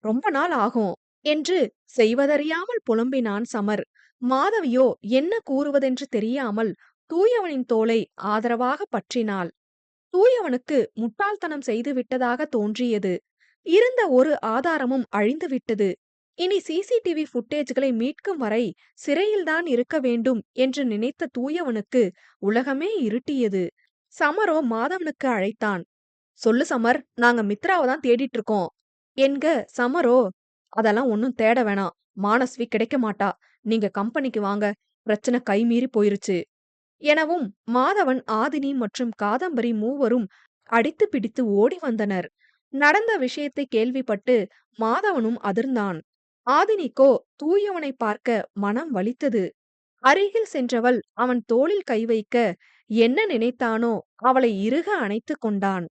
ரொம்ப நாள் ஆகும் என்று செய்வதறியாமல் புலம்பினான் சமர். மாதவியோ என்ன கூறுவதென்று தெரியாமல் தூயவனின் தோளை ஆதரவாக பற்றினாள். தூயவனுக்கு முட்டாள்தனம் செய்து விட்டதாக தோன்றியது. இருந்த ஒரு ஆதாரமும் அழிந்துவிட்டது. இனி சிசிடிவி ஃபுட்டேஜ்களை மீட்கும் வரை சிறையில்தான் இருக்க வேண்டும் என்று நினைத்த தூயவனுக்கு உலகமே இருட்டியது. சமரோ மாதவனுக்கு அழைத்தான். சொல்லு சமர், நாங்க மித்ராவை தான் தேடிட்டு இருக்கோம் என்க. சமரோ, அதெல்லாம் ஒன்னும் தேட வேணாம், மானஸ்வி கிடைக்க மாட்டா, நீங்க கம்பெனிக்கு வாங்க, பிரச்சனை கைமீறி போயிருச்சு எனவும் மாதவன், ஆதினி மற்றும் காதம்பரி மூவரும் அடித்து பிடித்து ஓடி வந்தனர். நடந்த விஷயத்தை கேள்விப்பட்டு மாதவனும் அதிர்ந்தான். ஆதினிக்கோ தூயவனை பார்க்க மனம் வலித்தது. அருகில் சென்றவள் அவன் தோளில் கை வைக்க, என்ன நினைத்தானோ அவளை இறுக அணைத்து கொண்டான்.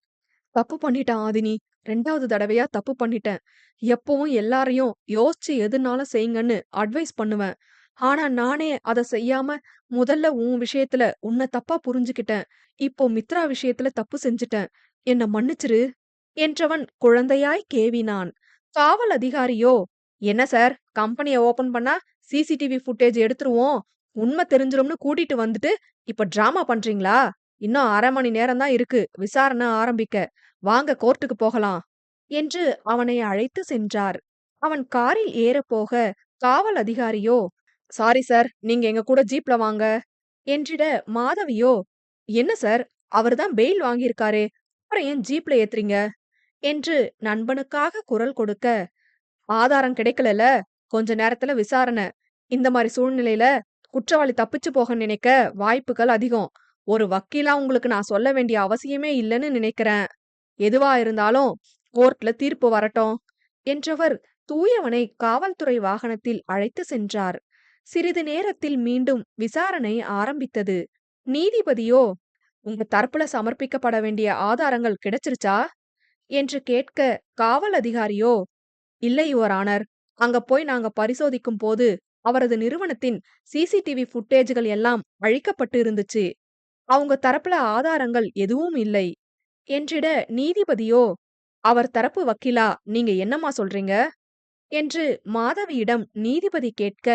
தப்பு பண்ணிட்டேன் ஆதினி, 2வது தடவையா தப்பு பண்ணிட்டேன். எப்பவும் எல்லாரையும் யோசிச்சு எதுனாலும் செய்யுங்கன்னு அட்வைஸ் பண்ணுவேன். ஆனா நானே அதை செய்யாம முதல்ல உன் விஷயத்துல உன்னை தப்பா புரிஞ்சுக்கிட்டேன். இப்போ மித்ரா விஷயத்துல தப்பு செஞ்சுட்டேன், என்ன மன்னிச்சிரு என்றவன் குழந்தையாய் கேவினான். காவல் அதிகாரியோ, என்ன சார், கம்பெனிய ஓபன் பண்ணா சிசிடிவி ஃபுட்டேஜ் எடுத்துருவோம், உண்மை தெரிஞ்சிரும்னு கூட்டிட்டு வந்துட்டு இப்ப டிராமா பண்றீங்களா? இன்னும் 1/2 மணி நேரம் தான் இருக்கு விசாரணை ஆரம்பிக்க. வாங்க கோர்ட்டுக்கு போகலாம் என்று அவனை அழைத்து சென்றார். அவன் காரில் ஏறப்போக காவல் அதிகாரியோ, சாரி சார், நீங்க எங்க கூட ஜீப்ல வாங்க என்றிட, மாதவியோ, என்ன சார், அவர்தான் பெயில் வாங்கியிருக்காரே, அப்புறம் ஏன் ஜீப்ல ஏத்துறீங்க என்று நண்பனுக்காக குரல் கொடுக்க, ஆதாரம் கிடைக்கலல, கொஞ்ச நேரத்துல விசாரணை. இந்த மாதிரி சூழ்நிலையில குற்றவாளி தப்பிச்சு போக நினைக்க வாய்ப்புகள் அதிகம். ஒரு வக்கீலா உங்களுக்கு நான் சொல்ல வேண்டிய அவசியமே இல்லைன்னு நினைக்கிறேன். எதுவா இருந்தாலும் கோர்ட்ல தீர்ப்பு வரட்டும் என்றவர் தூயவனை காவல்துறை வாகனத்தில் அழைத்து சென்றார். சிறிது நேரத்தில் மீண்டும் விசாரணை ஆரம்பித்தது. நீதிபதியோ, உங்க தரப்புல சமர்ப்பிக்கப்பட வேண்டிய ஆதாரங்கள் கிடைச்சிருச்சா என்று கேட்க, காவல் அதிகாரியோ, இல்லை யுவர் ஆனர், அங்க போய் நாங்க பரிசோதிக்கும் போது அவரது நிறுவனத்தின் சிசிடிவி ஃபுட்டேஜ்கள் எல்லாம் அழிக்கப்பட்டு இருந்துச்சு. அவங்க தரப்புல ஆதாரங்கள் எதுவும் இல்லை என்றிட, நீதிபதியோ, அவர் தரப்பு வக்கீலா நீங்க என்னம்மா சொல்றீங்க என்று மாதவியிடம் நீதிபதி கேட்க,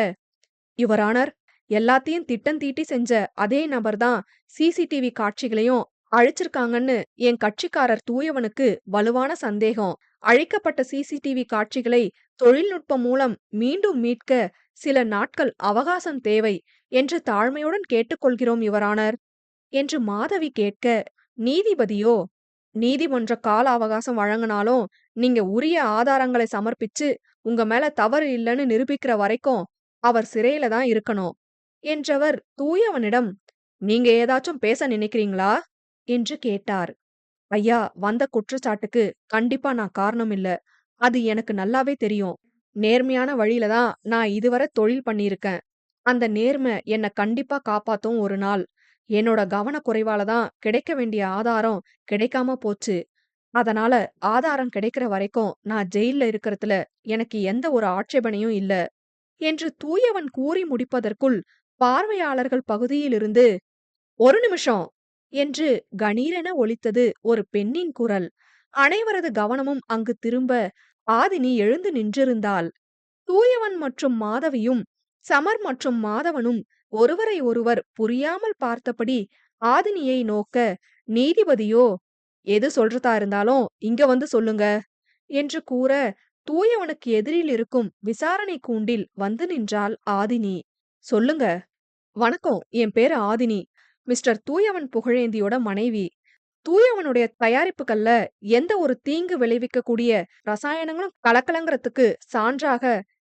யுவர் ஆனர், எல்லாத்தையும் திட்டம் தீட்டி செஞ்ச அதே நபர்தான் சிசிடிவி காட்சிகளையும் அழிச்சிருக்காங்கன்னு என் கட்சிக்காரர் தூயவனுக்கு வலுவான சந்தேகம். அழிக்கப்பட்ட சிசிடிவி காட்சிகளை தொழில்நுட்பம் மூலம் மீண்டும் மீட்க சில நாட்கள் அவகாசம் தேவை என்று தாழ்மையுடன் கேட்டுக்கொள்கிறோம் யுவர் ஆனர் என்று மாதவி கேட்க, நீதிபதியோ, நீதிமன்ற கால அவகாசம் வழங்கினாலும் நீங்க உரிய ஆதாரங்களை சமர்ப்பிச்சு உங்க மேல தவறு இல்லைன்னு நிரூபிக்கிற வரைக்கும் அவர் சிறையில தான் இருக்கணும் என்றவர் தூயவனிடம், நீங்க ஏதாச்சும் பேச நினைக்கிறீங்களா என்று கேட்டார். ஐயா, வந்த குற்றச்சாட்டுக்கு கண்டிப்பா நான் காரணம் இல்ல. அது எனக்கு நல்லாவே தெரியும். நேர்மையான வழியில தான் நான் இதுவரை தொழில் பண்ணியிருக்கேன். அந்த நேர்மை என்ன கண்டிப்பா காப்பாத்தும் ஒரு நாள். என்னோட கவனக்குறைவால தான் கிடைக்க வேண்டிய ஆதாரம் கிடைக்காம போச்சு. அதனால ஆதாரம் கிடைக்கிற வரைக்கும் நான் ஜெயில்ல இருக்கிறதுல எனக்கு எந்த ஒரு ஆட்சேபனையும் இல்ல என்று தூயவன் கூறி முடிப்பதற்குள் பார்வையாளர்கள் பகுதியிலிருந்து, ஒரு நிமிஷம் என்று கணீரென ஒலித்தது ஒரு பெண்ணின் குரல். அனைவரது கவனமும் அங்கு திரும்ப ஆதினி எழுந்து நின்றிருந்தாள். தூயவன் மற்றும் மாதவியும் சமர் மற்றும் மாதவனும் ஒருவரை ஒருவர் புரியாமல் பார்த்தபடி ஆதினியை நோக்க, நீதிபதியோ, எது சொல்றதா இருந்தாலும் இங்க வந்து சொல்லுங்க என்று கூற, தூயவனுக்கு எதிரில் இருக்கும் விசாரணை கூண்டில் வந்து நின்றாள் ஆதினி. சொல்லுங்க. வணக்கம், என் பேரு ஆதினி, மிஸ்டர் தூயவன் புகழேந்தியோட மனைவி. தூயவனுடைய தயாரிப்புகள்ல எந்த ஒரு தீங்கு விளைவிக்கக்கூடிய ரசாயனங்களும் கலக்கலங்கிறதுக்கு சான்றாக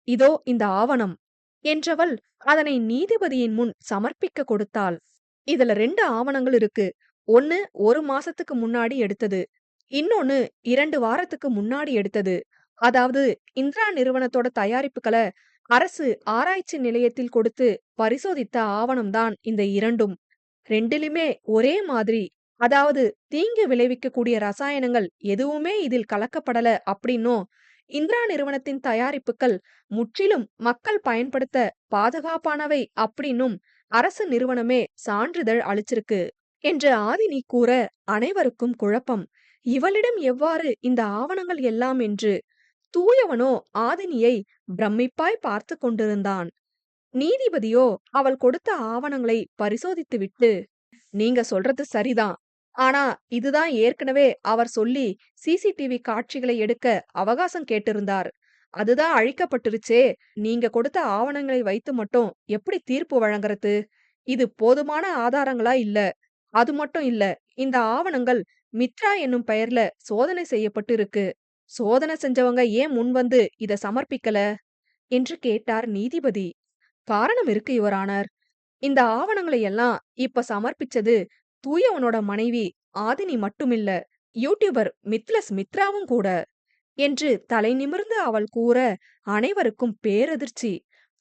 இதோ இந்த ஆவணம் என்றவள் அதனை நீதிபதியின் முன் சமர்ப்பிக்க கொடுத்தாள். இதுல 2 ஆவணங்கள் இருக்கு. ஒன்னு 1 மாசத்துக்கு முன்னாடி எடுத்தது, இன்னொன்னு 2 வாரத்துக்கு முன்னாடி எடுத்தது. அதாவது இந்திரா நிறுவனத்தோட தயாரிப்புகளை அரசு ஆராய்ச்சி நிலையத்தில் கொடுத்து பரிசோதித்த ஆவணம்தான் இந்த 2ம். 2லுமே ஒரே மாதிரி, அதாவது தீங்கு விளைவிக்கக்கூடிய ரசாயனங்கள் எதுவுமே இதில் கலக்கப்படல அப்படின்னும், இந்திரா நிறுவனத்தின் தயாரிப்புகள் முற்றிலும் மக்கள் பயன்படுத்த பாதுகாப்பானவை அப்படின்னும் அரசு நிறுவனமே சான்றிதழ் அளிச்சிருக்கு என்று ஆதினி கூற, அனைவருக்கும் குழப்பம். இவளிடம் எவ்வாறு இந்த ஆவணங்கள் எல்லாம் என்று. தூயவனோ ஆதினியை பிரமிப்பாய் பார்த்து கொண்டிருந்தான். நீதிபதியோ அவள் கொடுத்த ஆவணங்களை பரிசோதித்துவிட்டு, நீங்க சொல்றது சரிதான். ஆனா இதுதான் ஏற்கனவே அவர் சொல்லி சிசிடிவி காட்சிகளை எடுக்க அவகாசம் கேட்டிருந்தார். அதுதான் அழிக்கப்பட்டுருச்சே. நீங்க கொடுத்த ஆவணங்களை வைத்து மட்டும் எப்படி தீர்ப்பு வழங்குறது? இது போதுமான ஆதாரங்களா இல்ல. அது மட்டும் இல்ல, இந்த ஆவணங்கள் மித்ரா என்னும் பெயர்ல சோதனை செய்யப்பட்டு இருக்கு. சோதனை செஞ்சவங்க ஏன் முன் வந்து இத சமர்ப்பிக்கல என்று கேட்டார் நீதிபதி. காரணம் இருக்கு யுவர் ஆனர். இந்த ஆவணங்களை எல்லாம் இப்ப சமர்ப்பிச்சது தூயவனோட மனைவி ஆதினி மட்டுமில்ல, யூடியூபர் மித்லஸ் மித்ராவும் கூட என்று தலை நிமிர்ந்து அவள் கூற, அனைவருக்கும் பேரதிர்ச்சி.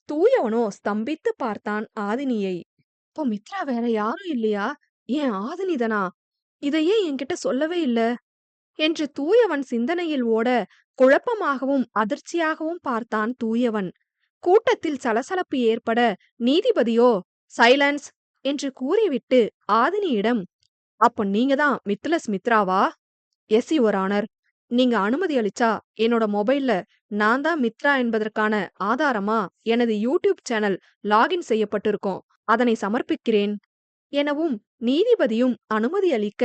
தூயவனோ ஸ்தம்பித்து பார்த்தான் ஆதினியை. இப்போ மித்ரா வேற யாரும் இல்லையா? ஏன் ஆதினிதனா? இதையே என்கிட்ட சொல்லவே இல்ல என்று தூயவன் சிந்தனையில் ஓட, குழப்பமாகவும் அதிர்ச்சியாகவும் பார்த்தான் தூயவன். கூட்டத்தில் சலசலப்பு ஏற்பட நீதிபதியோ சைலன்ஸ் என்று கூறிவிட்டு ஆதினியிடம், அப்ப நீங்க தான் மித்லஸ் மித்ராவா? Yes your honour. நீங்க அனுமதி அளிச்சா என்னோட மொபைல்ல நான் தான் மித்ரா என்பதற்கான ஆதாரமா எனது யூடியூப் சேனல் லாகின் செய்யப்பட்டிருக்கும். அதனை சமர்ப்பிக்கிறேன் எனவும் நீதிபதியும் அனுமதி அளிக்க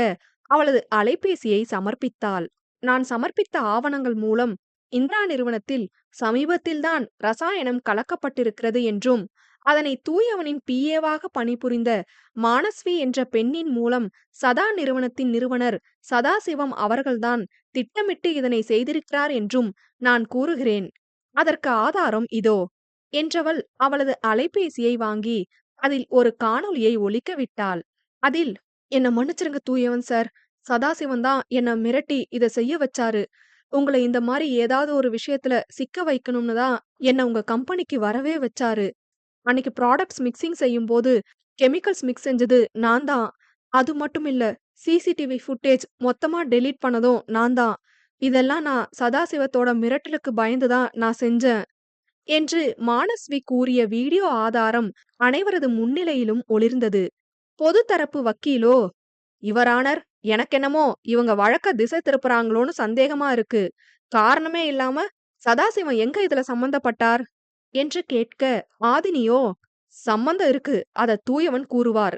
அவளது அலைபேசியை சமர்ப்பித்தாள். நான் சமர்ப்பித்த ஆவணங்கள் மூலம் இந்திரா நிறுவனத்தில் சமீபத்தில்தான் ரசாயனம் கலக்கப்பட்டிருக்கிறது என்றும் அதனை தூயவனின் பிஏவாக பணிபுரிந்த மானஸ்வி என்ற பெண்ணின் மூலம் சதா நிறுவனத்தின் நிறுவனர் சதாசிவம் அவர்கள்தான் திட்டமிட்டு இதனை செய்திருக்கிறார் என்றும் நான் கூறுகிறேன். அதற்கு ஆதாரம் இதோ என்றவள் அவளது அலைபேசியை வாங்கி அதில் ஒரு காணொளியை ஒலிக்க விட்டாள். அதில், என்ன மன்னிச்சிருங்க தூயவன் சார். சதாசிவன் தான் என்ன மிரட்டி இத செய்ய வச்சாரு. உங்களை இந்த மாதிரி ஏதாவது ஒரு விஷயத்துல சிக்க வைக்கணும்னு தான் என்ன உங்க கம்பெனிக்கு வரவே வச்சாரு. அன்னைக்கு ப்ராடக்ட்ஸ் மிக்சிங் செய்யும்போது கெமிக்கல்ஸ் மிக்ஸ் செஞ்சது நான் தான். அது மட்டும் இல்ல, சிசிடிவி ஃபுட்டேஜ் மொத்தமா டெலீட் பண்ணதும் நான் தான். இதெல்லாம் நான் சதாசிவத்தோட மிரட்டலுக்கு பயந்து தான் நான் செஞ்சேன் என்று மானஸ்வி கூறிய வீடியோ ஆதாரம் அனைவரது முன்னிலையிலும் ஒளிர்ந்தது. பொது தரப்பு வக்கீலோ, யுவர் எனக்கென்னமோ இவங்க வழக்க திசை திருப்புறாங்களோன்னு சந்தேகமா இருக்கு. காரணமே இல்லாம சதாசிவம் எங்க இதுல சம்பந்தப்பட்டார் என்று கேட்க, ஆதினியோ, சம்பந்தம் இருக்கு, அத தூயவன் கூறுவார்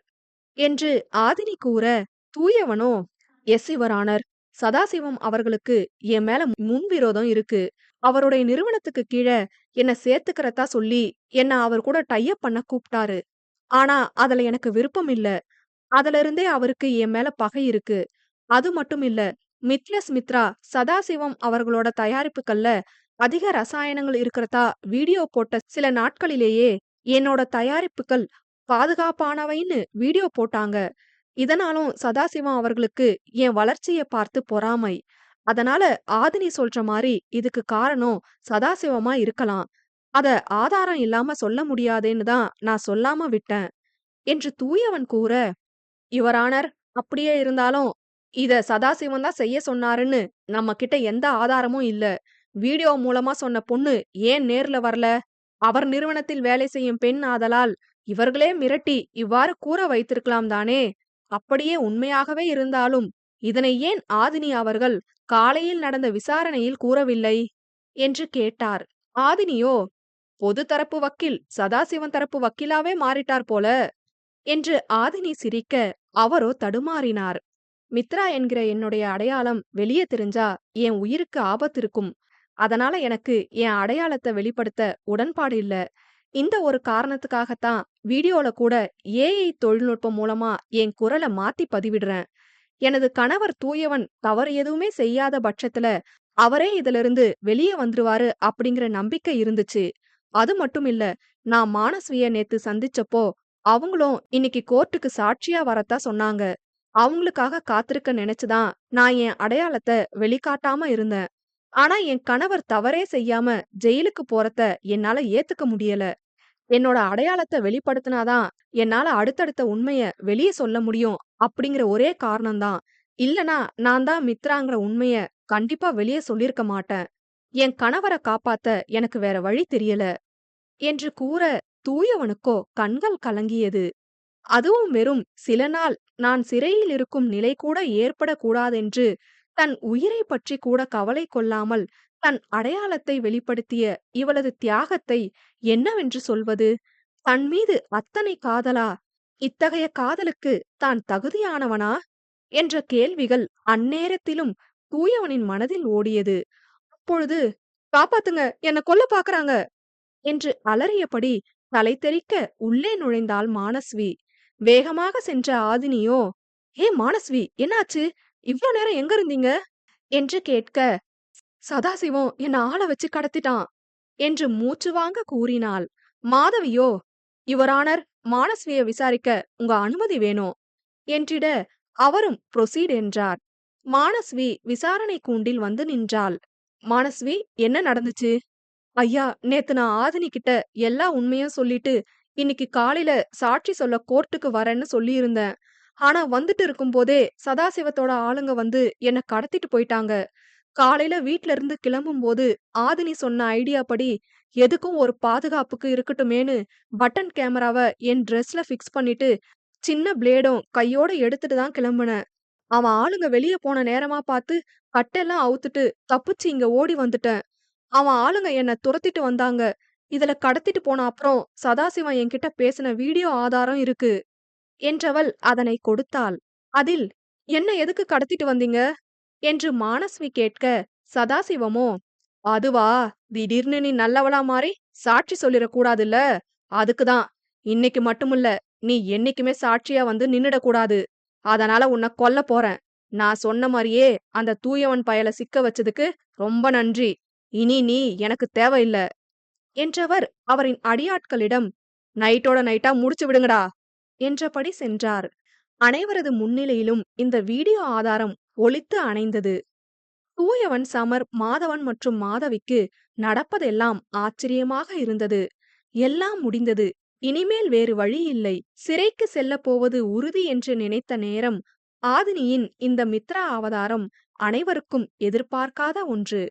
என்று ஆதினி கூற, தூயவனோ, எஸ் யுவர் ஆனர், சதாசிவம் அவர்களுக்கு என் மேல முன்விரோதம் இருக்கு. அவருடைய நிறுவனத்துக்கு கீழ என்ன சேர்த்துக்கிறதா சொல்லி என்ன அவர் கூட டைப் பண்ண கூப்பிட்டாரு. ஆனா அதுல எனக்கு விருப்பம் இல்ல. அதுல இருந்தே அவருக்கு என் மேல பகை இருக்கு. அது மட்டும் இல்ல, மித்ரா சதாசிவம் அவர்களோட தயாரிப்புகள்ல அதிக ரசாயனங்கள் இருக்கிறதா வீடியோ போட்ட சில நாட்களிலேயே என்னோட தயாரிப்புகள் பாதுகாப்பானவைன்னு வீடியோ போட்டாங்க. இதனாலும் சதாசிவம் அவர்களுக்கு என் வளர்ச்சியை பார்த்து பொறாமை. அதனால ஆதினி சொல்ற மாதிரி இதுக்கு காரணம் சதாசிவமா இருக்கலாம். அத ஆதாரம் இல்லாம சொல்ல முடியாதேன்னு தான் நான் சொல்லாம விட்டேன் என்று தூயவன் கூற, யுவர் ஆனர், அப்படியே இருந்தாலும் இத சதாசிவம் தான் செய்ய சொன்னாருன்னு நம்ம கிட்ட எந்த ஆதாரமும் இல்ல. வீடியோ மூலமா சொன்ன பொண்ணு ஏன் நேர்ல வரல? அவர் நிறுவனத்தில் வேலை செய்யும் பெண் ஆதலால் இவர்களே மிரட்டி இவ்வாறு கூற வைத்திருக்கலாம் தானே. அப்படியே உண்மையாகவே இருந்தாலும் இதனை ஏன் ஆதினி அவர்கள் காலையில் நடந்த விசாரணையில் கூறவில்லை என்று கேட்டார். ஆதினியோ, பொது தரப்பு வக்கீல் சதாசிவன் தரப்பு வக்கீலாவே மாறிட்டார் போல என்று ஆதினி சிரிக்க, அவரோ தடுமாறினார். மித்ரா என்கிற என்னுடைய அடையாளம் வெளியே தெரிஞ்சா என் உயிருக்கு ஆபத்து இருக்கும். அதனால எனக்கு என் அடையாளத்தை வெளிப்படுத்த உடன்பாடு இல்ல. இந்த ஒரு காரணத்துக்காகத்தான் வீடியோல கூட ஏஐ தொழில்நுட்பம் மூலமா என் குரலை மாத்தி பதிவிடுறேன். எனது கணவர் தூயவன் தவறு எதுவுமே செய்யாத பட்சத்துல அவரே இதிலிருந்து வெளியே வந்துருவாரு அப்படிங்கிற நம்பிக்கை இருந்துச்சு. அது மட்டும் இல்ல, நான் மானஸ்விய நேத்து சந்திச்சப்போ அவங்களும் இன்னைக்கு கோர்ட்டுக்கு சாட்சியா வரத்தான் சொன்னாங்க. அவங்களுக்காக காத்திருக்க நினைச்சுதான் நான் என் அடையாளத்தை வெளிக்காட்டாம இருந்தேன். ஆனா என் கணவர் தவறே செய்யாம ஜெயிலுக்கு போறத என்னால ஏத்துக்க முடியல. என்னோட அடையாளத்தை வெளிப்படுத்தினாதான் என்னால அடுத்தடுத்த உண்மைய வெளியே சொல்ல முடியும் அப்படிங்கிற ஒரே காரணம்தான். இல்லனா நான் தான் மித்ராங்கிற உண்மைய கண்டிப்பா வெளியே சொல்லிருக்க மாட்டேன். என் கணவரை காப்பாத்த எனக்கு வேற வழி தெரியல என்று கூற, தூயவனுக்கோ கண்கள் கலங்கியது. அதுவும் வெறும் சில நாள் நான் சிறையில் இருக்கும் நிலை கூட ஏற்படக்கூடாதென்று தன் உயிரை பற்றி கூட கவலை கொள்ளாமல் தன் அடையாளத்தை வெளிப்படுத்திய இவளது தியாகத்தை என்னவென்று சொல்வது? தன் மீது அத்தனை காதலா? இத்தகைய காதலுக்கு தான் தகுதியானவனா என்ற கேள்விகள் அந்நேரத்திலும் தூயவனின் மனதில் ஓடியது. அப்பொழுது, காப்பாத்துங்க, என்ன கொல்ல பாக்குறாங்க என்று அலறியபடி தலை தெறிக்க உள்ளே நுழைந்தாள் மானஸ்வி. வேகமாக சென்ற ஆதினியோ, ஏ மானஸ்வி, என்னாச்சு? இவ்ளோ நேரம் எங்க இருந்தீங்க என்று கேட்க, சதாசிவம் என்ன ஆள வச்சு கடத்திட்டான் என்று மூச்சு வாங்க கூறினாள். மாதவியோ, யுவர் ஆனர், மானஸ்வியை விசாரிக்க உங்க அனுமதி வேணும் என்றிட, அவரும் ப்ரொசீட் என்றார். மானஸ்வி விசாரணை கூண்டில் வந்து நின்றாள். மானஸ்வி, என்ன நடந்துச்சு? ஐயா, நேத்து நான் ஆதினி கிட்ட எல்லா உண்மையும் சொல்லிட்டு இன்னைக்கு காலையில சாட்சி சொல்ல கோர்ட்டுக்கு வரேன்னு சொல்லியிருந்தேன். ஆனா வந்துட்டு இருக்கும்போதே சதாசிவத்தோட ஆளுங்க வந்து என்ன கடத்திட்டு போயிட்டாங்க. காலையில வீட்ல இருந்து கிளம்பும்போது ஆதினி சொன்ன ஐடியா படி எதுக்கும் ஒரு பாதுகாப்புக்கு இருக்கட்டுமேன்னு பட்டன் கேமராவை என் ட்ரெஸ்ல ஃபிக்ஸ் பண்ணிட்டு சின்ன பிளேடும் கையோட எடுத்துட்டு தான் கிளம்புனேன். அவன் ஆளுங்க வெளிய போன நேரமா பார்த்து கட்டெல்லாம் அவுத்துட்டு தப்பிச்சு இங்க ஓடி வந்துட்டேன். அவன் ஆளுங்க என்ன துரத்திட்டு வந்தாங்க. இதுல கடத்திட்டு போன அப்புறம் சதாசிவம் என்கிட்ட பேசின வீடியோ ஆதாரம் இருக்கு என்றவள் அதனை கொடுத்தாள். அதில் என்ன எதுக்கு கடத்திட்டு வந்தீங்க என்று மானஸ்வி கேட்க, சதாசிவமோ அதுவா, திடீர்னு நீ நல்லவளா மாறி சாட்சி சொல்லிடக் கூடாதுல்ல, அதுக்குதான். இன்னைக்கு மட்டுமில்ல, நீ என்னைக்குமே சாட்சியா வந்து நின்னுடக் கூடாது. அதனால உன்னை கொல்ல போறேன். நான் சொன்ன மாதிரியே அந்த தூயவன் பயல சிக்க வச்சதுக்கு ரொம்ப நன்றி. இனி நீ எனக்கு தேவையில்ல என்றவர் அவரின் அடியாட்களிடம் நைட்டோட நைட்டா முடிச்சு விடுங்கடா என்றபடி சென்றார். அனைவரது முன்னிலையிலும் இந்த வீடியோ ஆதாரம் ஒலித்து அணைந்தது. தூயவன், சமர், மாதவன் மற்றும் மாதவிக்கு நடப்பதெல்லாம் ஆச்சரியமாக இருந்தது. எல்லாம் முடிந்தது. இனிமேல் வேறு வழி இல்லை. சிறைக்கு செல்லப் போவது உறுதி என்று நினைத்த நேரம் ஆதினியின் இந்த மித்ரா அவதாரம் அனைவருக்கும் எதிர்பார்க்காத ஒன்று.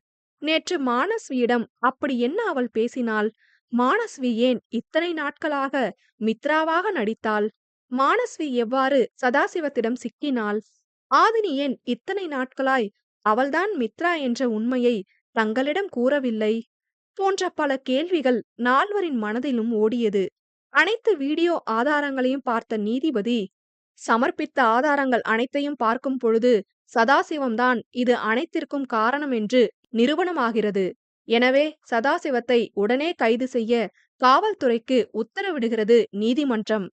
நேற்று மானஸ்வியிடம் அப்படி என்ன அவள் பேசினாள்? மானஸ்வி ஏன் இத்தனை நாட்களாக மித்ராவாக நடித்தாள்? மானஸ்வி எவ்வாறு சதாசிவத்திடம் சிக்கினாள்? ஆதினி ஏன் இத்தனை நாட்களாய் அவள்தான் மித்ரா என்ற உண்மையை தங்களிடம் கூறவில்லை? போன்ற பல கேள்விகள் நால்வரின் மனதிலும் ஓடியது. அனைத்து வீடியோ ஆதாரங்களையும் பார்த்த நீதிபதி, சமர்ப்பித்த ஆதாரங்கள் அனைத்தையும் பார்க்கும் பொழுது சதாசிவம்தான் இது அனைத்திற்கும் காரணம் என்று நிரூபணமாகிறது. எனவே சதாசிவத்தை உடனே கைது செய்ய காவல்துறைக்கு உத்தரவிடுகிறது நீதிமன்றம்.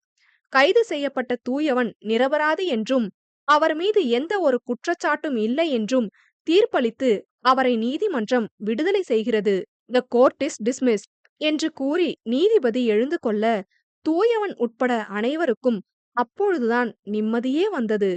கைது செய்யப்பட்ட தூயவன் நிரபராதி என்றும் அவர் மீது எந்த ஒரு குற்றச்சாட்டும் இல்லை என்றும் தீர்ப்பளித்து அவரை நீதிமன்றம் விடுதலை செய்கிறது. த கோர்ட் இஸ் டிஸ்மிஸ்ட் என்று கூறி நீதிபதி எழுந்து கொள்ள தூயவன் உட்பட அனைவருக்கும் அப்பொழுதுதான் நிம்மதியே வந்தது.